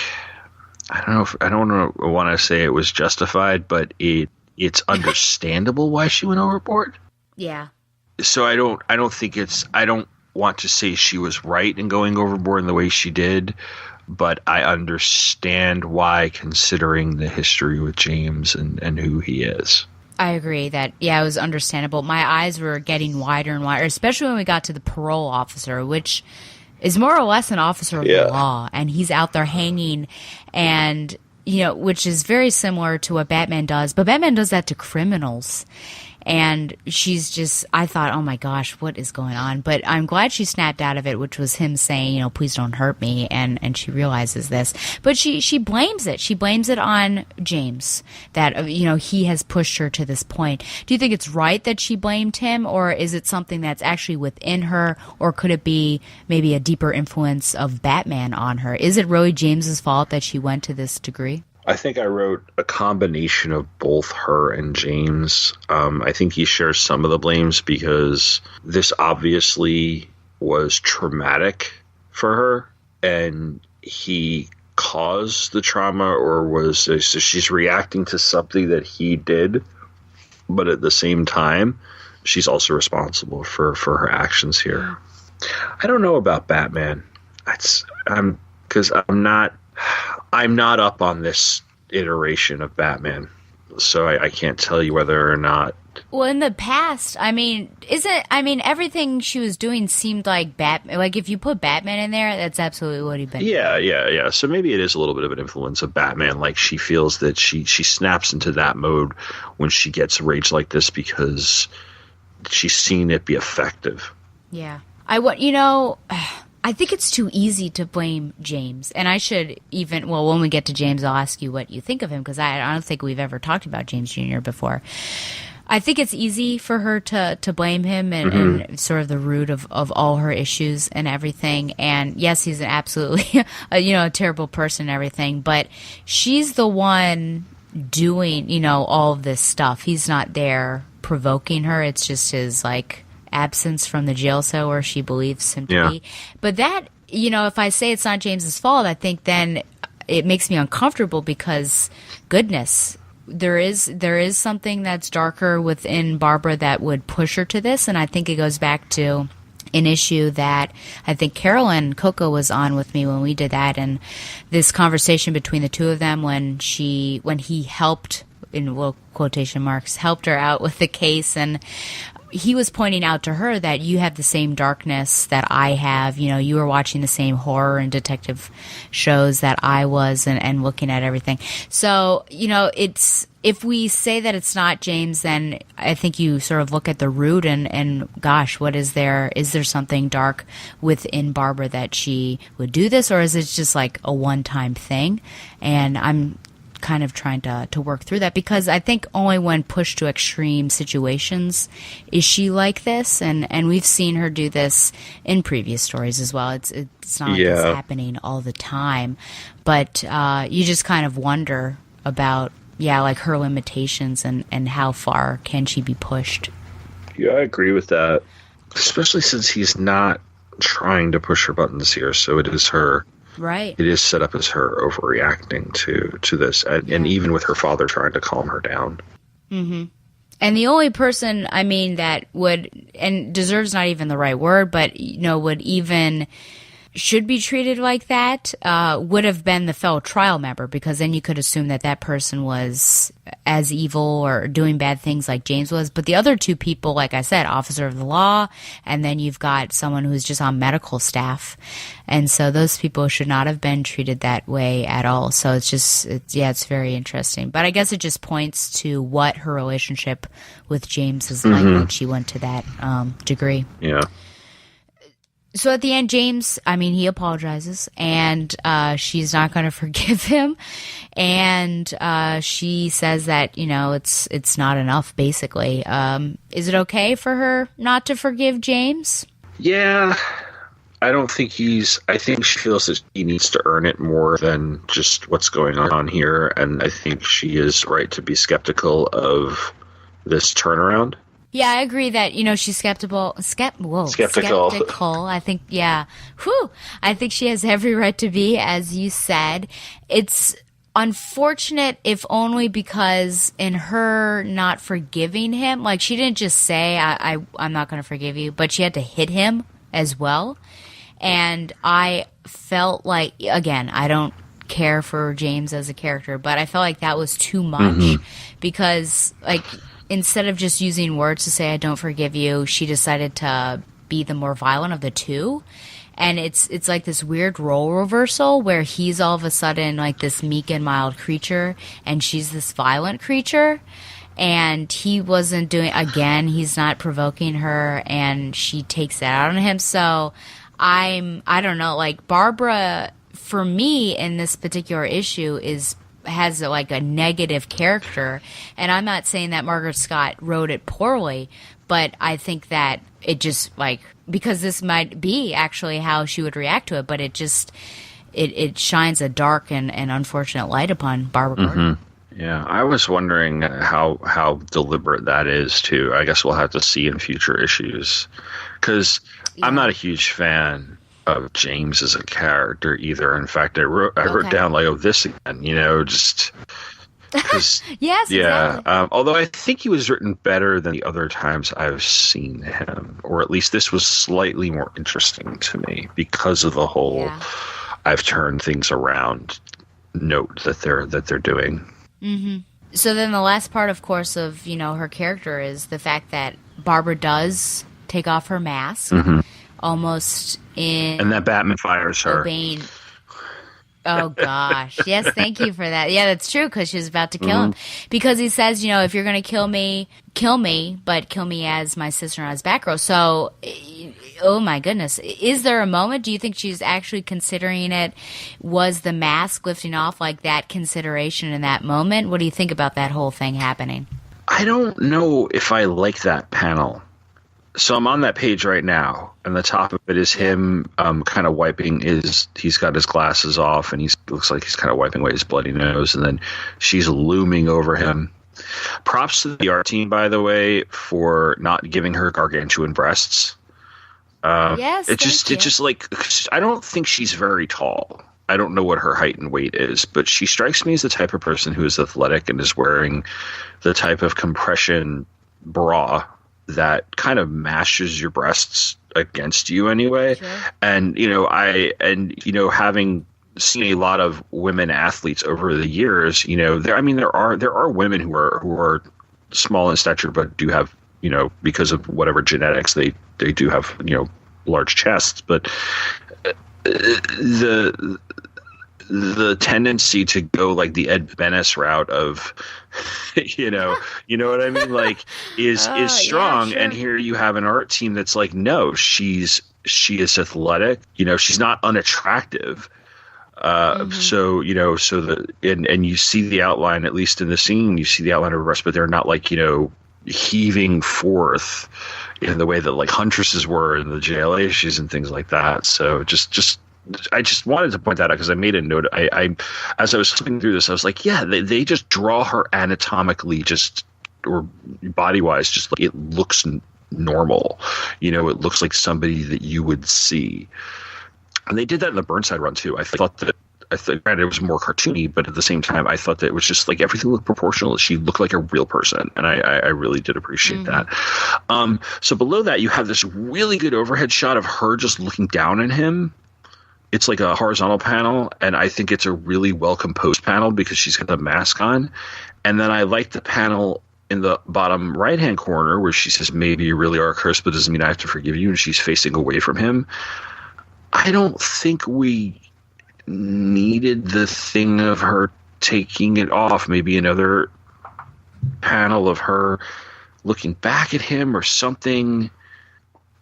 I don't want to say it was justified, but it's understandable why she went overboard. Yeah. So I don't think I don't want to say she was right in going overboard in the way she did, but I understand why, considering the history with James and who he is. I agree that, it was understandable. My eyes were getting wider and wider, especially when we got to the parole officer, which is more or less an officer of the law, and he's out there hanging, and, which is very similar to what Batman does, but Batman does that to criminals. And I thought, oh my gosh, what is going on? But I'm glad she snapped out of it, which was him saying, please don't hurt me. And she realizes this. But she blames it. She blames it on James that, he has pushed her to this point. Do you think it's right that she blamed him, or is it something that's actually within her, or could it be maybe a deeper influence of Batman on her? Is it really James's fault that she went to this degree? I think I wrote a combination of both her and James. I think he shares some of the blames because this obviously was traumatic for her, and he caused the trauma, so she's reacting to something that he did, but at the same time, she's also responsible for her actions here. I don't know about Batman. Because I'm not up on this iteration of Batman, so I can't tell you whether or not. Well, in the past, everything she was doing seemed like Batman. Like, if you put Batman in there, that's absolutely what he'd been doing. Yeah. So maybe it is a little bit of an influence of Batman. Like, she feels that she snaps into that mode when she gets rage like this because she's seen it be effective. Yeah. I think it's too easy to blame James. And I should when we get to James, I'll ask you what you think of him, because I don't think we've ever talked about James Jr. before. I think it's easy for her to blame him and sort of the root of all her issues and everything. And yes, he's an absolutely, a terrible person and everything, but she's the one doing, all of this stuff. He's not there provoking her. It's just his, absence from the jail cell where she believes him to be. But that, if I say it's not James's fault, I think then it makes me uncomfortable because, goodness, there is something that's darker within Barbara that would push her to this, and I think it goes back to an issue that I think Carolyn Coco was on with me when we did that, and this conversation between the two of them when he helped, in quotation marks, helped her out with the case, and he was pointing out to her that you have the same darkness that I have. You were watching the same horror and detective shows that I was and looking at everything. So, if we say that it's not James, then I think you sort of look at the root and gosh, what is there? Is there something dark within Barbara that she would do this, or is it just like a one-time thing? And I'm kind of trying to work through that, because I think only when pushed to extreme situations is she like this, and we've seen her do this in previous stories as well. It's not like it's happening all the time, but you just kind of wonder about her limitations and how far can she be pushed. Yeah, I agree with that, especially since he's not trying to push her buttons here, so it is her. Right. It is set up as her overreacting to this, and even with her father trying to calm her down. Mm-hmm. And the only person, that would, and deserves not even the right word, but, would even should be treated like that would have been the fellow trial member, because then you could assume that person was as evil or doing bad things like James was. But the other two people, like I said, officer of the law, and then you've got someone who's just on medical staff. And so those people should not have been treated that way at all. So it's very interesting. But I guess it just points to what her relationship with James is like when she went to that degree. Yeah. So at the end, James, he apologizes, and she's not going to forgive him, and she says that, it's not enough, basically. Is it okay for her not to forgive James? Yeah, I don't think I think she feels that he needs to earn it more than just what's going on here, and I think she is right to be skeptical of this turnaround. Yeah, I agree that, she's skeptical. Skeptical. I think, I think she has every right to be, as you said. It's unfortunate, if only because in her not forgiving him, like she didn't just say, I'm not going to forgive you, but she had to hit him as well. And I felt like, again, I don't care for James as a character, but I felt like that was too much because, like, instead of just using words to say I don't forgive you, she decided to be the more violent of the two. And it's like this weird role reversal where he's all of a sudden like this meek and mild creature and she's this violent creature. And he wasn't doing, again, he's not provoking her and she takes that out on him. So I don't know, like Barbara, for me in this particular issue has like a negative character. And I'm not saying that Margaret Scott wrote it poorly, but I think that it just like, because this might be actually how she would react to it, but it just, it shines a dark and unfortunate light upon Barbara Gordon. Yeah, I was wondering how deliberate that is too. I guess we'll have to see in future issues, because I'm not a huge fan of James as a character either. In fact, I wrote down like, oh, this again, just because. Yes, yeah. Exactly. Although I think he was written better than the other times I've seen him, or at least this was slightly more interesting to me because of the whole I've turned things around note that they're doing. Mm-hmm. So then the last part, of course, of her character is the fact that Barbara does take off her mask, almost in, and that Batman fires her. Obeying. Oh gosh, yes, thank you for that. Yeah, that's true, because she's about to kill him, because he says, if you're going to kill me, but kill me as my sister and as Batgirl. So, oh my goodness, is there a moment? Do you think she's actually considering it? Was the mask lifting off like that consideration in that moment? What do you think about that whole thing happening? I don't know if I like that panel. So I'm on that page right now, and the top of it is him kind of wiping he's got his glasses off, and looks like he's kind of wiping away his bloody nose, and then she's looming over him. Props to the art team, by the way, for not giving her gargantuan breasts. Yes, it just like, I don't think she's very tall. I don't know what her height and weight is, but she strikes me as the type of person who is athletic and is wearing the type of compression bra that kind of mashes your breasts against you anyway. Sure. And, having seen a lot of women athletes over the years, there are women who are small in stature, but do have, because of whatever genetics, they do have, large chests, but the tendency to go like the Ed Benes route of, you know what I mean? Like is strong. Yeah, sure. And here you have an art team that's like, no, she is athletic. She's not unattractive. So you see the outline, at least in the scene, you see the outline of her breasts, but they're not like, heaving forth in the way that like Huntresses were in the JLA issues and things like that. So I just wanted to point that out because I made a note. I as I was flipping through this, I was like, yeah, they just draw her anatomically, or body wise, just like it looks normal. It looks like somebody that you would see. And they did that in the Burnside run too. I thought granted it was more cartoony, but at the same time, I thought that it was just like everything looked proportional. She looked like a real person, and I really did appreciate that. So below that, you have this really good overhead shot of her just looking down at him. It's like a horizontal panel, and I think it's a really well-composed panel because she's got the mask on. And then I like the panel in the bottom right-hand corner where she says, maybe you really are cursed, but doesn't mean I have to forgive you, and she's facing away from him. I don't think we needed the thing of her taking it off. Maybe another panel of her looking back at him or something.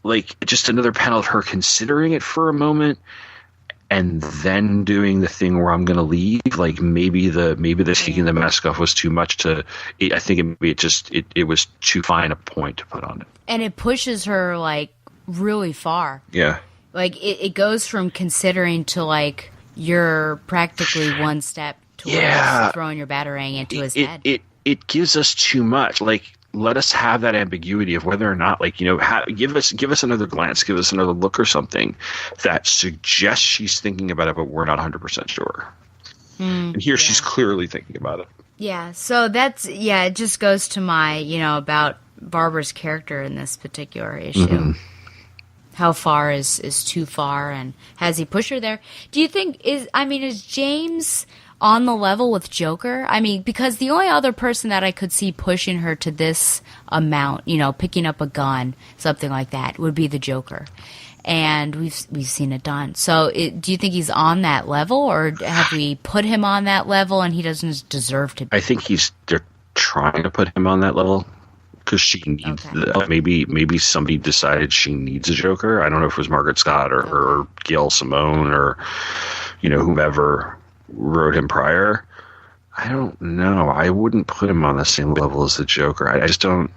Like, just another panel of her considering it for a moment. And then doing the thing where I'm going to leave, like maybe the taking the mask off was too much I think it was too fine a point to put on it. And it pushes her like really far. Yeah. Like it goes from considering to like you're practically one step towards throwing your batarang into his head. It gives us too much. Like, let us have that ambiguity of whether or not, like, give us another glance, give us another look or something that suggests she's thinking about it, but we're not 100% sure. And here she's clearly thinking about it. Yeah, so it just goes to my, about Barbara's character in this particular issue. Mm-hmm. How far is too far, and has he pushed her there? Do you think, is James on the level with Joker? I mean, because the only other person that I could see pushing her to this amount, picking up a gun, something like that, would be the Joker. And we've seen it done. So do you think he's on that level, or have we put him on that level and he doesn't deserve to be? I think they're trying to put him on that level because she needs maybe somebody decided she needs a Joker. I don't know if it was Margaret Scott or Gail Simone or whomever wrote him prior. I don't know. I wouldn't put him on the same level as the Joker. I just don't.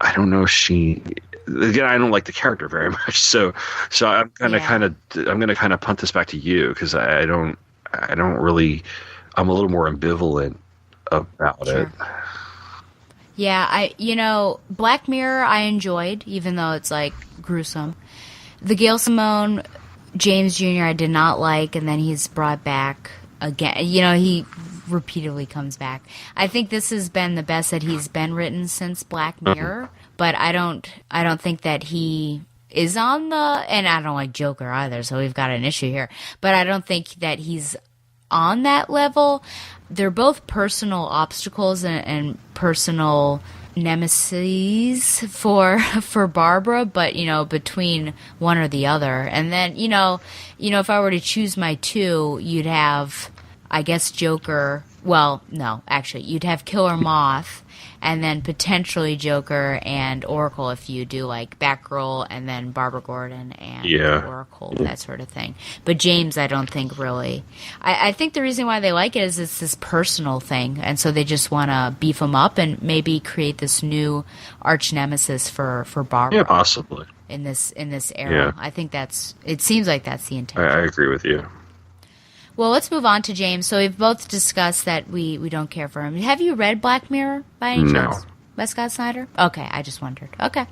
I don't know if she. Again, I don't like the character very much, so I'm gonna kind of punt this back to you because I don't really. I'm a little more ambivalent about it. Yeah, Black Mirror I enjoyed, even though it's like gruesome. The Gail Simone, James Jr. I did not like, and then he's brought back again. He repeatedly comes back. I think this has been the best that he's been written since Black Mirror. But I don't think that he is on and I don't like Joker either, so we've got an issue here. But I don't think that he's on that level. They're both personal obstacles and personal nemesis for Barbara, but between one or the other. And then if I were to choose my two, you'd have, I guess, Joker. Well, no, actually, you'd have Killer Moth. And then potentially Joker and Oracle if you do like Batgirl and then Barbara Gordon and Oracle, that sort of thing. But James, I don't think really. I think the reason why they like it is it's this personal thing. And so they just want to beef him up and maybe create this new arch nemesis for Barbara. Yeah, possibly. In this era. Yeah. I think it seems like that's the intention. I agree with you. Well, let's move on to James. So we've both discussed that we don't care for him. Have you read Black Mirror by any chance? By Scott Snyder? Okay, I just wondered. Okay.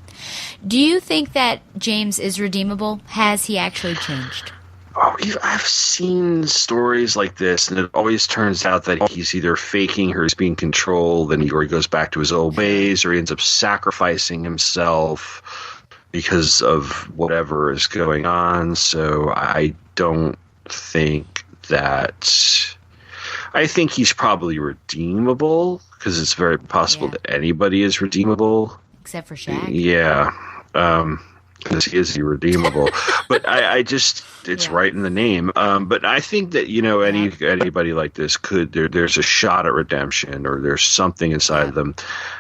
Do you think that James is redeemable? Has he actually changed? Oh, I've seen stories like this, and it always turns out that he's either faking or he's being controlled, or he goes back to his old ways, or he ends up sacrificing himself because of whatever is going on. So I don't think that. I think he's probably redeemable because it's very possible that anybody is redeemable, except for Shaq. Yeah, because is he redeemable? But I just it's right in the name. But I think that anybody like this there's a shot at redemption, or there's something inside of them.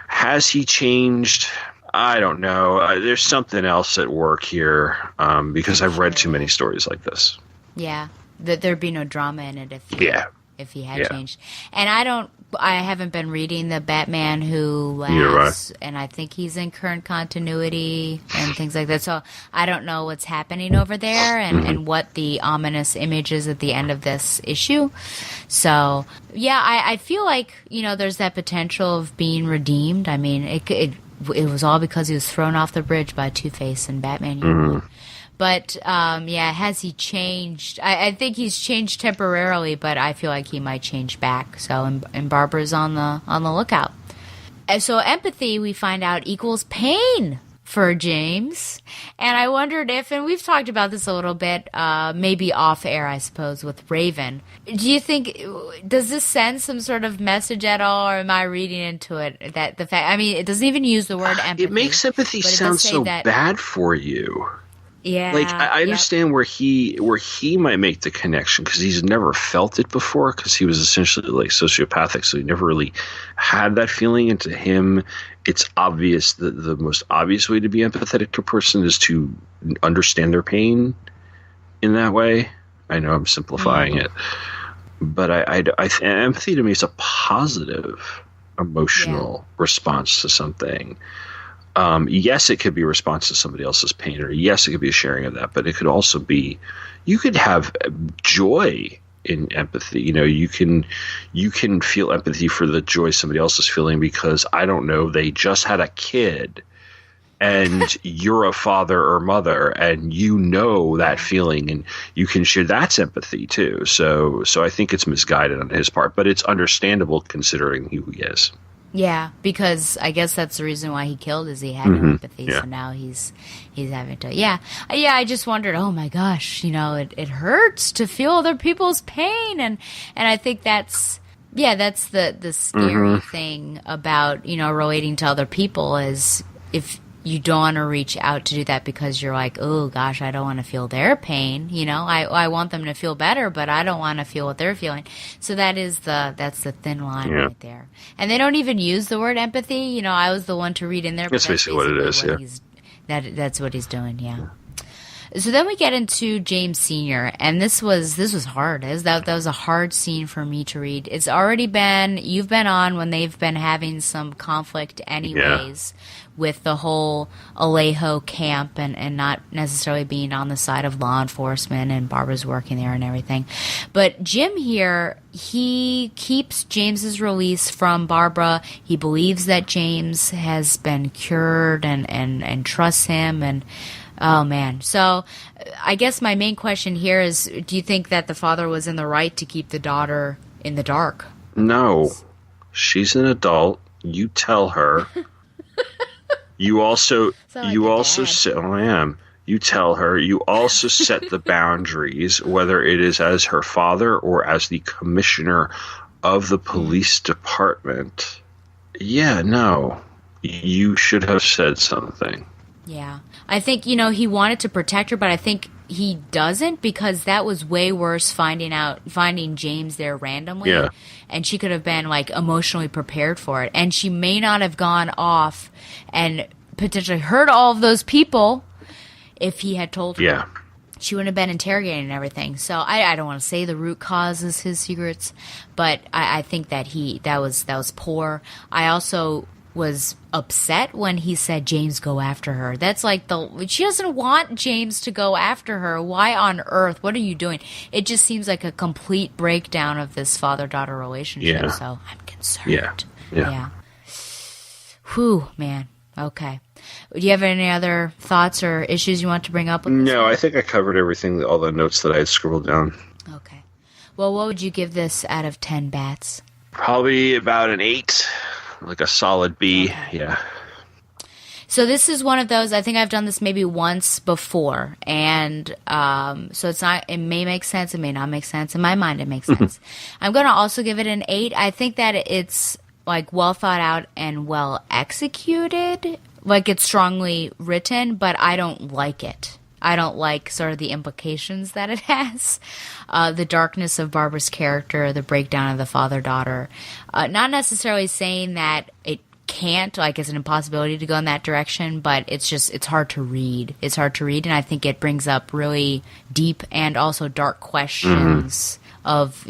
Has he changed? I don't know. There's something else at work here because I've read too many stories like this. Yeah. That there'd be no drama in it if he had changed. And I haven't been reading the Batman Who Laughs, and I think he's in current continuity and things like that. So I don't know what's happening over there and what the ominous image is at the end of this issue. So I feel like there's that potential of being redeemed. I mean, it was all because he was thrown off the bridge by Two-Face and Batman. Mm-hmm. But, has he changed? I think he's changed temporarily, but I feel like he might change back. So, and Barbara's on the lookout. And so empathy, we find out, equals pain for James. And I wondered if, and we've talked about this a little bit, maybe off air, I suppose, with Raven. Do you think, does this send some sort of message at all, or am I reading into it? That the fact, I mean, it doesn't even use the word empathy. It makes empathy sound so bad for you. Yeah, like I understand where he might make the connection because he's never felt it before because he was essentially like sociopathic, so he never really had that feeling. And to him, it's obvious that the most obvious way to be empathetic to a person is to understand their pain in that way. I know I'm simplifying it, but I empathy to me is a positive emotional response to something. Yes, it could be a response to somebody else's pain, or yes, it could be a sharing of that, but it could also be, you could have joy in empathy. You can feel empathy for the joy somebody else is feeling because, I don't know, they just had a kid and you're a father or mother, and you know that feeling, and you can share. That's empathy too. So I think it's misguided on his part, but it's understandable considering who he is. Yeah, because I guess that's the reason why he killed, is he had no empathy. Yeah. So now he's having to. Yeah. I just wondered. Oh my gosh, it hurts to feel other people's pain, and I think that's the scary thing about relating to other people, is if you don't want to reach out to do that because you're like, oh gosh, I don't want to feel their pain. I want them to feel better, but I don't want to feel what they're feeling. So that's the thin line right there. And they don't even use the word empathy. I was the one to read in there. But That's basically what it is. That's what he's doing. Yeah. So then we get into James Sr., and this was hard. That was a hard scene for me to read. It's already you've been on when they've been having some conflict anyways with the whole Alejo camp and not necessarily being on the side of law enforcement, and Barbara's working there and everything. But Jim here, he keeps James's release from Barbara. He believes that James has been cured and trusts him, and oh, man. So I guess my main question here is, do you think that the father was in the right to keep the daughter in the dark? No. She's an adult. You tell her. You also set, I am. You tell her. You also set the boundaries, whether it is as her father or as the commissioner of the police department. Yeah, no. You should have said something. Yeah. I think, he wanted to protect her, but I think he doesn't, because that was way worse finding James there randomly. Yeah. And she could have been emotionally prepared for it. And she may not have gone off and potentially hurt all of those people if he had told her. Yeah. She wouldn't have been interrogating and everything. So I don't want to say the root cause is his secrets, but I think that was poor. I also was upset when he said, James, go after her. That's she doesn't want James to go after her. Why on earth? What are you doing? It just seems like a complete breakdown of this father-daughter relationship. Yeah. So I'm concerned. Yeah. Whew, man. Okay. Do you have any other thoughts or issues you want to bring up with this? No, I think I covered everything, all the notes that I had scribbled down. Okay. Well, what would you give this out of 10 bats? Probably about an 8. Like a solid B, yeah. So this is one of those, I think I've done this maybe once before, and so it may make sense, it may not make sense. In my mind, it makes sense. I'm going to also give it an 8. I think that it's well thought out and well executed. It's strongly written, but I don't like it. I don't like sort of the implications that it has. The darkness of Barbara's character, the breakdown of the father-daughter. Not necessarily saying that it can't, it's an impossibility to go in that direction, but it's hard to read. It's hard to read, and I think it brings up really deep and also dark questions of,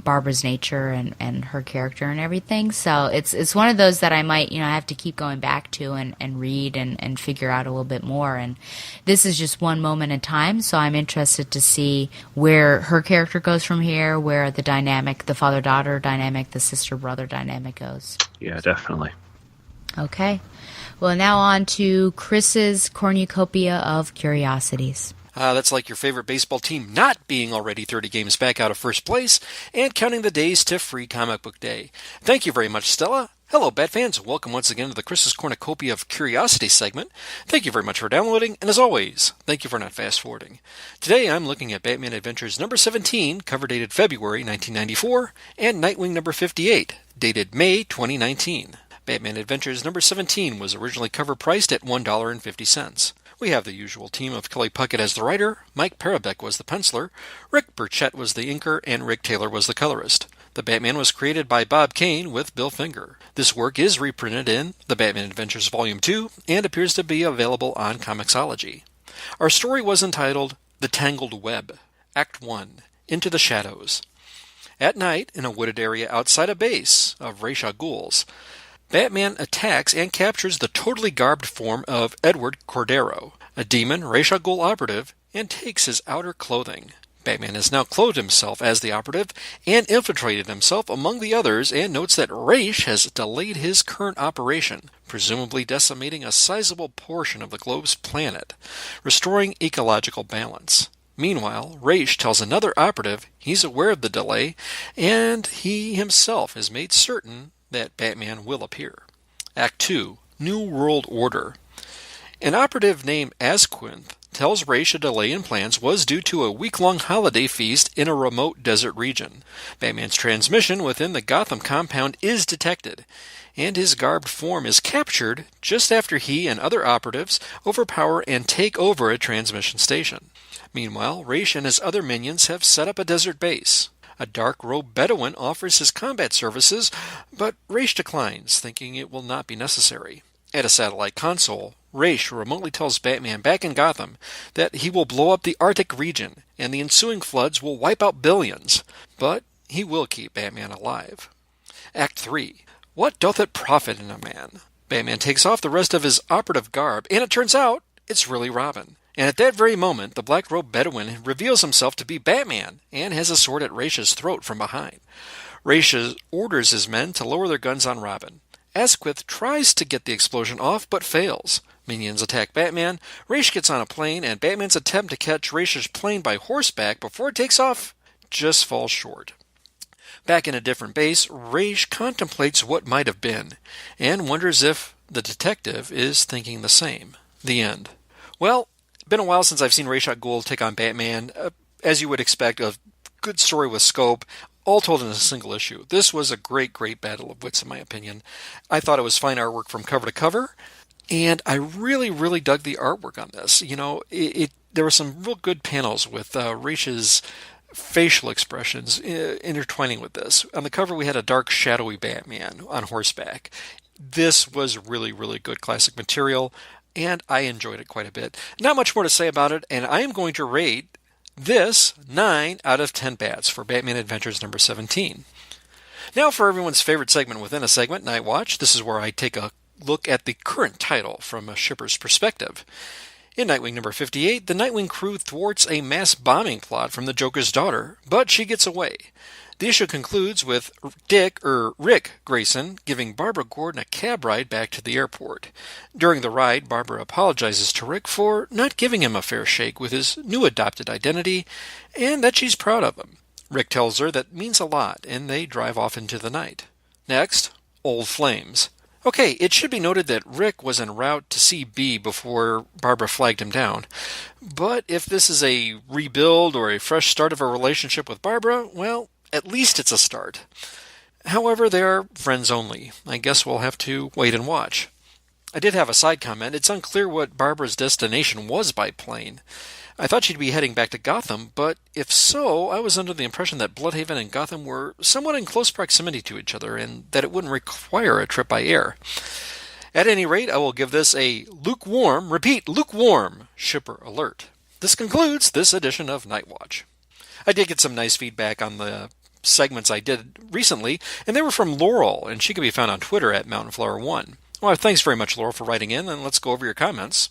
Barbara's nature and her character and everything. So it's one of those that I might, have to keep going back to and read and figure out a little bit more. And this is just one moment in time, so I'm interested to see where her character goes from here, where the dynamic, the father-daughter dynamic, the sister-brother dynamic goes. Yeah, definitely. Okay. Well, now on to Chris's cornucopia of curiosities. That's like your favorite baseball team not being already 30 games back out of first place and counting the days to free comic book day. Thank you very much, Stella. Hello, Bat fans. Welcome once again to the Chris's Cornucopia of Curiosity segment. Thank you very much for downloading, and as always, thank you for not fast-forwarding. Today I'm looking at Batman Adventures number 17, cover dated February 1994, and Nightwing number 58, dated May 2019. Batman Adventures number 17 was originally cover priced at $1.50. We have the usual team of Kelly Puckett as the writer, Mike Parabeck was the penciler, Rick Burchett was the inker, and Rick Taylor was the colorist. The Batman was created by Bob Kane with Bill Finger. This work is reprinted in The Batman Adventures Volume 2 and appears to be available on Comixology. Our story was entitled The Tangled Web, Act 1, Into the Shadows. At night, in a wooded area outside a base of Ra's al Ghul's, Batman attacks and captures the totally garbed form of Edward Cordero, a demon Ra's al Ghul operative, and takes his outer clothing. Batman has now clothed himself as the operative and infiltrated himself among the others, and notes that Ra's has delayed his current operation, presumably decimating a sizable portion of the globe's planet, restoring ecological balance. Meanwhile, Ra's tells another operative he's aware of the delay, and he himself has made certain that Batman will appear. Act 2, New World Order. An operative named Asquith tells Ra's a delay in plans was due to a week-long holiday feast in a remote desert region. Batman's transmission within the Gotham compound is detected, and his garbed form is captured just after he and other operatives overpower and take over a transmission station. Meanwhile, Ra's and his other minions have set up a desert base. A dark-robed Bedouin offers his combat services, but Ra's declines, thinking it will not be necessary. At a satellite console, Ra's remotely tells Batman back in Gotham that he will blow up the Arctic region, and the ensuing floods will wipe out billions, but he will keep Batman alive. Act 3. What doth it profit in a man? Batman takes off the rest of his operative garb, and it turns out it's really Robin. And at that very moment, the black-robed Bedouin reveals himself to be Batman, and has a sword at Ra's throat from behind. Ra's orders his men to lower their guns on Robin. Asquith tries to get the explosion off, but fails. Minions attack Batman, Ra's gets on a plane, and Batman's attempt to catch Ra's plane by horseback before it takes off just falls short. Back in a different base, Ra's contemplates what might have been, and wonders if the detective is thinking the same. The end. Well, it's been a while since I've seen Ra's al Ghul take on Batman. As you would expect, a good story with scope, all told in a single issue. This was a great, great battle of wits, in my opinion. I thought it was fine artwork from cover to cover, and I really, really dug the artwork on this. You know, there were some real good panels with Ra's facial expressions intertwining with this. On the cover, we had a dark, shadowy Batman on horseback. This was really, really good classic material, and I enjoyed it quite a bit. Not much more to say about it, and I am going to rate this 9 out of 10 bats for Batman Adventures number 17. Now for everyone's favorite segment within a segment, Night Watch. This is where I take a look at the current title from a shipper's perspective. In Nightwing number 58, the Nightwing crew thwarts a mass bombing plot from the Joker's daughter, but she gets away. The issue concludes with Rick Grayson giving Barbara Gordon a cab ride back to the airport. During the ride, Barbara apologizes to Rick for not giving him a fair shake with his new adopted identity, and that she's proud of him. Rick tells her that means a lot, and they drive off into the night. Next, Old Flames. Okay, it should be noted that Rick was en route to see B before Barbara flagged him down. But if this is a rebuild or a fresh start of a relationship with Barbara, well, at least it's a start. However, they are friends only. I guess we'll have to wait and watch. I did have a side comment. It's unclear what Barbara's destination was by plane. I thought she'd be heading back to Gotham, but if so, I was under the impression that Bloodhaven and Gotham were somewhat in close proximity to each other, and that it wouldn't require a trip by air. At any rate, I will give this a lukewarm shipper alert. This concludes this edition of Night Watch. I did get some nice feedback on the segments I did recently, and they were from Laurel, and she can be found on Twitter at MountainFlower1. Well, thanks very much, Laurel, for writing in, and let's go over your comments.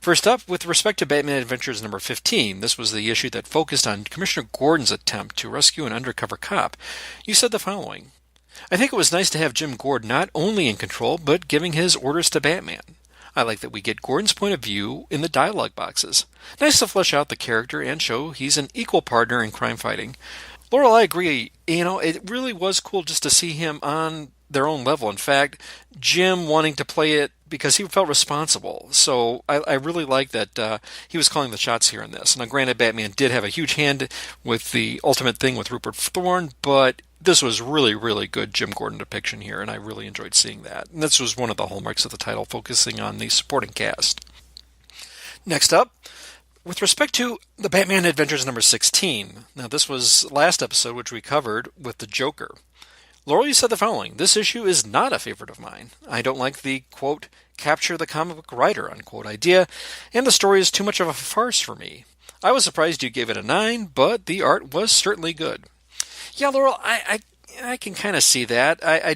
First up, with respect to Batman Adventures number 15, this was the issue that focused on Commissioner Gordon's attempt to rescue an undercover cop. You said the following: I think it was nice to have Jim Gordon not only in control, but giving his orders to Batman. I like that we get Gordon's point of view in the dialogue boxes. Nice to flesh out the character and show he's an equal partner in crime fighting. Laurel, I agree. It really was cool just to see him on their own level. In fact, Jim wanting to play it because he felt responsible. So I really like that he was calling the shots here in this. Now, granted, Batman did have a huge hand with the ultimate thing with Rupert Thorne, but this was really, really good Jim Gordon depiction here, and I really enjoyed seeing that. And this was one of the hallmarks of the title, focusing on the supporting cast. Next up, with respect to the Batman Adventures number 16, now this was last episode, which we covered with the Joker. Laurel, you said the following: this issue is not a favorite of mine. I don't like the, quote, capture the comic book writer, unquote, idea, and the story is too much of a farce for me. I was surprised you gave it a 9, but the art was certainly good. Yeah, Laurel, I can kind of see that. I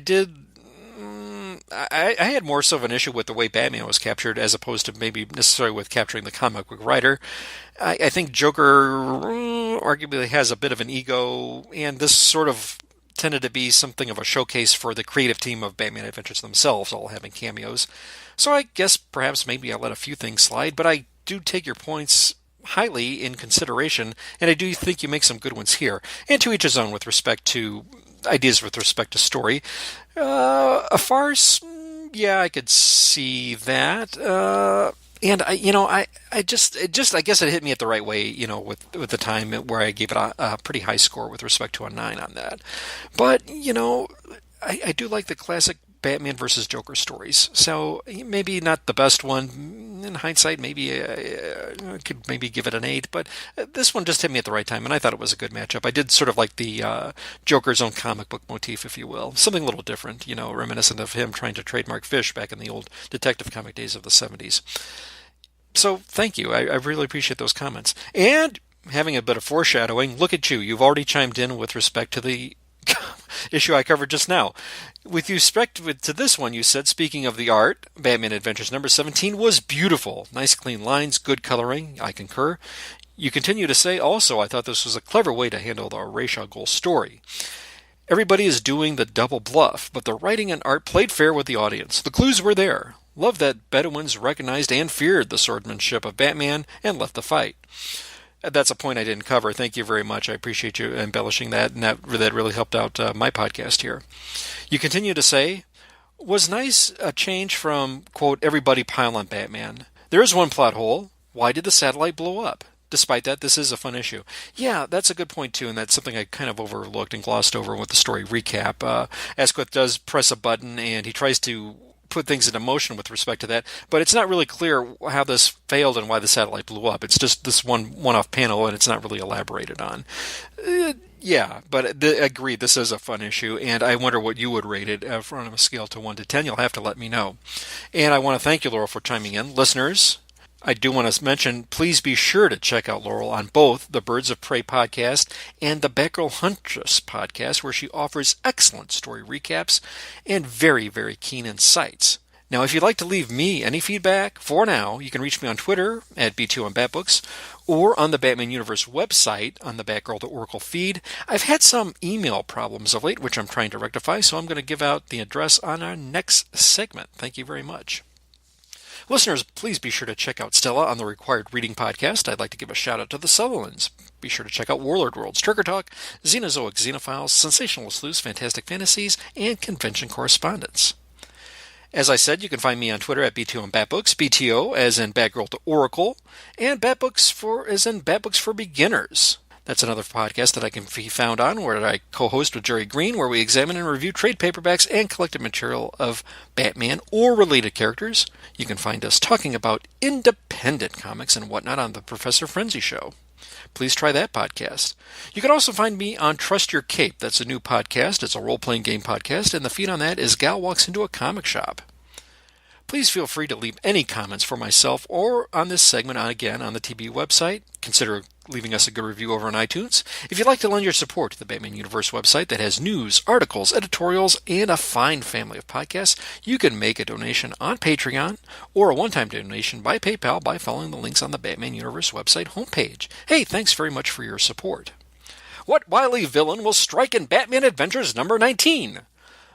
had more so of an issue with the way Batman was captured as opposed to maybe necessarily with capturing the comic book writer. I think Joker arguably has a bit of an ego, and this sort of tended to be something of a showcase for the creative team of Batman Adventures themselves, all having cameos. So I guess perhaps maybe I let a few things slide, but I do take your points highly in consideration, and I do think you make some good ones here. And to each his own with respect to ideas with respect to story. A farce, yeah, I could see that. And I guess it hit me at the right way, with the time where I gave it a pretty high score with respect to a 9 on that. But, I do like the classic Batman versus Joker stories. So maybe not the best one. In hindsight, maybe I could maybe give it an 8. But this one just hit me at the right time, and I thought it was a good matchup. I did sort of like the Joker's own comic book motif, if you will. Something a little different, reminiscent of him trying to trademark fish back in the old detective comic days of the 70s. So thank you. I really appreciate those comments. And having a bit of foreshadowing, look at you. You've already chimed in with respect to the issue I covered just now. With respect to this one, you said, speaking of the art, Batman Adventures number 17 was beautiful. Nice clean lines, good coloring. I concur. You continue to say, also, I thought this was a clever way to handle the Ra's al Ghul story. Everybody is doing the double bluff, but the writing and art played fair with the audience. The clues were there. Love that Bedouins recognized and feared the swordsmanship of Batman and left the fight. That's a point I didn't cover. Thank you very much. I appreciate you embellishing that, and that really helped out my podcast here. You continue to say, was nice a change from, quote, everybody pile on Batman. There is one plot hole. Why did the satellite blow up? Despite that, this is a fun issue. Yeah, that's a good point, too, and that's something I kind of overlooked and glossed over with the story recap. Asquith does press a button, and he tries to put things into motion with respect to that, but it's not really clear how this failed and why the satellite blew up. It's just this one-off panel, and it's not really elaborated on. Yeah, but agreed, this is a fun issue, and I wonder what you would rate it on a scale to 1 to 10. You'll have to let me know. And I want to thank you, Laurel, for chiming in. Listeners, I do want to mention, please be sure to check out Laurel on both the Birds of Prey podcast and the Batgirl Huntress podcast, where she offers excellent story recaps and very, very keen insights. Now, if you'd like to leave me any feedback, for now, you can reach me on Twitter at B2MBatBooks or on the Batman Universe website on the Batgirl to Oracle feed. I've had some email problems of late, which I'm trying to rectify, so I'm going to give out the address on our next segment. Thank you very much. Listeners, please be sure to check out Stella on the Required Reading podcast. I'd like to give a shout out to the Sutherlands. Be sure to check out Warlord Worlds, Trigger Talk, Xenozoic Xenophiles, Sensational Sleuths, Fantastic Fantasies, and Convention Correspondence. As I said, you can find me on Twitter at B2MBatBooks, BTO as in Batgirl to Oracle, and Batbooks as in Batbooks for Beginners. That's another podcast that I can be found on, where I co-host with Jerry Green, where we examine and review trade paperbacks and collected material of Batman or related characters. You can find us talking about independent comics and whatnot on the Professor Frenzy Show. Please try that podcast. You can also find me on Trust Your Cape. That's a new podcast. It's a role-playing game podcast, and the feed on that is Gal Walks Into a Comic Shop. Please feel free to leave any comments for myself or on this segment on the TB website. Consider leaving us a good review over on iTunes. If you'd like to lend your support to the Batman Universe website that has news, articles, editorials, and a fine family of podcasts, you can make a donation on Patreon or a one-time donation by PayPal by following the links on the Batman Universe website homepage. Hey, thanks very much for your support. What wily villain will strike in Batman Adventures number 19?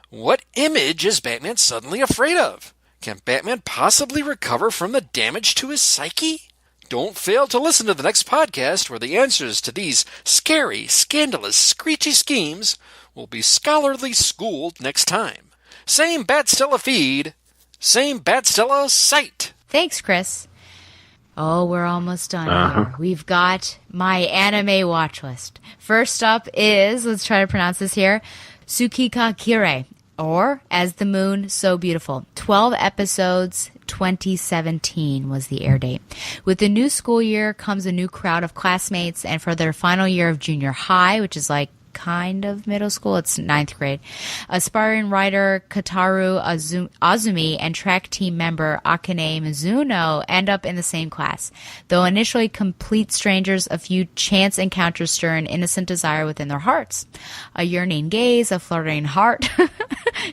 What image is Batman suddenly afraid of? Can Batman possibly recover from the damage to his psyche? Don't fail to listen to the next podcast where the answers to these scary, scandalous, screechy schemes will be scholarly schooled next time. Same Batstella feed, same Batstella site. Thanks, Chris. Oh, we're almost done here. We've got my anime watch list. First up is, let's try to pronounce this here, Tsukika Kire, or As the Moon So Beautiful. 12 episodes, 2017 was the air date. With the new school year comes a new crowd of classmates, and for their final year of junior high, which is like kind of middle school. It's 9th grade. Aspiring writer Kataru Azumi and track team member Akane Mizuno end up in the same class. Though initially complete strangers, a few chance encounters stir an innocent desire within their hearts. A yearning gaze, a flirting heart.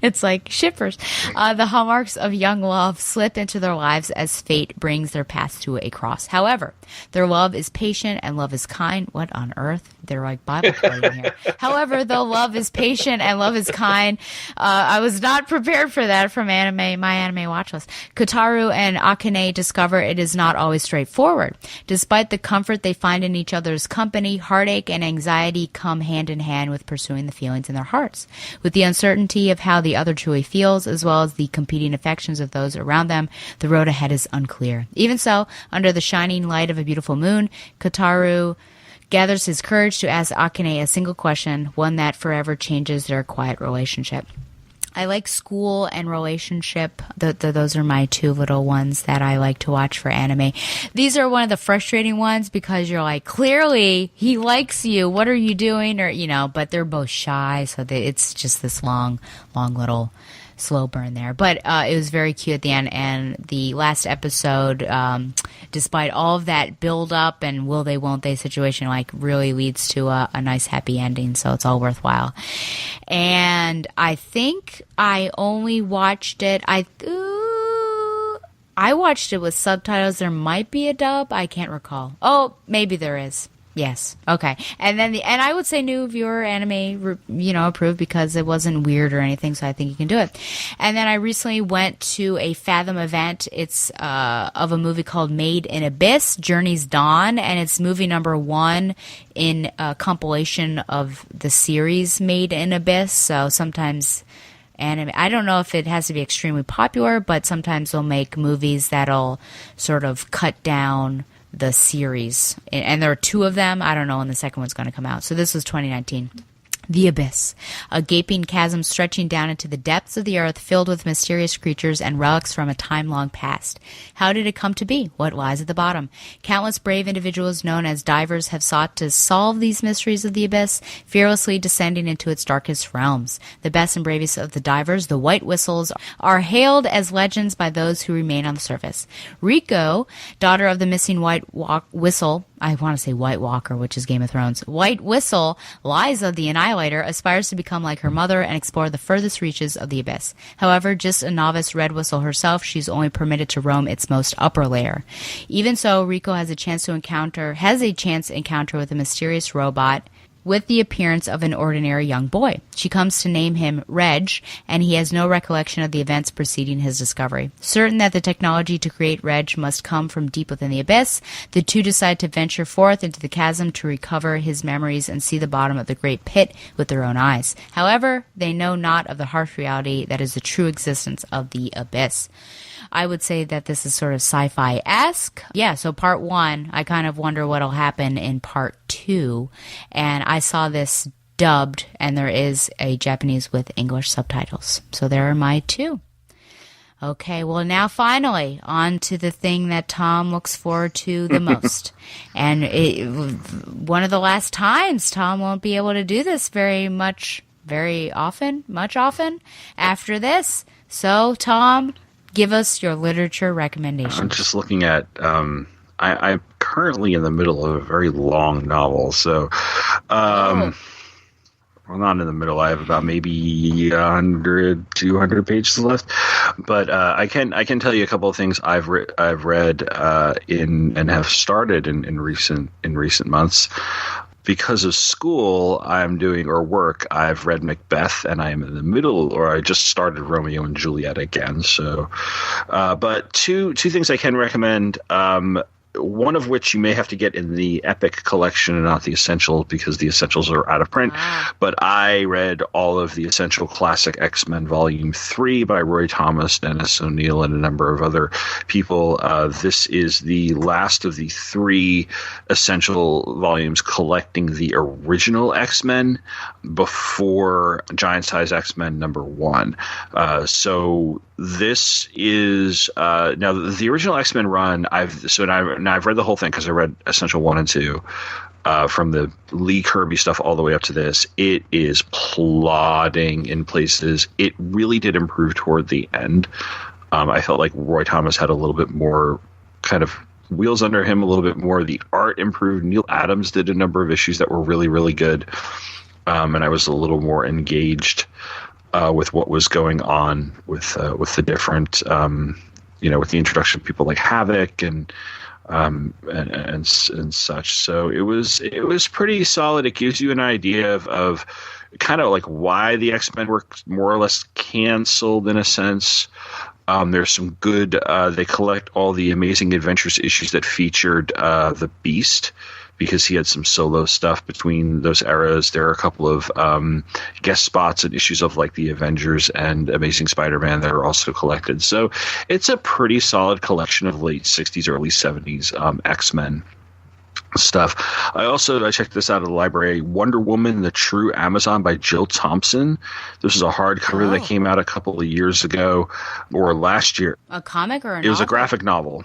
It's like shippers. The hallmarks of young love slip into their lives as fate brings their paths to a cross. However, their love is patient and love is kind. What on earth? They're like Bible quoting here. However, though love is patient and love is kind, I was not prepared for that from my anime watch list. Kotaru and Akane discover it is not always straightforward. Despite the comfort they find in each other's company, heartache and anxiety come hand in hand with pursuing the feelings in their hearts. With the uncertainty of how the other truly feels, as well as the competing affections of those around them, the road ahead is unclear. Even so, under the shining light of a beautiful moon, Kotaru gathers his courage to ask Akane a single question, one that forever changes their quiet relationship. I like school and relationship. Those are my two little ones that I like to watch for anime. These are one of the frustrating ones because you're like, clearly he likes you. What are you doing? Or, but they're both shy. So it's just this long little slow burn there. But it was very cute at the end. And the last episode, despite all of that build up and will they, won't they situation, really leads to a nice happy ending. So it's all worthwhile. And I think I only watched it. I watched it with subtitles. There might be a dub. I can't recall. Oh, maybe there is. Yes. Okay. And then and I would say new viewer anime, approved because it wasn't weird or anything. So I think you can do it. And then I recently went to a Fathom event. It's of a movie called Made in Abyss, Journey's Dawn, and it's movie number 1 in a compilation of the series Made in Abyss. So sometimes anime, I don't know if it has to be extremely popular, but sometimes they'll make movies that'll sort of cut down the series, and there are 2 of them. I don't know when the second one's going to come out. So this was 2019. The Abyss, a gaping chasm stretching down into the depths of the earth, filled with mysterious creatures and relics from a time long past. How did it come to be? What lies at the bottom? Countless brave individuals known as divers have sought to solve these mysteries of the abyss, fearlessly descending into its darkest realms. The best and bravest of the divers, the White Whistles, are hailed as legends by those who remain on the surface. Riko, daughter of the missing Whistle, I want to say White Walker, which is Game of Thrones. White Whistle, Liza the Annihilator, aspires to become like her mother and explore the furthest reaches of the abyss. However, just a novice Red Whistle herself, she's only permitted to roam its most upper layer. Even so, Riko has a chance encounter with a mysterious robot with the appearance of an ordinary young boy. She comes to name him Reg, and he has no recollection of the events preceding his discovery. Certain that the technology to create Reg must come from deep within the abyss, the two decide to venture forth into the chasm to recover his memories and see the bottom of the great pit with their own eyes. However, they know not of the harsh reality that is the true existence of the abyss. I would say that this is sort of sci-fi-esque. Yeah, so part 1, I kind of wonder what'll happen in part 2. And I saw this dubbed, and there is a Japanese with English subtitles. So there are my 2. Okay, well now finally, on to the thing that Tom looks forward to the most. And one of the last times Tom won't be able to do this very often after this. So, Tom, give us your literature recommendations. I'm just looking at, I'm currently in the middle of a very long novel. So, well, not in the middle. I have about maybe 100, 200 pages left. But I can tell you a couple of things I've read and have started in recent months. Because of school, work, I've read Macbeth, and I am in the middle, or I just started Romeo and Juliet again. So, but two things I can recommend. One of which you may have to get in the Epic collection and not the Essentials, because the Essentials are out of print. Wow. But I read all of the Essential Classic X-Men Volume 3 by Roy Thomas, Dennis O'Neil, and a number of other people. This is the last of the 3 Essential volumes collecting the original X-Men before Giant Size X-Men number 1. So this is now the original X-Men run. I've read the whole thing because I read Essential 1 and 2. from the Lee Kirby stuff all the way up to this. It is plodding in places. It really did improve toward the end. I felt like Roy Thomas had a little bit more kind of wheels under him, a little bit more. The art improved. Neil Adams did a number of issues that were really, really good. And I was a little more engaged with what was going on with the different, with the introduction of people like Havoc and such. So it was pretty solid. It gives you an idea of kind of like why the X-Men were more or less canceled in a sense. There's some good. They collect all the Amazing Adventures issues that featured the Beast, because he had some solo stuff between those eras. There are a couple of guest spots and issues of like the Avengers and Amazing Spider-Man that are also collected. So it's a pretty solid collection of late 60s, early 70s X-Men stuff. I checked this out at the library. Wonder Woman, The True Amazon by Jill Thompson. This is a hardcover that came out a couple of years ago or last year. A comic or a novel? It was a graphic novel.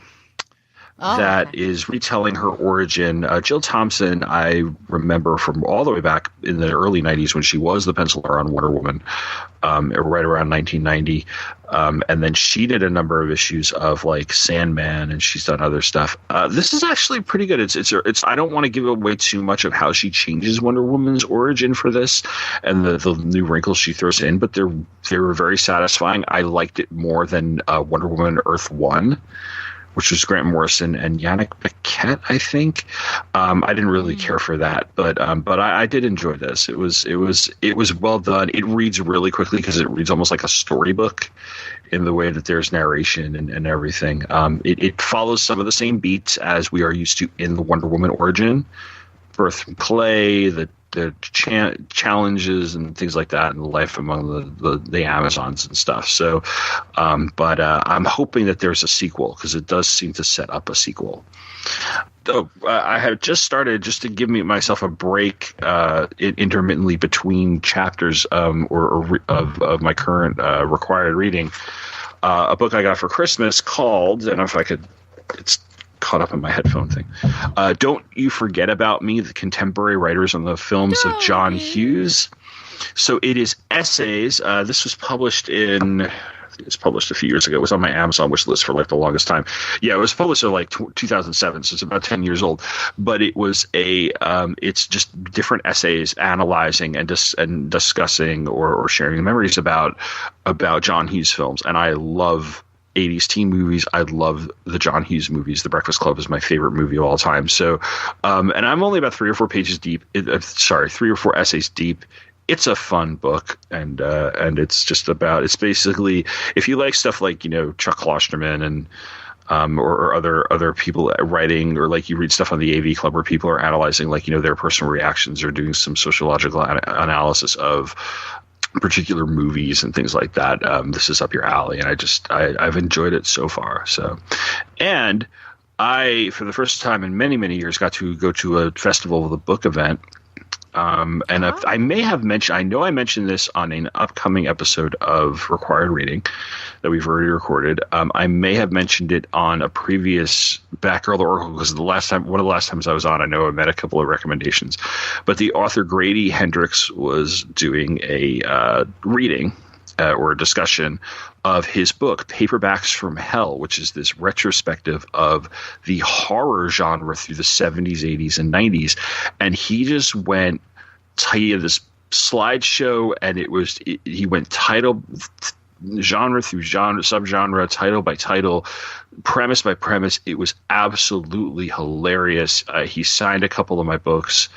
That is retelling her origin. Jill Thompson, I remember from all the way back in the early 90s when she was the penciler on Wonder Woman, right around 1990. And then she did a number of issues of like Sandman, and she's done other stuff. This is actually pretty good. It's I don't want to give away too much of how she changes Wonder Woman's origin for this and the new wrinkles she throws in, but they were very satisfying. I liked it more than Wonder Woman Earth 1, which was Grant Morrison and Yannick Paquette, I think. I didn't really care for that, but I did enjoy this. It was well done. It reads really quickly because it reads almost like a storybook in the way that there's narration and everything. It follows some of the same beats as we are used to in the Wonder Woman origin. Birth from clay, the challenges and things like that, and life among the Amazons and stuff. So, but I'm hoping that there's a sequel, because it does seem to set up a sequel. I have just started, just to give myself a break intermittently between chapters of my current required reading, a book I got for Christmas called, and if I could, it's caught up in my headphone thing. Don't You Forget About Me, the contemporary writers on the films of John Hughes. So it is essays. This was published a few years ago. It was on my Amazon wish list for like the longest time. Yeah, it was published in like 2007, so it's about 10 years old. But it was it's just different essays analyzing and discussing or sharing memories about John Hughes films. And I love 80s teen movies. I love the John Hughes movies. The Breakfast Club is my favorite movie of all time. So, and I'm only about 3 or 4 pages deep. 3 or 4 essays deep. It's a fun book, and it's just about, it's basically, if you like stuff like, Chuck Klosterman and or other people writing, or like you read stuff on the AV Club where people are analyzing like, their personal reactions or doing some sociological analysis of particular movies and things like that, this is up your alley, and I've enjoyed it so far. So, and I, for the first time in many, many years, got to go to a festival with a book event. I may have mentioned, I know I mentioned this on an upcoming episode of Required Reading that we've already recorded. I may have mentioned it on a previous Batgirl the Oracle, because one of the last times I was on, I know I met a couple of recommendations, but the author Grady Hendrix was doing a reading or a discussion of his book, Paperbacks from Hell, which is this retrospective of the horror genre through the 70s, 80s, and 90s. And he just went, he had this slideshow, and he went title, genre through genre, subgenre, title by title, premise by premise. It was absolutely hilarious. He signed a couple of my books.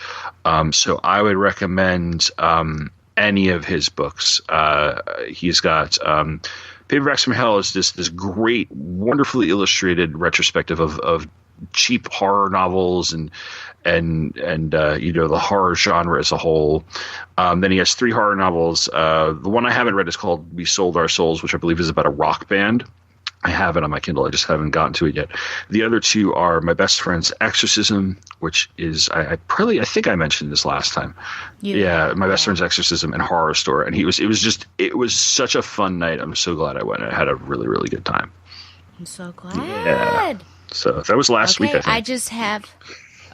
So I would recommend any of his books. He's got Paperbacks from Hell is this great, wonderfully illustrated retrospective of cheap horror novels and the horror genre as a whole. Then he has 3 horror novels. The one I haven't read is called We Sold Our Souls, which I believe is about a rock band. I have it on my Kindle. I just haven't gotten to it yet. The other 2 are My Best Friend's Exorcism, which is I think I mentioned this last time. My Best Friend's Exorcism and Horror Store. And it was such a fun night. I'm so glad I went. I had a really, really good time. I'm so glad. Yeah. So that was last week, I think. I just have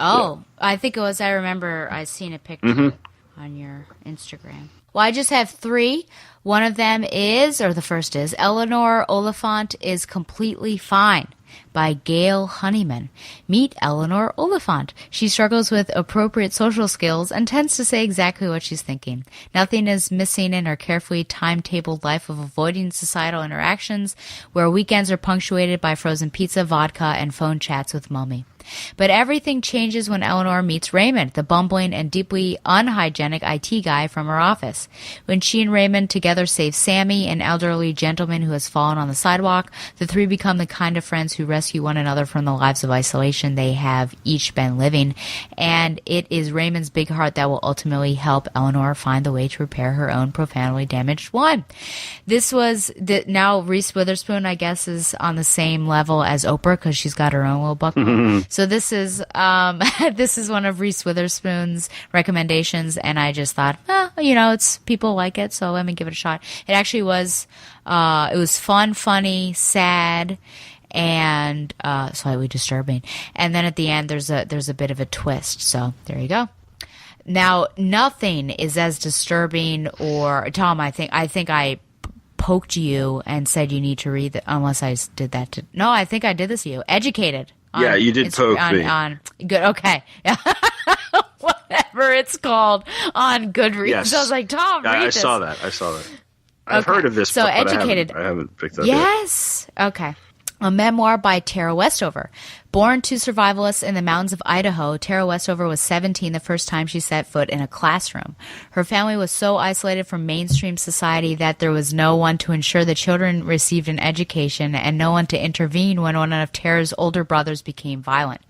Oh, yeah. I think it was. I remember I seen a picture on your Instagram. Well, I just have 3. One of them is, or the first is, Eleanor Oliphant is Completely Fine by Gail Honeyman. Meet Eleanor Oliphant. She struggles with appropriate social skills and tends to say exactly what she's thinking. Nothing is missing in her carefully timetabled life of avoiding societal interactions, where weekends are punctuated by frozen pizza, vodka, and phone chats with Mummy. But everything changes when Eleanor meets Raymond, the bumbling and deeply unhygienic IT guy from her office. When she and Raymond together save Sammy, an elderly gentleman who has fallen on the sidewalk, the 3 become the kind of friends who rescue one another from the lives of isolation they have each been living. And it is Raymond's big heart that will ultimately help Eleanor find the way to repair her own profoundly damaged one. This was now Reese Witherspoon, I guess, is on the same level as Oprah because she's got her own little book. So this is one of Reese Witherspoon's recommendations, and I just thought, it's people like it, so let me give it a shot. It actually was, it was fun, funny, sad, and slightly disturbing. And then at the end, there's a bit of a twist. So there you go. Now, nothing is as disturbing, or Tom, I think I poked you and said you need to read it, unless I did that to. No, I think I did this to you. Educated. Yeah, you did poke me. Good, okay. Whatever it's called on Goodreads. Yes. So I was like, Tom, read this. I saw that. I've heard of this, so but Educated. I haven't picked up Yes. Yet. Okay. A memoir by Tara Westover. Born to survivalists in the mountains of Idaho, Tara Westover was 17 the first time she set foot in a classroom. Her family was so isolated from mainstream society that there was no one to ensure the children received an education and no one to intervene when one of Tara's older brothers became violent.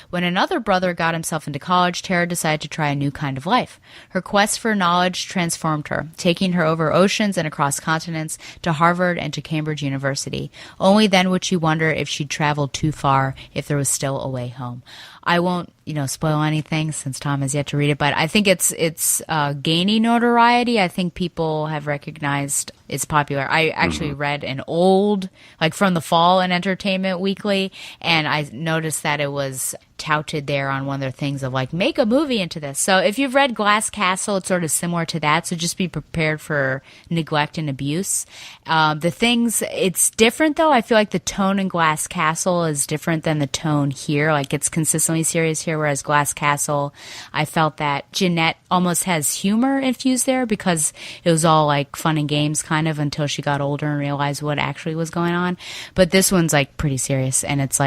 When another brother got himself into college, Tara decided to try a new kind of life. Her quest for knowledge transformed her, taking her over oceans and across continents to Harvard and to Cambridge University. Only then would she wonder if she'd traveled too far, if there was still a way home. I won't, spoil anything since Tom has yet to read it, but I think it's gaining notoriety. I think people have recognized it's popular. I actually read an old, from the fall in Entertainment Weekly, and I noticed that it was touted there on one of their things of make a movie into this. So if you've read Glass Castle, it's sort of similar to that. So just be prepared for neglect and abuse. It's different though. I feel like the tone in Glass Castle is different than the tone here. It's consistently serious here, whereas Glass Castle, I felt that Jeanette almost has humor infused there because it was all fun and games kind of until she got older and realized what actually was going on. But this one's pretty serious, and it's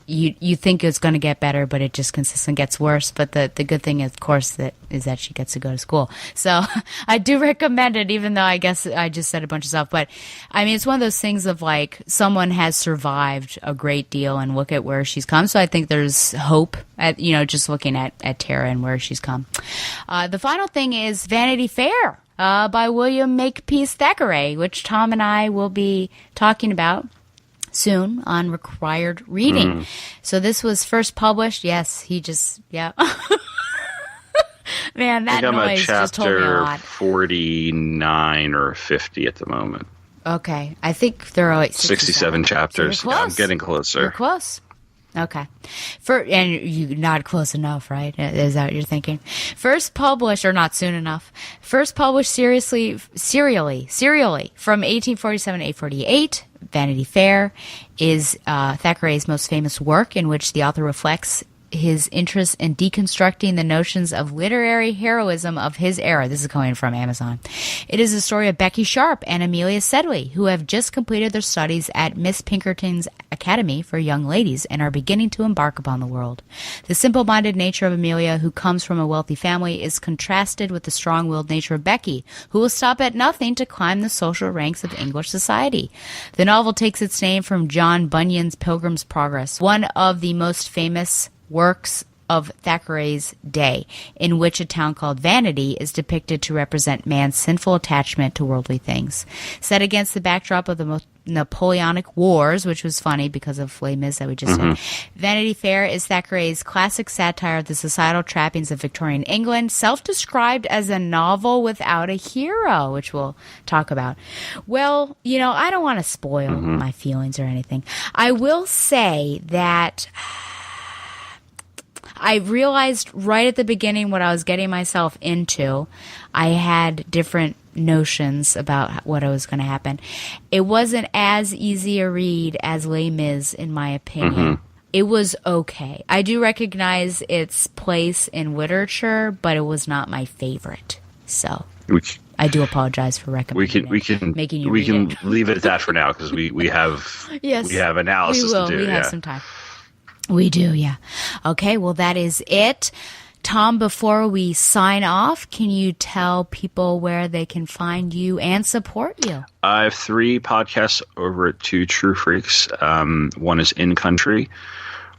you think it's going to get better, but it just consistently gets worse. But the good thing, of course, is that she gets to go to school. So I do recommend it, even though I guess I just said a bunch of stuff. But I mean, it's one of those things of someone has survived a great deal and look at where she's come. So I think there's hope at, just looking at Tara and where she's come. The final thing is Vanity Fair by William Makepeace Thackeray, which Tom and I will be talking about soon on Required Reading. So this was first published. Yes, yeah. Man, that noise just told me a lot. I'm at chapter 49 or 50 at the moment. Okay. I think there are 67 chapters. So yeah, I'm getting closer. You're close. Okay. And you're not close enough, right? Is that what you're thinking? First published, or not soon enough, first published serially from 1847 to 1848, Vanity Fair is Thackeray's most famous work, in which the author reflects his interest in deconstructing the notions of literary heroism of his era. This is coming from Amazon. It is the story of Becky Sharp and Amelia Sedley, who have just completed their studies at Miss Pinkerton's Academy for Young Ladies and are beginning to embark upon the world. The simple-minded nature of Amelia, who comes from a wealthy family, is contrasted with the strong-willed nature of Becky, who will stop at nothing to climb the social ranks of English society. The novel takes its name from John Bunyan's Pilgrim's Progress, one of the most famous works of Thackeray's day, in which a town called Vanity is depicted to represent man's sinful attachment to worldly things. Set against the backdrop of the Napoleonic Wars, which was funny because of Les Mis that we just said, Vanity Fair is Thackeray's classic satire of the societal trappings of Victorian England, self-described as a novel without a hero, which we'll talk about. Well, I don't want to spoil my feelings or anything. I will say that I realized right at the beginning what I was getting myself into. I had different notions about what was going to happen. It wasn't as easy a read as Les Mis, in my opinion. Mm-hmm. It was okay. I do recognize its place in literature, but it was not my favorite. So I do apologize for recommending we can leave it at that for now because we have yes, we have analysis to do. We have some time. We do, yeah. Okay, well that is it. Tom, before we sign off, can you tell people where they can find you and support you? I have 3 podcasts over at Two True Freaks. One is In Country,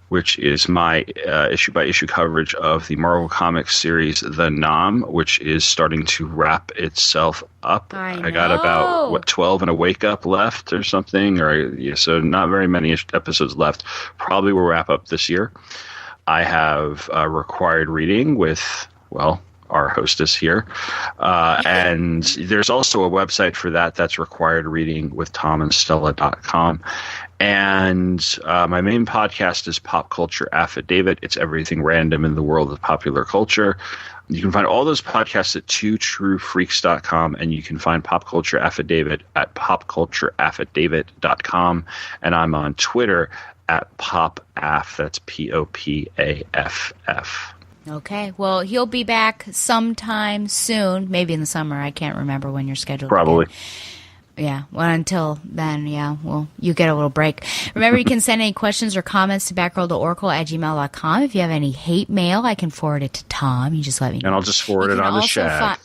which is my issue-by-issue coverage of the Marvel Comics series The Nom, which is starting to wrap itself up. I got about, 12 and a wake-up left or something, so not very many episodes left. Probably will wrap up this year. I have Required Reading with, our hostess here. And there's also a website for that. That's requiredreadingwithtomandstella.com. And my main podcast is Pop Culture Affidavit. It's everything random in the world of popular culture. You can find all those podcasts at twotruefreaks.com, and you can find Pop Culture Affidavit at popcultureaffidavit.com. And I'm on Twitter at PopAff. That's POPAFF. Okay. Well, he'll be back sometime soon, maybe in the summer. I can't remember when you're scheduled. Probably. Again. Yeah. Well, until then, you get a little break. Remember, you can send any questions or comments to batgirl.oracle@gmail.com. If you have any hate mail, I can forward it to Tom. You just let me know. And I'll just forward it on the chat.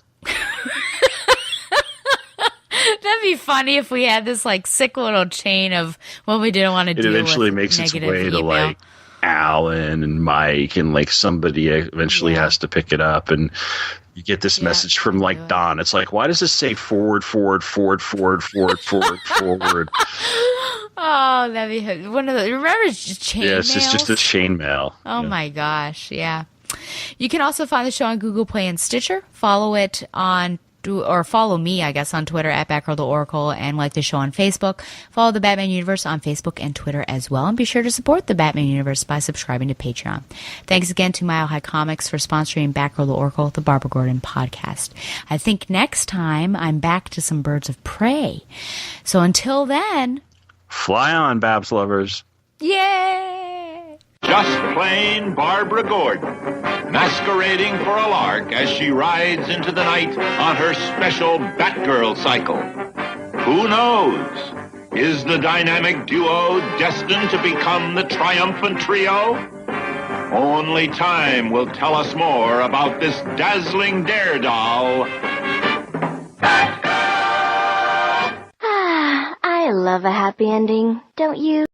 That'd be funny if we had this sick little chain of what we didn't want to do. It eventually makes its way to Alan and Mike, and somebody eventually has to pick it up, and you get this message from Don. It's why does this say forward? Oh, that'd be one of the. Remember chain mail? Yes, it's just a chain mail. Oh my gosh, yeah. You can also find the show on Google Play and Stitcher. Follow me, I guess, on Twitter at Batgirl.Oracle, and like the show on Facebook. Follow the Batman Universe on Facebook and Twitter as well. And be sure to support the Batman Universe by subscribing to Patreon. Thanks again to Mile High Comics for sponsoring Batgirl.Oracle, the Barbara Gordon podcast. I think next time I'm back to some Birds of Prey. So until then... Fly on, Babs lovers. Yay! Just plain Barbara Gordon, masquerading for a lark as she rides into the night on her special Batgirl cycle. Who knows? Is the dynamic duo destined to become the triumphant trio? Only time will tell us more about this dazzling daredoll. I love a happy ending, don't you?